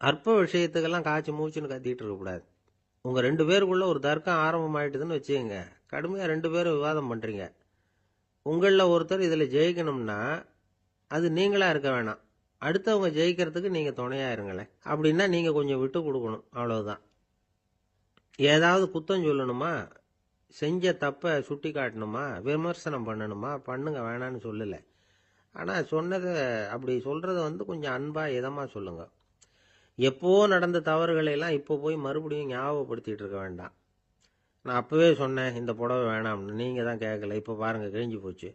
அற்ப விஷயத்துக்கெல்லாம் காய்ச்சி மூச்சுன்னு கத்திட்டு இருக்க கூடாது. உங்க ரெண்டு பேருக்குள்ள ஒரு தர்க்கம் ஆரம்பம் ஆயிட்டுதுன்னு வச்சுக்கோங்க. கடுமையா ரெண்டு பேரும் விவாதம் பண்றீங்க. உங்கள ஒருத்தர் இதுல ஜெயிக்கணும்னா அது நீங்களா இருக்க வேணாம், அடுத்தவங்க ஜெயிக்கிறதுக்கு நீங்க துணையா இருங்களேன். அப்படின்னா நீங்க கொஞ்சம் விட்டு கொடுக்கணும், அவ்வளவுதான். ஏதாவது குத்தம் சொல்லணுமா, செஞ்ச தப்ப சுட்டி காட்டணுமா, விமர்சனம் பண்ணணுமா, பண்ணுங்க, வேணான்னு சொல்லல. ஆனா சொன்னதை அப்படி சொல்றத வந்து கொஞ்சம் அன்பா இதமா சொல்லுங்க. எப்போ நடந்த தவறுகளை எல்லாம் இப்போ போய் மறுபடியும் ஞாபகப்படுத்திட்டு இருக்க வேண்டாம். நான் அப்பவே சொன்னேன் இந்த புடவை வேணாம்னு, நீங்க தான் கேட்கல, இப்போ பாருங்க கிழிஞ்சு போச்சு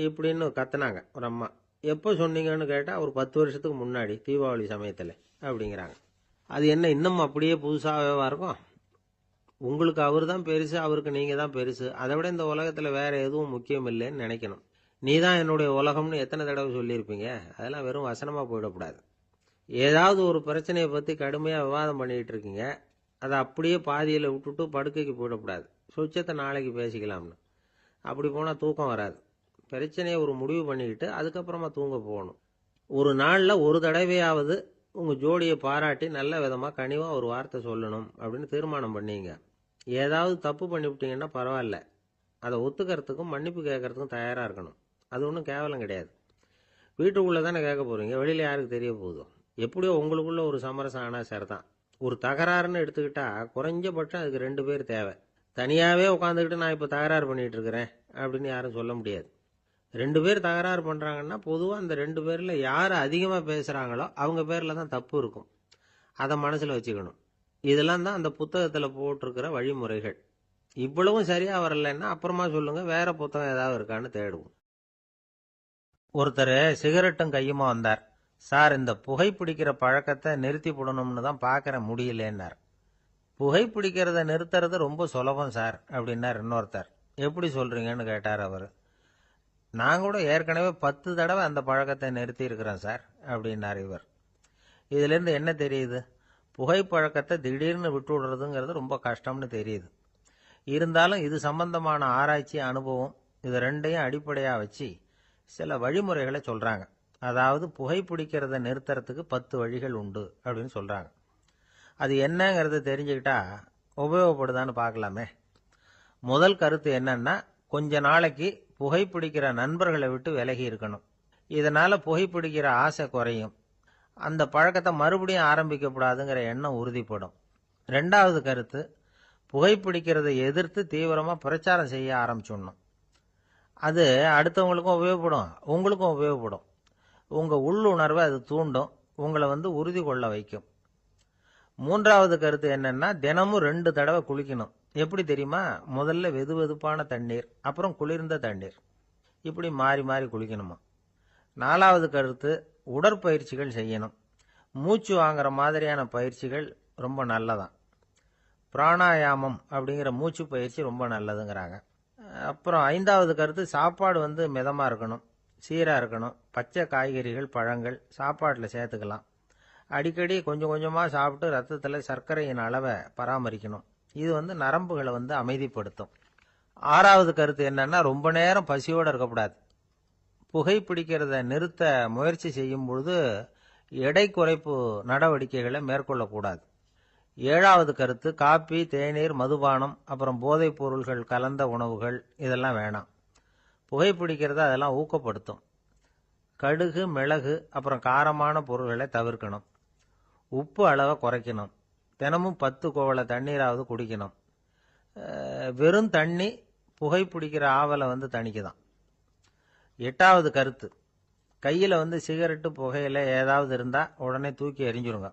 இப்படின்னு கத்துனாங்க ஒரு அம்மா. எப்போ சொன்னீங்கன்னு கேட்டா ஒரு 10 வருஷத்துக்கு முன்னாடி தீபாவளி சமயத்துல அப்படிங்கிறாங்க. அது என்ன இன்னும் அப்படியே புதுசாகவா இருக்கும்? உங்களுக்கு அவர் தான் பெருசு, அவருக்கு நீங்க தான் பெருசு. அதை விட இந்த உலகத்துல வேற எதுவும் முக்கியம் இல்லைன்னு நினைக்கணும். நீ தான் என்னுடைய உலகம்னு எத்தனை தடவை சொல்லியிருப்பீங்க? அதெல்லாம் வெறும் வசனமா போயிடக்கூடாது. ஏதாவது ஒரு பிரச்சனையை பத்தி கடுமையா விவாதம் பண்ணிட்டு இருக்கீங்க, அதை அப்படியே பாதியில விட்டுட்டு படுக்கைக்கு போயிடக்கூடாது. சொச்சத்தை நாளைக்கு பேசிக்கலாம்னு. அப்படி போனா தூக்கம் வராது. பிரச்சனையை ஒரு முடிவு பண்ணிக்கிட்டு அதுக்கப்புறமா தூங்க போகணும். ஒரு நாள்ல ஒரு தடவையாவது உங்க ஜோடியை பாராட்டி நல்ல விதமா கனிவா ஒரு வார்த்தை சொல்லணும் அப்படின்னு தீர்மானம் பண்ணீங்க. ஏதாவது தப்பு பண்ணிவிட்டீங்கன்னா பரவாயில்ல, அதை ஒத்துக்கிறதுக்கும் மன்னிப்பு கேட்கறதுக்கும் தயாரா இருக்கணும். அது ஒன்றும் கேவலம் கிடையாது. வீட்டுக்குள்ள தானே கேட்க போறீங்க, வெளியில யாருக்கு தெரிய போகுதோ? எப்படியோ உங்களுக்குள்ள ஒரு சமரசம் ஆனா சரிதான். ஒரு தகராறுன்னு எடுத்துக்கிட்டா குறைஞ்சபட்சம் அதுக்கு 2 பேர் தேவை. தனியாவே உட்காந்துக்கிட்டு நான் இப்ப தகராறு பண்ணிட்டு இருக்கிறேன் அப்படின்னு யாரும் சொல்ல முடியாது. 2 பேர் தகராறு பண்றாங்கன்னா பொதுவா அந்த 2 பேர்ல யாரு அதிகமா பேசுறாங்களோ அவங்க பேர்ல தான் தப்பு இருக்கும். அதை மனசுல வச்சுக்கணும். இதெல்லாம் தான் அந்த புத்தகத்தில் போட்டிருக்கிற வழிமுறைகள். இவ்வளவும் சரியா வரலைன்னா அப்புறமா சொல்லுங்க, வேற புத்தகம் ஏதாவது இருக்கான்னு தேடுவோம். ஒருத்தர் சிகரெட்டும் கையுமா வந்தார். சார், இந்த புகைப்பிடிக்கிற பழக்கத்தை நிறுத்தி போடணும்னு தான் பார்க்கறேன், முடியலன்னார். புகைப்பிடிக்கிறத நிறுத்துறது ரொம்ப சுலபம் சார் அப்படின்னார் இன்னொருத்தர். எப்படி சொல்றீங்கன்னு கேட்டார் அவர். நான் கூட ஏற்கனவே 10 தடவை அந்த பழக்கத்தை நிறுத்தி இருக்கிறேன் சார் அப்படின்னார் இவர். இதிலிருந்து என்ன தெரியுது? புகைப்பழக்கத்தை திடீர்னு விட்டு விடுறதுங்கிறது ரொம்ப கஷ்டம்னு தெரியுது. இருந்தாலும் இது சம்பந்தமான ஆராய்ச்சி, அனுபவம், இது ரெண்டையும் அடிப்படையாக வச்சு சில வழிமுறைகளை சொல்றாங்க. அதாவது புகைப்பிடிக்கிறத நிறுத்துறதுக்கு 10 வழிகள் உண்டு அப்படின்னு சொல்றாங்க. அது என்னங்கிறத தெரிஞ்சுக்கிட்டா உபயோகப்படுதான்னு பார்க்கலாமே. முதல் கருத்து என்னன்னா, கொஞ்ச நாளைக்கு புகைப்பிடிக்கிற நண்பர்களை விட்டு விலகி இருக்கணும். இதனால புகைப்பிடிக்கிற ஆசை குறையும். அந்த பழக்கத்தை மறுபடியும் ஆரம்பிக்கப்படாதுங்கிற எண்ணம் உறுதிப்படும். ரெண்டாவது கருத்து, புகைப்பிடிக்கிறதை எதிர்த்து தீவிரமா பிரச்சாரம் செய்ய ஆரம்பிச்சிடணும். அது அடுத்தவங்களுக்கும் உபயோகப்படும், உங்களுக்கும் உபயோகப்படும். உங்க உள்ளுணர்வை அது தூண்டும், உங்களை உறுதி கொள்ள வைக்கும். மூன்றாவது கருத்து என்னன்னா, தினமும் 2 தடவை குளிக்கணும். எப்படி தெரியுமா? முதல்ல வெது வெதுப்பான தண்ணீர், அப்புறம் குளிர்ந்த தண்ணீர், இப்படி மாறி மாறி குளிக்கணுமா. நாலாவது கருத்து, உடற்பயிற்சிகள் செய்யணும். மூச்சு வாங்குற மாதிரியான பயிற்சிகள் ரொம்ப நல்லதான். பிராணாயாமம் அப்படிங்கிற மூச்சு பயிற்சி ரொம்ப நல்லதுங்கிறாங்க. அப்புறம் ஐந்தாவது கருத்து, சாப்பாடு மிதமா இருக்கணும், சீரா இருக்கணும். பச்சை காய்கறிகள், பழங்கள் சாப்பாட்டில் சேர்த்துக்கலாம். அடிக்கடி கொஞ்சம் கொஞ்சமா சாப்பிட்டு ரத்தத்தில் சர்க்கரையின் அளவை பராமரிக்கணும். இது நரம்புகளை அமைதிப்படுத்தும். ஆறாவது கருத்து என்னன்னா, ரொம்ப நேரம் பசியோடு இருக்கக்கூடாது. புகைப்பிடிக்கிறத நிறுத்த முயற்சி செய்யும் பொழுது எடை குறைப்பு நடவடிக்கைகளை மேற்கொள்ளக்கூடாது. ஏழாவது கருத்து, காப்பி, தேநீர், மதுபானம், அப்புறம் போதைப் பொருள்கள் கலந்த உணவுகள் இதெல்லாம் வேணாம். புகைப்பிடிக்கிறத அதெல்லாம் ஊக்கப்படுத்தும். கடுகு, மிளகு, அப்புறம் காரமான பொருள்களை தவிர்க்கணும். உப்பு அளவை குறைக்கணும். தினமும் 10 குவளை தண்ணீராவது குடிக்கணும். வெறும் தண்ணி புகைப்பிடிக்கிற ஆவலை தணிக்குதான். எட்டாவது கருத்து, கையில் சிகரெட்டு, புகையில ஏதாவது இருந்தால் உடனே தூக்கி எறிஞ்சிருங்க.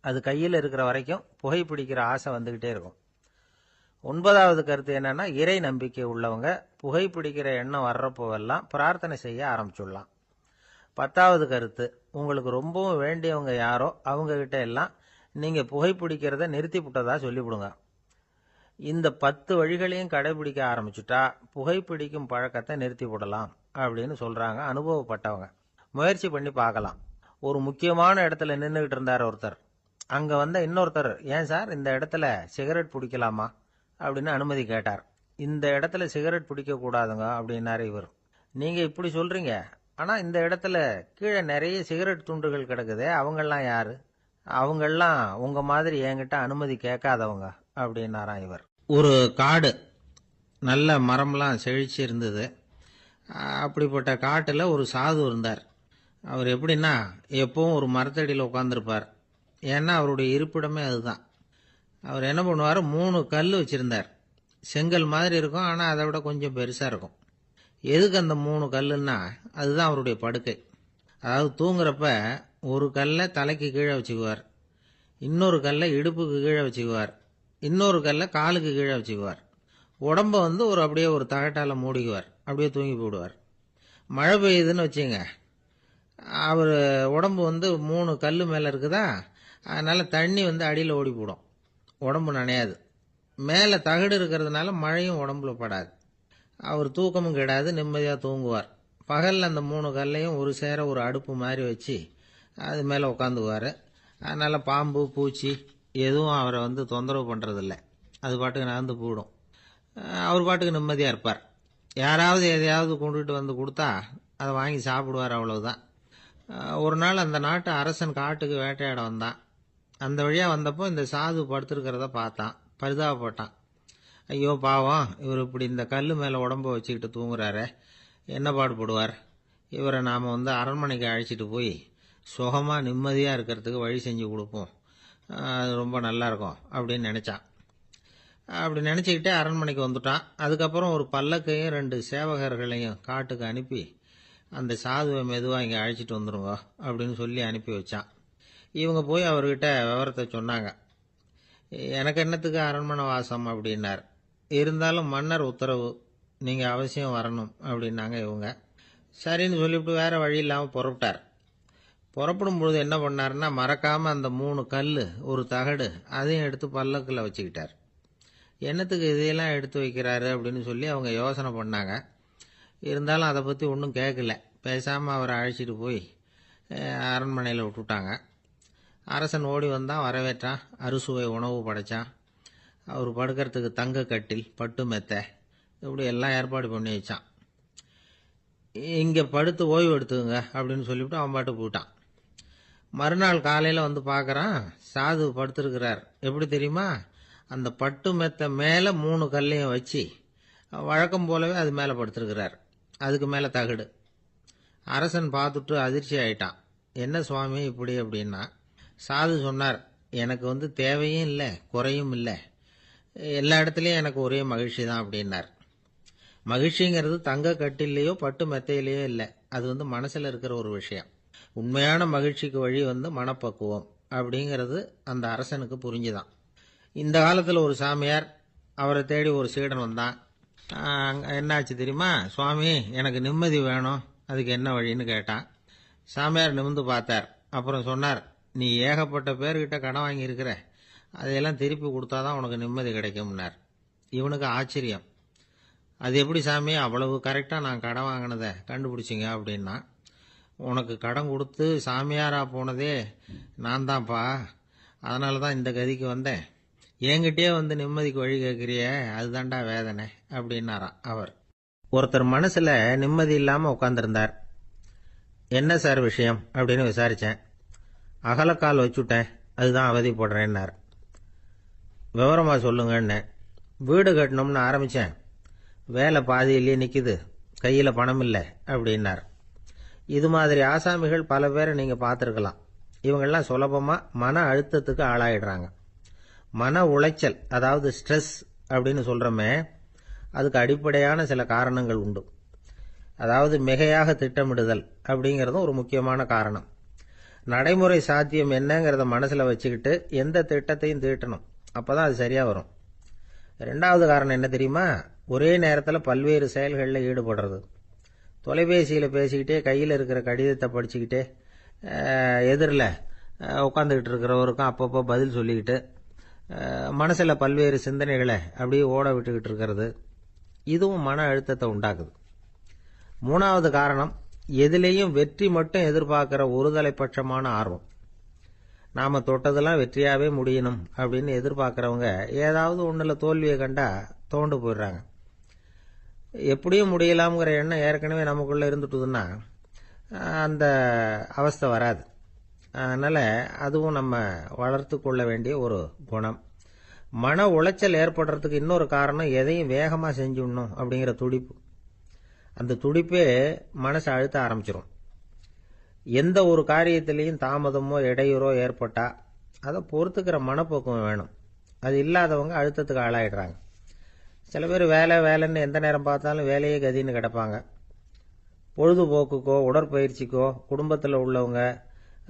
அது கையில் இருக்கிற வரைக்கும் புகைப்பிடிக்கிற ஆசை வந்துக்கிட்டே இருக்கும். ஒன்பதாவது கருத்து என்னன்னா, இறை நம்பிக்கை உள்ளவங்க புகைப்பிடிக்கிற எண்ணம் வர்றப்போவெல்லாம் பிரார்த்தனை செய்ய ஆரம்பிச்சுடலாம். 10வது கருத்து, உங்களுக்கு ரொம்பவும் வேண்டியவங்க யாரோ அவங்க கிட்ட எல்லாம் நீங்க புகைப்பிடிக்கிறத நிறுத்தி விட்டதா சொல்லிவிடுங்க. இந்த 10 வழிகளையும் கடைபிடிக்க ஆரம்பிச்சுட்டா புகைப்பிடிக்கும் பழக்கத்தை நிறுத்தி விடலாம் அப்படின்னு சொல்றாங்க அனுபவப்பட்டவங்க. முயற்சி பண்ணி பார்க்கலாம். ஒரு முக்கியமான இடத்துல நின்றுகிட்டு இருந்தார் ஒருத்தர். அங்க இன்னொருத்தர், ஏன் சார் இந்த இடத்துல சிகரெட் பிடிக்கலாமா அப்படின்னு அனுமதி கேட்டார். இந்த இடத்துல சிகரெட் பிடிக்க கூடாதுங்க அப்படின்னாரு இவர். நீங்க இப்படி சொல்றீங்க, ஆனா இந்த இடத்துல கீழே நிறைய சிகரெட் துண்டுகள் கிடக்குதே, அவங்கெல்லாம் யாரு? அவங்கெல்லாம் உங்க மாதிரி என்கிட்ட அனுமதி கேட்காதவங்க அப்படின்னாராம் இவர். ஒரு காடு, நல்ல மரம்லாம் செழிச்சு இருந்தது. அப்படிப்பட்ட காட்டில் ஒரு சாது இருந்தார். அவர் எப்படின்னா, எப்பவும் ஒரு மரத்தடியில் உட்காந்துருப்பார். ஏன்னா அவருடைய இருப்பிடமே அதுதான். அவர் என்ன பண்ணுவார், 3 கல் வச்சிருந்தார். செங்கல் மாதிரி இருக்கும், ஆனால் அதை விட கொஞ்சம் பெருசாக இருக்கும். எதுக்கு அந்த 3 கல்லுன்னா, அதுதான் அவருடைய படுக்கை. அதாவது தூங்குறப்ப ஒரு கல்லை தலைக்கு கீழே வச்சுக்குவார், இன்னொரு கல்லை இடுப்புக்கு கீழே வச்சுக்குவார், இன்னொரு கல்லை காலுக்கு கீழே வச்சுக்குவார். உடம்ப அப்படியே ஒரு தகட்டால் மூடிக்குவார், அப்படியே தூங்கி போடுவார். மழை பெய்யுதுன்னு வச்சுங்க, அவர் உடம்பு 3 கல் மேலே இருக்குதா, அதனால் தண்ணி அடியில் ஓடி போடும், உடம்பு நனையாது. மேலே தகடு இருக்கிறதுனால மழையும் உடம்புல படாது. அவர் தூக்கமும் கிடாது, நிம்மதியாக தூங்குவார். பகலில் அந்த 3 கல்லையும் ஒரு சேர ஒரு அடுப்பு மாதிரி வச்சு அது மேலே உட்காந்துக்குவார். அதனால் பாம்பு, பூச்சி எதுவும் அவரை தொந்தரவு பண்ணுறதில்ல. அது பாட்டுக்கு நகர்ந்து போயிடும். அவர் பாட்டுக்கு நிம்மதியாக இருப்பார். யாராவது எதையாவது கொண்டுகிட்டு கொடுத்தா அதை வாங்கி சாப்பிடுவார், அவ்வளவுதான். ஒரு நாள் அந்த நாட்டு அரசன் காட்டுக்கு வேட்டையாட வந்தான். அந்த வழியாக வந்தப்போ இந்த சாது படுத்திருக்கிறத பார்த்தான், பரிதாபப்பட்டான். ஐயோ பாவம், இவர் இப்படி இந்த கல் மேலே உடம்ப வச்சுக்கிட்டு தூங்குறாரு, என்ன பாடுபடுவார். இவரை நாம் அரண்மனைக்கு அழைச்சிட்டு போய் சுகமாக நிம்மதியாக இருக்கிறதுக்கு வழி செஞ்சு கொடுப்போம், அது ரொம்ப நல்லாயிருக்கும் அப்படின்னு நினச்சான். அப்படி நினச்சிக்கிட்டே அரண்மனைக்கு வந்துட்டான். அதுக்கப்புறம் ஒரு பல்லக்கையும் 2 சேவகர்களையும் காட்டுக்கு அனுப்பி அந்த சாதுவை மெதுவாக இங்கே அழைச்சிட்டு வந்துடுங்க அப்படின்னு சொல்லி அனுப்பி வச்சான். இவங்க போய் அவர்கிட்ட விவரத்தை சொன்னாங்க. எனக்கு என்னத்துக்கு அரண்மனை வாசம் அப்படின்னார். இருந்தாலும் மன்னர் உத்தரவு, நீங்கள் அவசியம் வரணும் அப்படின்னாங்க இவங்க. சரின்னு சொல்லிவிட்டு வேறு வழி இல்லாமல் புறப்பட்டார். புறப்படும் பொழுது என்ன பண்ணாருன்னா, மறக்காமல் அந்த 3 கல், ஒரு தகடு, அதையும் எடுத்து பல்லக்கில் வச்சுக்கிட்டார். என்னத்துக்கு இதையெல்லாம் எடுத்து வைக்கிறாரு அப்படின்னு சொல்லி அவங்க யோசனை பண்ணாங்க. இருந்தாலும் அதை பற்றி ஒன்றும் கேட்கல. பேசாமல் அவரை அழைச்சிட்டு போய் அரண்மனையில் விட்டுட்டாங்க. அரசன் ஓடி வந்தான், வரவேற்றான், அறுசுவை உணவு படைச்சான். அவர் படுக்கிறதுக்கு தங்க கட்டில், பட்டு மெத்தை, இப்படி எல்லாம் ஏற்பாடு பண்ணி வச்சான். இங்கே படுத்து ஓய்வு எடுத்துங்க அப்படின்னு சொல்லிவிட்டு அவன் பாட்டு போயிட்டான். மறுநாள் காலையில் வந்து பார்க்குறான், சாது படுத்திருக்கிறார். எப்படி தெரியுமா? அந்த பட்டு மெத்தை மேலே 3 கல்லையும் வச்சு வழக்கம் போலவே அது மேலே படுத்திருக்கிறார். அதுக்கு மேலே தகடு. அரசன் பார்த்துட்டு அதிர்ச்சி ஆயிட்டான். என்ன சுவாமி இப்படி அப்படின்னா, சாது சொன்னார், எனக்கு தேவையும் இல்லை, குறையும் இல்லை, எல்லா இடத்துலையும் எனக்கு ஒரே மகிழ்ச்சி தான் அப்படின்னார். மகிழ்ச்சிங்கிறது தங்க கட்டிலேயோ பட்டு மெத்தையிலேயோ இல்லை, அது மனசில் இருக்கிற ஒரு விஷயம். உண்மையான மகிழ்ச்சிக்கு வழி மனப்பக்குவம் அப்படிங்கிறது அந்த அரசனுக்கு புரிஞ்சுதான். இந்த காலத்தில் ஒரு சாமியார், அவரை தேடி ஒரு சீடன் வந்தான். என்னாச்சு தெரியுமா? சுவாமி, எனக்கு நிம்மதி வேணும், அதுக்கு என்ன வழின்னு கேட்டான். சாமியார் நிமிர்ந்து பார்த்தார். அப்புறம் சொன்னார், நீ ஏகப்பட்ட பேர்கிட்ட கடன் வாங்கியிருக்கிற, அதையெல்லாம் திருப்பி கொடுத்தாதான் உனக்கு நிம்மதி கிடைக்கும்னார். இவனுக்கு ஆச்சரியம். அது எப்படி சாமி, அவ்வளவு கரெக்டாக நான் கடன் வாங்கினதை கண்டுபிடிச்சிங்க அப்படின்னா. உனக்கு கடன் கொடுத்து சாமியாராக போனதே நான் தான்ப்பா, அதனால தான் இந்த கதிக்கு வந்தேன். என்கிட்டயே நிம்மதிக்கு வழி கேட்குறிய, அதுதான்டா வேதனை அப்படின்னாராம் அவர். ஒருத்தர் மனசில் நிம்மதி இல்லாமல் உட்காந்துருந்தார். என்ன சார் விஷயம் அப்படின்னு விசாரித்தேன். அகலக்கால் வச்சுட்டேன், அதுதான் அவதிப்படுறேன்னார். விவரமாக சொல்லுங்கன்னு. வீடு கட்டணும்னு ஆரம்பித்தேன், வேலை பாதியிலேயே நிற்கிது, கையில் பணம் இல்லை அப்படின்னார். இது மாதிரி ஆசாமிகள் பல பேரை நீங்கள் பார்த்துருக்கலாம். இவங்கெல்லாம் சுலபமாக மன அழுத்தத்துக்கு ஆளாயிடுறாங்க. மன உளைச்சல், அதாவது ஸ்ட்ரெஸ் அப்படின்னு சொல்கிறோமே, அதுக்கு அடிப்படையான சில காரணங்கள் உண்டு. அதாவது மிகையாக திட்டமிடுதல் அப்படிங்கிறதும் ஒரு முக்கியமான காரணம். நடைமுறை சாத்தியம் என்னங்கிறத மனசில் வச்சுக்கிட்டு எந்த திட்டத்தையும் தீட்டணும், அப்போ தான் அது சரியாக வரும். 2வது காரணம் என்ன தெரியுமா? ஒரே நேரத்தில் பல்வேறு செயல்களில் ஈடுபடுறது. தொலைபேசியில் பேசிக்கிட்டே, கையில் இருக்கிற கடிதத்தை படிச்சுக்கிட்டே, எதிரில் உட்காந்துக்கிட்டு இருக்கிறவருக்கும் அப்பப்போ பதில் சொல்லிக்கிட்டு, மனசில் பல்வேறு சிந்தனைகளை அப்படியே ஓட விட்டுக்கிட்டு இருக்கிறது, இதுவும் மன அழுத்தத்தை உண்டாக்குது. 3வது காரணம், எதிலேயும் வெற்றி மட்டும் எதிர்பார்க்குற ஒருதலைப்பட்சமான ஆர்வம். நாம் தொட்டதெல்லாம் வெற்றியாகவே முடியணும் அப்படின்னு எதிர்பார்க்குறவங்க ஏதாவது ஒன்றில் தோல்வியை கண்டா தோண்டு போயிடுறாங்க. எப்படியும் முடியலாம்ங்கிற எண்ணம் ஏற்கனவே நமக்குள்ளே இருந்துட்டுதுன்னா அந்த அவஸ்தை வராது. அதனால் அதுவும் நம்ம வளர்த்து கொள்ள வேண்டிய ஒரு குணம். மன உளைச்சல் ஏற்படுறதுக்கு இன்னொரு காரணம், எதையும் வேகமாக செஞ்சுடணும் அப்படிங்கிற துடிப்பு. அந்த துடிப்பே மனசை அழுத்த ஆரம்பிச்சிடும். எந்த ஒரு காரியத்திலையும் தாமதமோ இடையூறோ ஏற்பட்டால் அதை பொறுத்துக்கிற மனப்போக்கம் வேணும். அது இல்லாதவங்க அழுத்தத்துக்கு ஆளாயிடுறாங்க. சில பேர் வேலைன்னு எந்த நேரம் பார்த்தாலும் வேலையே கதின்னு கிடப்பாங்க. பொழுதுபோக்குக்கோ உடற்பயிற்சிக்கோ குடும்பத்தில் உள்ளவங்க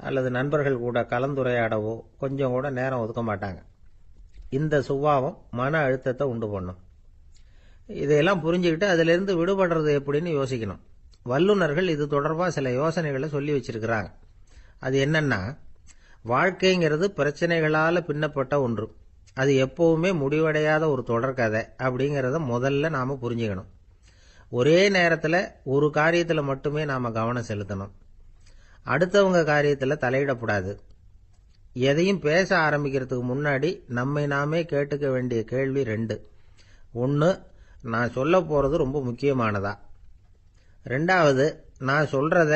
அல்லது நண்பர்கள் கூட கலந்துரையாடவோ கொஞ்சம் கூட நேரம் ஒதுக்க மாட்டாங்க. இந்த சுபாவம் மன அழுத்தத்தை உண்டு பண்ணும். இதையெல்லாம் புரிஞ்சுக்கிட்டு அதிலிருந்து விடுபடுறது எப்படின்னு யோசிக்கணும். வல்லுநர்கள் இது தொடர்பாக சில யோசனைகளை சொல்லி வச்சிருக்கிறாங்க. அது என்னன்னா, வாழ்க்கைங்கிறது பிரச்சனைகளால் பின்னப்பட்ட ஒன்று, அது எப்பவுமே முடிவடையாத ஒரு தொடர்கதை அப்படிங்கிறத முதல்ல நாம் புரிஞ்சுக்கணும். ஒரே நேரத்தில் ஒரு காரியத்தில் மட்டுமே நாம் கவனம் செலுத்தணும். அடுத்தவங்க காரியத்தில் தலையிடக்கூடாது. எதையும் பேச ஆரம்பிக்கிறதுக்கு முன்னாடி நம்மை நாமே கேட்டுக்க வேண்டிய கேள்வி 2. 1, நான் சொல்ல போகிறது ரொம்ப முக்கியமானதா? 2வது, நான் சொல்கிறத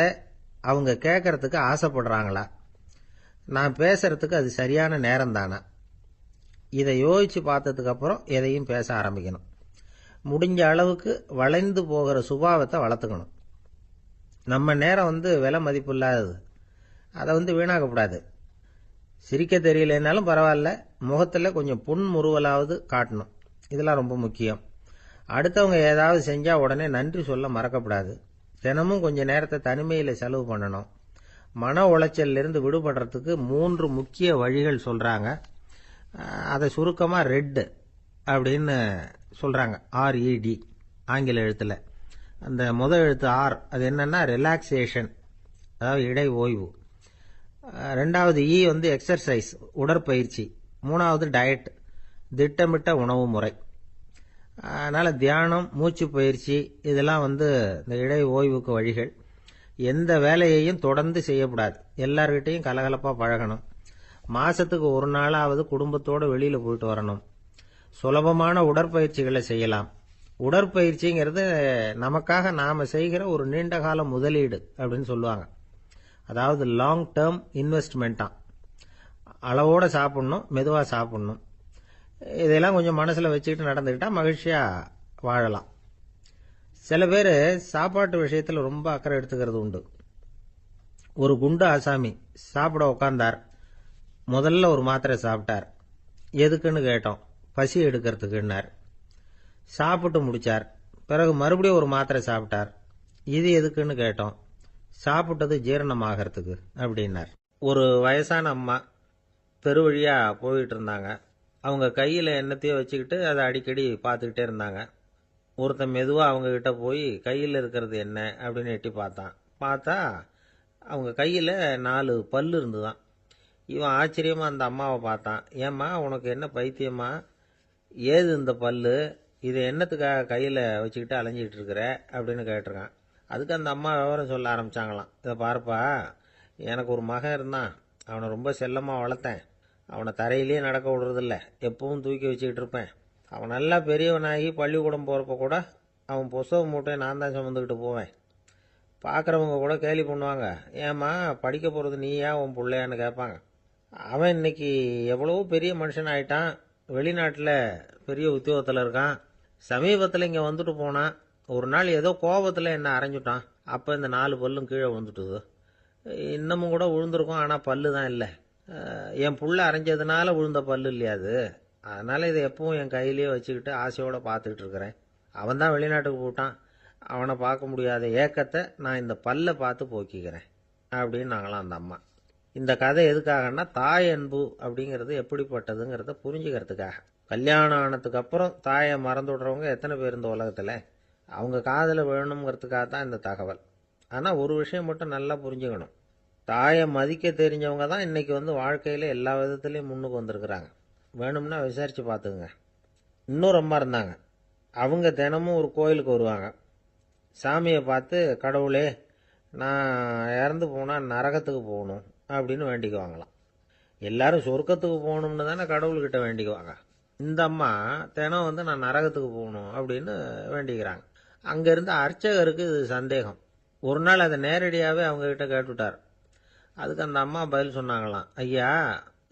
அவங்க கேட்கறதுக்கு ஆசைப்படுறாங்களா? நான் பேசுறதுக்கு அது சரியான நேரம் தானா? இதை யோசித்து பார்த்ததுக்கப்புறம் எதையும் பேச ஆரம்பிக்கணும். முடிஞ்ச அளவுக்கு வளைந்து போகிற சுபாவத்தை வளர்த்துக்கணும். நம்ம நேரம் விலை மதிப்பு இல்லாதது, அதை வீணாக்கக்கூடாது. சிரிக்க தெரியலனாலும் பரவாயில்ல, முகத்தில் கொஞ்சம் புன்முறுவலாவது காட்டணும். இதெல்லாம் ரொம்ப முக்கியம். அடுத்தவங்க ஏதாவது செஞ்சால் உடனே நன்றி சொல்ல மறக்கப்படாது. தினமும் கொஞ்சம் நேரத்தை தனிமையில் செலவு பண்ணணும். மன உளைச்சலிருந்து விடுபடுறதுக்கு 3 முக்கிய வழிகள் சொல்கிறாங்க. அதை சுருக்கமாக ரெட் அப்படின்னு சொல்கிறாங்க. RED ஆங்கில எழுத்தில். அந்த முதல் எழுத்து R அது என்னன்னா ரிலாக்ஸேஷன், அதாவது இடை ஓய்வு. ரெண்டாவது E வந்து எக்ஸர்சைஸ், உடற்பயிற்சி. மூணாவது டயட், திட்டமிட்ட உணவு முறை. அதனால் தியானம், மூச்சு பயிற்சி இதெல்லாம் வந்து இந்த இடை ஓய்வுக்கு வழிகள். எந்த வேலையையும் தொடர்ந்து செய்யக்கூடாது. எல்லார்கிட்டையும் கலகலப்பாக பழகணும். மாதத்துக்கு ஒரு நாளாவது குடும்பத்தோடு வெளியில் போயிட்டு வரணும். சுலபமான உடற்பயிற்சிகளை செய்யலாம். உடற்பயிற்சிங்கிறது நமக்காக நாம் செய்கிற ஒரு நீண்டகால முதலீடு அப்படின்னு சொல்லுவாங்க. அதாவது லாங் டேர்ம் இன்வெஸ்ட்மெண்ட்டாம். அளவோடு சாப்பிட்ணும், மெதுவாக சாப்பிட்ணும். இதெல்லாம் கொஞ்சம் மனசில் வச்சுக்கிட்டு நடந்துக்கிட்டால் மகிழ்ச்சியாக வாழலாம். சில பேர் சாப்பாட்டு விஷயத்தில் ரொம்ப அக்கறை எடுத்துக்கிறது உண்டு. ஒரு குண்டு ஆசாமி சாப்பிட உட்கார்ந்தார். முதல்ல ஒரு மாத்திரை சாப்பிட்டார். எதுக்குன்னு கேட்டோம். பசி எடுக்கிறதுக்குன்னார். சாப்பிட்டு முடிச்சார். பிறகு மறுபடியும் ஒரு மாத்திரை சாப்பிட்டார். இது எதுக்குன்னு கேட்டோம். சாப்பிட்டது ஜீரணமாகறதுக்கு அப்படின்னார். ஒரு வயசான அம்மா தெரு வழியாக போயிட்டு இருந்தாங்க. அவங்க கையில் என்னத்தையோ வச்சுக்கிட்டு அதை அடிக்கடி பார்த்துக்கிட்டே இருந்தாங்க. ஒருத்தன் மெதுவாக அவங்கக்கிட்ட போய் கையில் இருக்கிறது என்ன அப்படின்னு எட்டி பார்த்தா அவங்க கையில் 4 பல் இருந்துதான். இவன் ஆச்சரியமாக அந்த அம்மாவை பார்த்தான். ஏம்மா உனக்கு என்ன பைத்தியமா? ஏது இந்த பல்லு? இதை என்னத்துக்காக கையில் வச்சுக்கிட்டு அலைஞ்சிக்கிட்டு இருக்கிற அப்படின்னு கேட்டிருக்கான். அதுக்கு அந்த அம்மா விவரம் சொல்ல ஆரம்பித்தாங்களாம். இதை பாருப்பா, எனக்கு ஒரு மகன் இருந்தான். அவனை ரொம்ப செல்லமாக வளர்த்தேன். அவனை தரையிலேயே நடக்க விடுறதில்ல. எப்பவும் தூக்கி வச்சுக்கிட்டு இருப்பேன். அவன் நல்லா பெரியவனாகி பள்ளிக்கூடம் போகிறப்ப கூட அவன் புஸ்தக மூட்டையை நான் தான் சுமந்துக்கிட்டு போவேன். பார்க்குறவங்க கூட கேலி பண்ணுவாங்க. ஏம்மா படிக்க போகிறது நீயா உன் பிள்ளையான்னு கேட்பாங்க. அவன் இன்னைக்கு எவ்வளவோ பெரிய மனுஷன் ஆயிட்டான். வெளிநாட்டில் பெரிய உத்தியோகத்தில் இருக்கான். சமீபத்தில் இங்கே வந்துட்டு போனான். ஒரு நாள் ஏதோ கோபத்தில் என்ன அரைஞ்சுட்டான். அப்போ இந்த 4 பல்லும் கீழே விழுந்துட்டுது. இன்னமும் கூட விழுந்திருக்கும், ஆனால் பல்லு தான் இல்லை. என் புள்ள அரைஞ்சதுனால விழுந்த பல்லு இல்லையா அது. அதனால் இதை எப்பவும் என் கையிலேயே வச்சுக்கிட்டு ஆசையோடு பார்த்துக்கிட்டு இருக்கிறேன். அவன் தான் வெளிநாட்டுக்கு போட்டான். அவனை பார்க்க முடியாத ஏக்கத்தை நான் இந்த பல்லை பார்த்து போக்கிக்கிறேன் அப்படின்னு நாங்களாம் அந்த அம்மா. இந்த கதை எதுக்காகன்னா, தாய் அன்பு அப்படிங்கிறது எப்படிப்பட்டதுங்கிறத புரிஞ்சுக்கிறதுக்காக. கல்யாணம் ஆனதுக்கு அப்புறம் தாயை மறந்து விடுறவங்க எத்தனை பேர் இந்த உலகத்தில்? அவங்க காதில் விழணுங்கிறதுக்காக தான் இந்த தகவல். ஆனால் ஒரு விஷயம் மட்டும் நல்லா புரிஞ்சுக்கணும். தாயை மதிக்க தெரிஞ்சவங்க தான் இன்றைக்கி வந்து வாழ்க்கையில் எல்லா விதத்துலேயும் முன்னுக்கு வந்திருக்கிறாங்க. வேணும்னா விசாரித்து பார்த்துக்குங்க. இன்னொரு அம்மா இருந்தாங்க. அவங்க தினமும் ஒரு கோயிலுக்கு வருவாங்க. சாமியை பார்த்து, கடவுளே நான் இறந்து போனால் நரகத்துக்கு போகணும் அப்படின்னு வேண்டிக்குவாங்களாம். எல்லாரும் சொர்க்கத்துக்கு போகணும்னு தானே கடவுள்கிட்ட வேண்டிக்குவாங்க. இந்த அம்மா தினம் வந்து நான் நரகத்துக்கு போகணும் அப்படின்னு வேண்டிக்கிறாங்க. அங்கேருந்து அர்ச்சகருக்கு இது சந்தேகம். ஒரு நாள் அதை நேரடியாகவே அவங்கக்கிட்ட கேட்டுவிட்டார். அதுக்கு அந்த அம்மா பதில் சொன்னாங்களாம். ஐயா,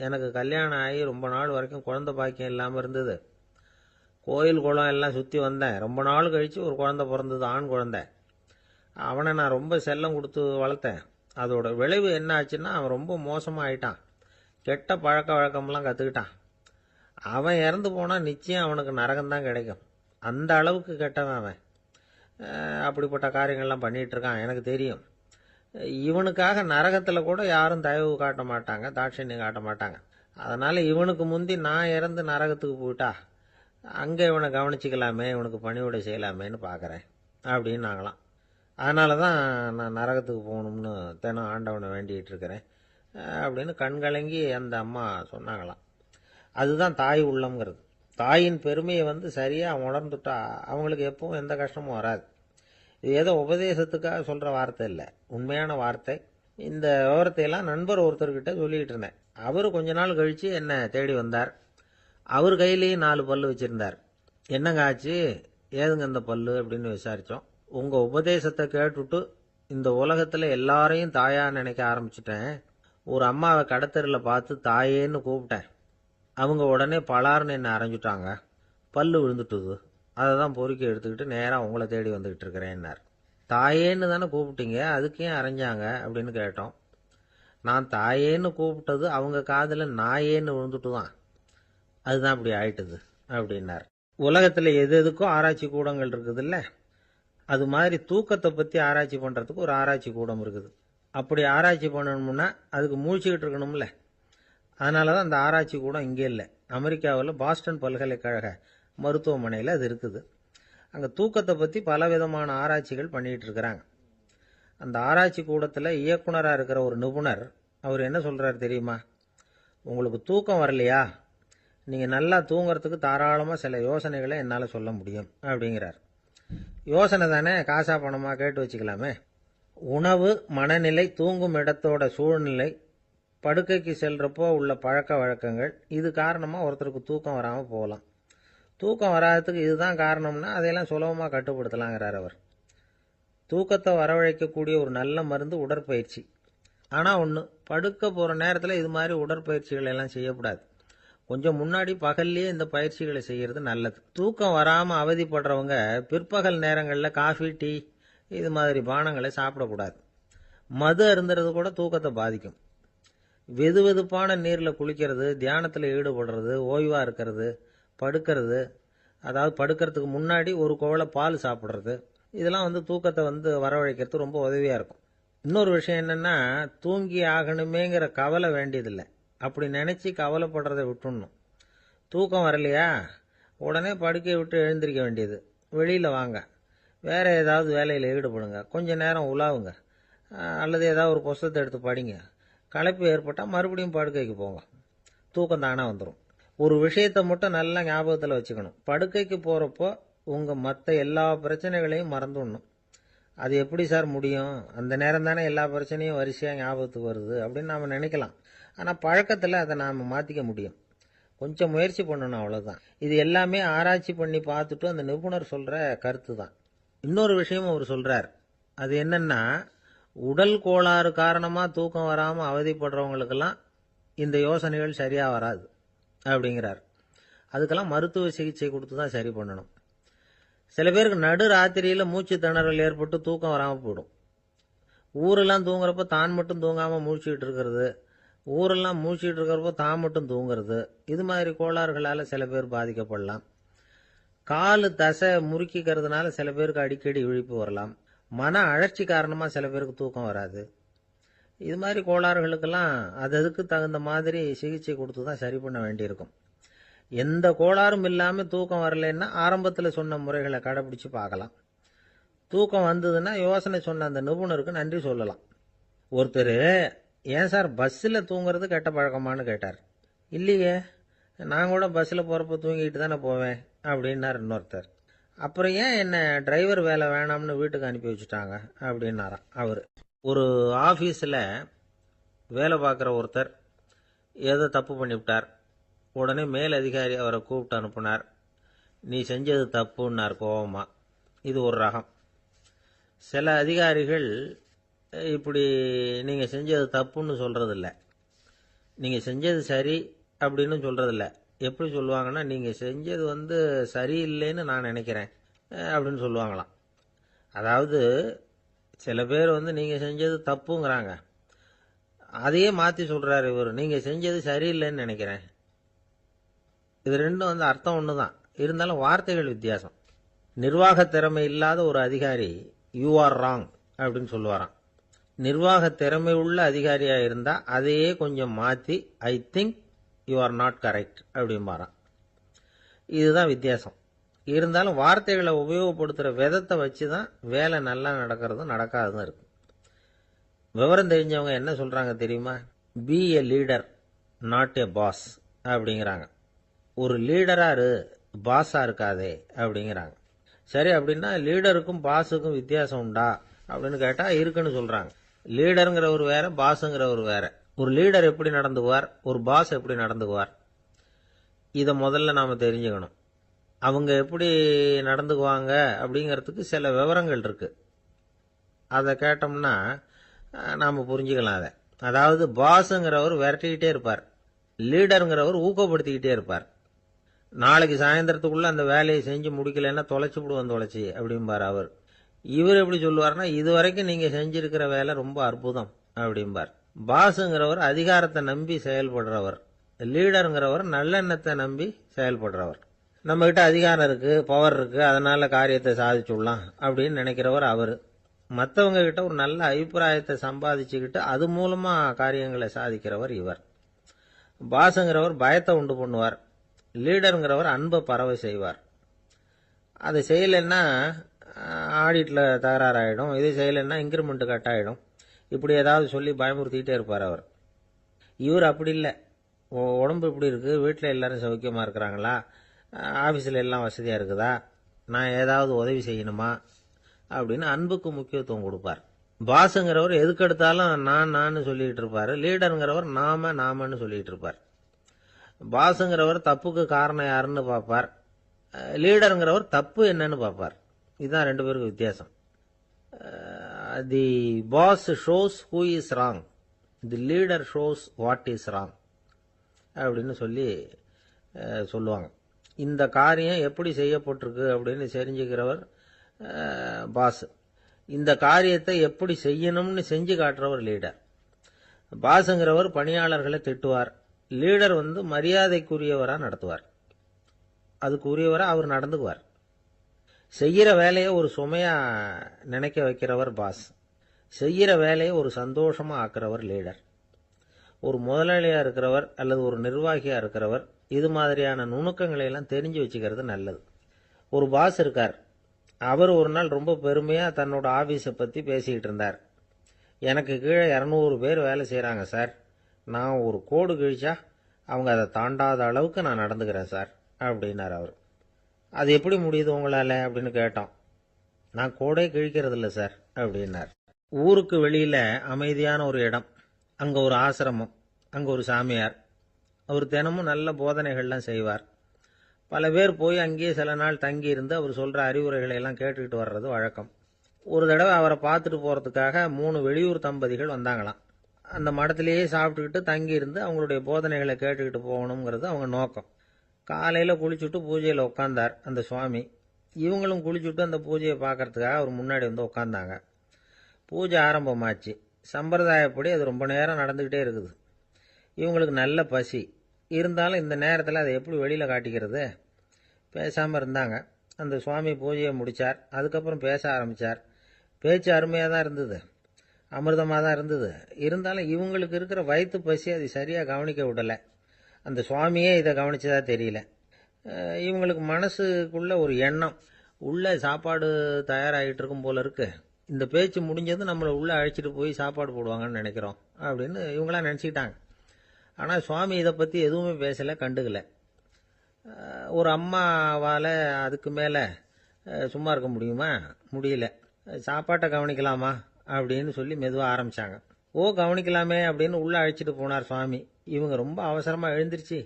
எனக்கு கல்யாணம் ஆகி ரொம்ப நாள் வரைக்கும் குழந்தை பாக்கியம் இல்லாமல் இருந்தது. கோயில் குளம் எல்லாம் சுற்றி வந்தேன். ரொம்ப நாள் கழித்து ஒரு குழந்தை பிறந்தது, ஆண் குழந்தை. அவனை நான் ரொம்ப செல்லம் கொடுத்து வளர்த்தேன். அதோட விளைவு என்ன ஆச்சுன்னா, அவன் ரொம்ப மோசமாக ஆயிட்டான். கெட்ட பழக்க வழக்கம்லாம் கற்றுக்கிட்டான். அவன் இறந்து போனால் நிச்சயம் அவனுக்கு நரகம்தான் கிடைக்கும். அந்த அளவுக்கு கெட்டவன் அவன். அப்படிப்பட்ட காரியங்கள்லாம் பண்ணிகிட்ருக்கான், எனக்கு தெரியும். இவனுக்காக நரகத்தில் கூட யாரும் தயவு காட்ட மாட்டாங்க, தாட்சண்யம் காட்ட மாட்டாங்க. அதனால் இவனுக்கு முந்தி நான் இறந்து நரகத்துக்கு போயிட்டா அங்கே இவனை கவனிச்சிக்கலாமே, இவனுக்கு பணிவிடை செய்யலாமேன்னு பார்க்குறேன் அப்படின்னு நாங்களாம். அதனால தான் நான் நரகத்துக்கு போகணும்னு தினம் ஆண்டவனை வேண்டிகிட்டு இருக்கிறேன் அப்படின்னு கண்கலங்கி அந்த அம்மா சொன்னாங்களாம். அதுதான் தாய் உள்ளம்ங்கிறது. தாயின் பெருமையை வந்து சரியாக உணர்ந்துட்டா அவங்களுக்கு எப்பவும் எந்த கஷ்டமும் வராது. இது ஏதோ உபதேசத்துக்காக சொல்கிற வார்த்தை இல்லை, உண்மையான வார்த்தை. இந்த விவரத்தையெல்லாம் நண்பர் ஒருத்தர்கிட்ட சொல்லிக்கிட்டு இருந்தேன். அவர் கொஞ்ச நாள் கழித்து என்னை தேடி வந்தார். அவர் கையிலேயும் 4 பல்லு வச்சுருந்தார். என்னங்க ஆச்சு, ஏதுங்க இந்த பல்லு அப்படின்னு விசாரித்தோம். உங்கள் உபதேசத்தை கேட்டுவிட்டு இந்த உலகத்தில் எல்லாரையும் தாயாக நினைக்க ஆரம்பிச்சிட்டேன். ஒரு அம்மாவை கடத்தரில் பார்த்து தாயேன்னு கூப்பிட்டேன். அவங்க உடனே பலார்னு என்னை அரைஞ்சிட்டாங்க. பல்லு விழுந்துட்டுது. அதை தான் பொறுக்கி எடுத்துக்கிட்டு நேராக உங்களை தேடி வந்துக்கிட்டு இருக்கிறேன்னார். தாயேன்னு தானே கூப்பிட்டீங்க, அதுக்கு ஏன் அரைஞ்சாங்க அப்படின்னு கேட்டோம். நான் தாயேன்னு கூப்பிட்டது அவங்க காதில் நாயேன்னு விழுந்துட்டு தான், அதுதான் அப்படி ஆயிட்டுது அப்படின்னார். உலகத்தில் எது எதுக்கும் ஆராய்ச்சி கூடங்கள் இருக்குதுல்ல, அது மாதிரி தூக்கத்தை பற்றி ஆராய்ச்சி பண்ணுறதுக்கு ஒரு ஆராய்ச்சி கூடம் இருக்குது. அப்படி ஆராய்ச்சி பண்ணணும்னா அதுக்கு மூழ்கிக்கிட்டு இருக்கணும்ல. அதனால தான் அந்த ஆராய்ச்சி கூட இங்கே இல்லை. அமெரிக்காவில் பாஸ்டன் பல்கலைக்கழக மருத்துவமனையில் அது இருக்குது. அங்கே தூக்கத்தை பற்றி பலவிதமான ஆராய்ச்சிகள் பண்ணிகிட்டு இருக்கிறாங்க. அந்த ஆராய்ச்சி கூடத்தில் இயக்குனராக இருக்கிற ஒரு நிபுணர் அவர் என்ன சொல்கிறார் தெரியுமா? உங்களுக்கு தூக்கம் வரலையா, நீங்கள் நல்லா தூங்குறதுக்கு தாராளமாக சில யோசனைகளை என்னால் சொல்ல முடியும் அப்படிங்கிறார். யோசனை தானே, காசா பணமாக கேட்டு வச்சுக்கலாமே. உணவு, மனநிலை, தூங்கும் இடத்தோட சூழ்நிலை, படுக்கைக்கு செல்றப்போ உள்ள பழக்க வழக்கங்கள், இது காரணமாக ஒருத்தருக்கு தூக்கம் வராமல் போகலாம். தூக்கம் வராததுக்கு இதுதான் காரணம்னா அதையெல்லாம் சுலபமாக கட்டுப்படுத்தலாங்கிறார் அவர். தூக்கத்தை வரவழைக்கக்கூடிய ஒரு நல்ல மருந்து உடற்பயிற்சி. ஆனால் ஒன்று, படுக்க போகிற நேரத்தில் இது மாதிரி உடற்பயிற்சிகள் எல்லாம் செய்யக்கூடாது. கொஞ்சம் முன்னாடி பகல்லையே இந்த பயிற்சிகளை செய்கிறது நல்லது. தூக்கம் வராமல் அவதிப்படுறவங்க பிற்பகல் நேரங்களில் காஃபி, டீ இது மாதிரி பானங்களை சாப்பிடக்கூடாது. மது அருந்துறது கூட தூக்கத்தை பாதிக்கும். வெது வெதுப்பான நீரில் குளிக்கிறது, தியானத்தில் ஈடுபடுறது, ஓய்வாக இருக்கிறது, படுக்கிறது, அதாவது படுக்கிறதுக்கு முன்னாடி ஒரு குவளை பால் சாப்பிட்றது, இதெல்லாம் தூக்கத்தை வரவழைக்கிறது ரொம்ப உதவியாக இருக்கும். இன்னொரு விஷயம் என்னென்னா, தூங்கி ஆகணுமேங்கிற கவலை வேண்டியதில்லை. அப்படி நினச்சி கவலைப்படுறதை விட்டுடணும். தூக்கம் வரலையா, உடனே படுக்கையை விட்டு எழுந்திருக்க வேண்டியது. வெளியில் வாங்க, வேறு ஏதாவது வேலையில் ஈடுபடுங்க, கொஞ்ச நேரம் உலாவுங்க, அல்லது ஏதாவது ஒரு புஸ்தகத்தை எடுத்து படிங்க. களைப்பு ஏற்பட்டால் மறுபடியும் படுக்கைக்கு போங்க. தூக்கம் தானே வந்துடும். ஒரு விஷயத்தை மட்டும் நல்லா ஞாபகத்தில் வச்சுக்கணும். படுக்கைக்கு போகிறப்போ உங்கள் மற்ற எல்லா பிரச்சனைகளையும் மறந்துடணும். அது எப்படி சார் முடியும்? அந்த நேரம் தானே எல்லா பிரச்சனையும் வரிசையாக ஞாபகத்துக்கு வருது அப்படின்னு நாம் நினைக்கலாம். ஆனால் பழக்கத்தில் அதை நாம் மாற்றிக்க முடியும். கொஞ்சம் முயற்சி பண்ணணும், அவ்வளோதான். இது எல்லாமே ஆராய்ச்சி பண்ணி பார்த்துட்டு அந்த நிபுணர் சொல்கிற கருத்து தான். இன்னொரு விஷயமும் அவர் சொல்கிறார். அது என்னென்னா, உடல் கோளாறு காரணமாக தூக்கம் வராமல் அவதிப்படுறவங்களுக்கெல்லாம் இந்த யோசனைகள் சரியாக வராது அப்படிங்கிறார். அதுக்கெல்லாம் மருத்துவ சிகிச்சை கொடுத்து தான் சரி பண்ணணும். சில பேருக்கு நடு ராத்திரியில் மூச்சு திணறல் ஏற்பட்டு தூக்கம் வராமல் போயிடும். ஊரெல்லாம் தூங்குறப்ப தான் மட்டும் தூங்காமல் மூழ்கிட்டு இருக்கிறது, ஊரெல்லாம் மூழ்கிட்டு இருக்கிறப்போ தான் மட்டும் தூங்குறது, இது மாதிரி கோளாறுகளால் சில பேர் பாதிக்கப்படலாம். காலு தசை முறுக்கிக்கிறதுனால சில பேருக்கு அடிக்கடி விழிப்பு வரலாம். மன அழற்சி காரணமாக சில பேருக்கு தூக்கம் வராது. இது மாதிரி கோளாறுகளுக்கெல்லாம் அதுக்கு தகுந்த மாதிரி சிகிச்சை கொடுத்து தான் சரி பண்ண வேண்டியிருக்கும். எந்த கோளாறும் இல்லாமல் தூக்கம் வரலைன்னா ஆரம்பத்தில் சொன்ன முறைகளை கடைபிடிச்சு பார்க்கலாம். தூக்கம் வந்ததுன்னா யோசனை சொன்ன அந்த நிபுணருக்கு நன்றி சொல்லலாம். ஒருத்தர், ஏன் சார் பஸ்ஸில் தூங்குறது கெட்ட பழக்கமானு கேட்டார். இல்லையே, நான் கூட பஸ்ஸில் போகிறப்ப தூங்கிட்டு தானே போவேன் அப்படின்னார் இன்னொருத்தர். அப்புறம் ஏன் என்ன டிரைவர் வேலை வேணாம்னு வீட்டுக்கு அனுப்பி வச்சுட்டாங்க அப்படின்னாராம் அவர். ஒரு ஆஃபீஸில் வேலை பார்க்குற ஒருத்தர் ஏதோ தப்பு பண்ணிவிட்டார். உடனே மேல் அதிகாரி அவரை கூப்பிட்டு அனுப்புனார். நீ செஞ்சது தப்புன்னார் கோபமா. இது ஒரு ரகம். சில அதிகாரிகள் இப்படி நீங்கள் செஞ்சது தப்புன்னு சொல்கிறதில்ல, நீங்கள் செஞ்சது சரி அப்படின்னு சொல்கிறதில்ல. எப்படி சொல்லுவாங்கன்னா, நீங்கள் செஞ்சது சரியில்லைன்னு நான் நினைக்கிறேன் அப்படின்னு சொல்லுவாங்களாம். அதாவது சில பேர் நீங்கள் செஞ்சது தப்புங்கிறாங்க, அதையே மாற்றி சொல்கிறாரு இவர், நீங்கள் செஞ்சது சரியில்லைன்னு நினைக்கிறேன். இது ரெண்டும் அர்த்தம் ஒன்று தான், இருந்தாலும் வார்த்தைகள் வித்தியாசம். நிர்வாக திறமை இல்லாத ஒரு அதிகாரி யூ ஆர் ராங் அப்படின்னு சொல்லுவாராம். நிர்வாக திறமை உள்ள அதிகாரியாக இருந்தால் அதையே கொஞ்சம் மாற்றி I think you are not correct அப்படிம்பாராம். இதுதான் வித்தியாசம். இருந்தாலும் வார்த்தைகளை உபயோகப்படுத்துகிற விதத்தை வச்சு தான் வேலை நல்லா நடக்கிறதும் நடக்காததும் இருக்கு. விவரம் தெரிஞ்சவங்க என்ன சொல்கிறாங்க தெரியுமா? Be a leader not a boss அப்படிங்கிறாங்க. ஒரு லீடராக பாஸாக இருக்காதே அப்படிங்கிறாங்க. சரி, அப்படின்னா லீடருக்கும் பாஸுக்கும் வித்தியாசம் உண்டா அப்படின்னு கேட்டால் இருக்குன்னு சொல்கிறாங்க. லீடருங்கிறவர் வேற, பாஸுங்கிறவர் வேற. ஒரு லீடர் எப்படி நடந்துக்குவார், ஒரு பாஸ் எப்படி நடந்துக்குவார், இதை முதல்ல நாம் தெரிஞ்சுக்கணும். அவங்க எப்படி நடந்துக்குவாங்க அப்படிங்கிறதுக்கு சில விவரங்கள் இருக்கு. அதை கேட்டோம்னா நாம் புரிஞ்சுக்கலாம் அதை. அதாவது பாஸுங்கிறவர் விரட்டிக்கிட்டே இருப்பார், லீடருங்கிறவர் ஊக்கப்படுத்திக்கிட்டே இருப்பார். நாளைக்கு சாயந்தரத்துக்குள்ள அந்த வேலையை செஞ்சு முடிக்கலைன்னா தொலைச்சி விடுவோம் தொலைச்சி அப்படிம்பார் அவர். இவர் எப்படி சொல்லுவார்னா, இது வரைக்கும் நீங்கள் செஞ்சிருக்கிற வேலை ரொம்ப அற்புதம் அப்படிம்பார். பாஸுங்கிறவர் அதிகாரத்தை நம்பி செயல்படுறவர், லீடருங்கிறவர் நல்லெண்ணத்தை நம்பி செயல்படுறவர். நம்மகிட்ட அதிகாரம் இருக்கு, பவர் இருக்கு, அதனால காரியத்தை சாதிச்சுடலாம் அப்படின்னு நினைக்கிறவர் அவர். மற்றவங்க கிட்ட ஒரு நல்ல அபிப்பிராயத்தை சம்பாதிச்சுக்கிட்டு அது மூலமா காரியங்களை சாதிக்கிறவர் இவர். பாஸுங்கிறவர் பயத்தை உண்டு பண்ணுவார், லீடருங்கிறவர் அன்பை பரவ செய்வார். அதை செய்யலைன்னா ஆடிட்டில் தகராறாயிடும், இது செய்யலைன்னா இன்க்ரிமெண்ட் கட் ஆகிடும், இப்படி ஏதாவது சொல்லி பயமுறுத்திக்கிட்டே இருப்பார் அவர். இவர் அப்படி இல்லை. உடம்பு இப்படி இருக்குது, வீட்டில் எல்லாரும் சௌக்கியமாக இருக்கிறாங்களா, ஆஃபீஸில் எல்லாம் வசதியாக இருக்குதா, நான் ஏதாவது உதவி செய்யணுமா அப்படின்னு அன்புக்கு முக்கியத்துவம் கொடுப்பார். பாஸுங்கிறவர் எதுக்கெடுத்தாலும் நான் சொல்லிகிட்டு இருப்பார், லீடருங்கிறவர் நாமன்னு சொல்லிகிட்டு இருப்பார். பாஸுங்கிறவர் தப்புக்கு காரணம் யாருன்னு பார்ப்பார், லீடருங்கிறவர் தப்பு என்னன்னு பார்ப்பார். இதுதான் ரெண்டு பேருக்கு வித்தியாசம். The boss shows who is wrong, the leader shows what is wrong அப்படின்னு சொல்லுவாங்க. இந்த காரியம் எப்படி செய்யப்பட்டிருக்கு அப்படின்னு தெரிஞ்சுக்கிறவர் பாஸ், இந்த காரியத்தை எப்படி செய்யணும்னு செஞ்சு காட்டுறவர் லீடர். பாஸுங்கிறவர் பணியாளர்களை திட்டுவார், லீடர் மரியாதைக்குரியவராக நடத்துவார், அதுக்குரியவராக அவர் நடந்துக்குவார். செய்கிற வேலையை ஒரு சுமையா நினைக்க வைக்கிறவர் பாஸ், செய்கிற வேலையை ஒரு சந்தோஷமா ஆக்குறவர் லீடர். ஒரு முதலாளியா இருக்கிறவர் அல்லது ஒரு நிர்வாகியா இருக்கிறவர் இது மாதிரியான நுணுக்கங்களை எல்லாம் தெரிஞ்சு வச்சுக்கிறது நல்லது. ஒரு பாஸ் இருக்கார், அவர் ஒரு நாள் ரொம்ப பெருமையா தன்னோட ஆபீஸை பத்தி பேசிக்கிட்டு இருந்தார். எனக்கு கீழே 200 பேர் வேலை செய்யறாங்க சார், நான் ஒரு கோடு கிழிச்சா அவங்க அதை தாண்டாத அளவுக்கு நான் நடந்துக்கிறேன் சார் அப்படின்னார் அவர். அது எப்படி முடியுது உங்களால அப்படின்னு கேட்டோம். நான் கோடே கிழிக்கிறது இல்லை சார் அப்படின்னார். ஊருக்கு வெளியில அமைதியான ஒரு இடம், அங்க ஒரு ஆசிரமம், அங்க ஒரு சாமியார், அவர் தினமும் நல்ல போதனைகள்லாம் செய்வார். பல பேர் போய் அங்கேயே சில நாள் தங்கி இருந்து அவர் சொல்ற அறிவுரைகளை எல்லாம் கேட்டுக்கிட்டு வர்றது வழக்கம். ஒரு தடவை அவரை பார்த்துட்டு போறதுக்காக 3 வெளியூர் தம்பதிகள் வந்தாங்களாம். அந்த மடத்திலேயே சாப்பிட்டுக்கிட்டு தங்கி இருந்து அவங்களுடைய போதனைகளை கேட்டுக்கிட்டு போகணுங்கிறது அவங்க நோக்கம். காலையில குளிச்சுட்டு பூஜையில உட்கார்ந்தார் அந்த சுவாமி. இவங்களும் குளிச்சுட்டு அந்த பூஜையை பார்க்கறதுக்காக அவர் முன்னாடி உட்கார்ந்தாங்க. பூஜை ஆரம்பமாச்சு. சம்பிரதாயப்படி அது ரொம்ப நேரம் நடந்துகிட்டே இருக்குது. இவங்களுக்கு நல்ல பசி இருந்தாலும் இந்த நேரத்தில் அதை எப்படி வெளியில் காட்டிக்கிறது? பேசாமல் இருந்தாங்க. அந்த சுவாமி பூஜையை முடித்தார். அதுக்கப்புறம் பேச ஆரம்பித்தார். பேச்சு அருமையாக தான் இருந்தது, அமிர்தமாக தான் இருந்தது. இருந்தாலும் இவங்களுக்கு இருக்கிற வயிற்று பசி அது சரியாக கவனிக்க விடலை. அந்த சுவாமியே இதை கவனிச்சதா தெரியல. இவங்களுக்கு மனசுக்குள்ள ஒரு எண்ணம், உள்ள சாப்பாடு தயாராகிட்டு இருக்கும் போல இருக்கு, இந்த பேச்சு முடிஞ்சது நம்மளை உள்ளே அழைச்சிட்டு போய் சாப்பாடு போடுவாங்கன்னு நினைக்கிறோம் அப்படின்னு இவங்களாம் நினச்சிக்கிட்டாங்க. ஆனால் சுவாமி இதை பற்றி எதுவுமே பேசலை, கண்டுக்கலை. ஒரு அம்மாவால் அதுக்கு மேலே சும்மா இருக்க முடியுமா? முடியல. சாப்பாட்டை கவனிக்கலாமா அப்படின்னு சொல்லி மெதுவாக ஆரம்பித்தாங்க. கவனிக்கலாமே அப்படின்னு உள்ளே அழைச்சிட்டு போனார் சுவாமி. இவங்க ரொம்ப அவசரமாக எழுந்திருச்சு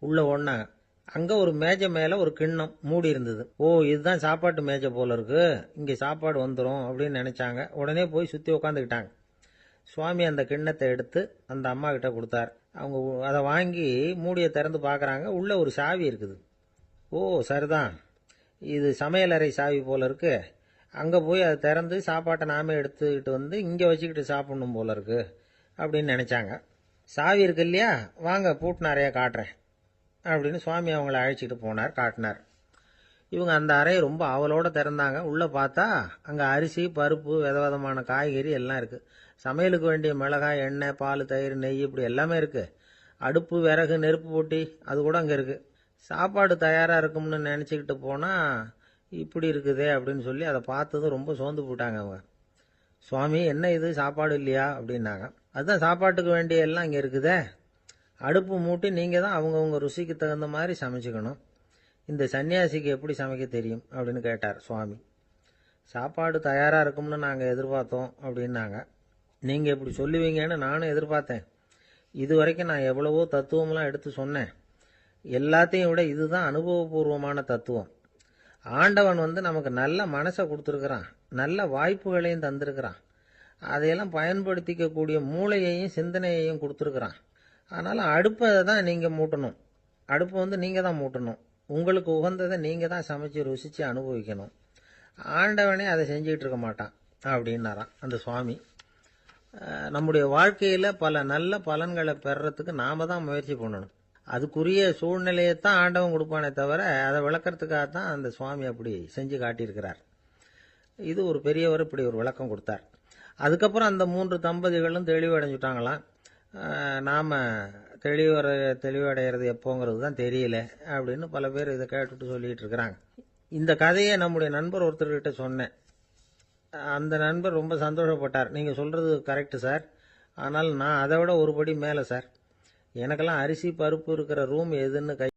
உள்ளே ஓடினாங்க. அங்கே ஒரு மேஜை மேலே ஒரு கிண்ணம் மூடி இருந்தது. இதுதான் சாப்பாட்டு மேஜை போல இருக்கு, இங்கே சாப்பாடு வந்துடும் அப்படின்னு நினச்சாங்க. உடனே போய் சுற்றி உட்காந்துக்கிட்டாங்க. சுவாமி அந்த கிண்ணத்தை எடுத்து அந்த அம்மா கிட்ட கொடுத்தார். அவங்க அதை வாங்கி மூடியை திறந்து பார்க்குறாங்க. உள்ள ஒரு சாவி இருக்குது. சரிதான், இது சமையலறை சாவி போல இருக்கு, அங்கே போய் அதை திறந்து சாப்பாட்டை நாமே எடுத்துக்கிட்டு இங்கே வச்சுக்கிட்டு சாப்பிடணும் போல இருக்கு அப்படின்னு நினச்சாங்க. சாவி இருக்கு இல்லையா, வாங்க பூட்டு நிறையா காட்டுறேன் அப்படின்னு சுவாமி அவங்கள அழைச்சிட்டு போனார், காட்டினார். இவங்க அந்த அறையை ரொம்ப ஆவலோடு திறந்தாங்க. உள்ளே பார்த்தா அங்கே அரிசி, பருப்பு, விதவிதமான காய்கறி எல்லாம் இருக்குது. சமையலுக்கு வேண்டிய மிளகாய், எண்ணெய், பால், தயிர், நெய் இப்படி எல்லாமே இருக்குது. அடுப்பு, விறகு, நெருப்பு போட்டி அது கூட அங்கே இருக்குது. சாப்பாடு தயாராக இருக்கும்னு நினச்சிக்கிட்டு போனால் இப்படி இருக்குதே அப்படின்னு சொல்லி அதை பார்த்ததும் ரொம்ப சோர்ந்து போட்டாங்க அவங்க. சுவாமி, என்ன இது சாப்பாடு இல்லையா அப்படின்னாங்க. அதுதான் சாப்பாட்டுக்கு வேண்டிய எல்லாம் இங்கே இருக்குதே, அடுப்பு மூட்டி நீங்கள் தான் அவங்கவுங்க ருசிக்கு தகுந்த மாதிரி சமைச்சுக்கணும். இந்த சன்னியாசிக்கு எப்படி சமைக்க தெரியும் அப்படின்னு கேட்டார் சுவாமி. சாப்பாடு தயாராக இருக்கும்னு நாங்கள் எதிர்பார்த்தோம் அப்படின்னாங்க. நீங்கள் இப்படி சொல்லுவீங்கன்னு நானும் எதிர்பார்த்தேன். இது வரைக்கும் நான் எவ்வளவோ தத்துவம்லாம் எடுத்து சொன்னேன். எல்லாத்தையும் விட இதுதான் அனுபவபூர்வமான தத்துவம். ஆண்டவன் நமக்கு நல்ல மனசை கொடுத்துருக்கிறான், நல்ல வாய்ப்புகளையும் தந்திருக்கிறான், அதையெல்லாம் பயன்படுத்திக்கக்கூடிய மூளையையும் சிந்தனையையும் கொடுத்துருக்குறான். அதனால் அடுப்பை தான் நீங்கள் மூட்டணும், அடுப்பை நீங்கள் தான் மூட்டணும், உங்களுக்கு உகந்ததை நீங்கள் தான் சமைச்சு ருசித்து அனுபவிக்கணும். ஆண்டவனே அதை செஞ்சுக்கிட்டு இருக்க மாட்டான் அப்படின்னாராம் அந்த சுவாமி. நம்முடைய வாழ்க்கையில் பல நல்ல பலன்களை பெறறதுக்கு நாம் தான் முயற்சி பண்ணணும். அதுக்குரிய சூழ்நிலையைத்தான் ஆண்டவன் கொடுப்பானே தவிர அதை விளக்கறதுக்காக தான் அந்த சுவாமி அப்படி செஞ்சு காட்டியிருக்கிறார். இது ஒரு பெரியவர் இப்படி ஒரு விளக்கம் கொடுத்தார். அதுக்கப்புறம் அந்த 3 தம்பதிகளும் தெளிவடைஞ்சுட்டாங்களாம். நாம் தெளிவடைகிறது எப்போங்கிறது தான் தெரியல அப்படின்னு பல பேர் இதை கேட்டுட்டு சொல்லிட்டு இருக்கிறாங்க. இந்த கதையை நம்முடைய நண்பர் ஒருத்தர்கிட்ட சொன்னேன். அந்த நண்பர் ரொம்ப சந்தோஷப்பட்டார். நீங்கள் சொல்கிறது கரெக்டு சார், ஆனால் நான் அதை விட ஒரு படி மேலே சார். எனக்கெல்லாம் அரிசி பருப்பு இருக்கிற ரூம் எதுன்னு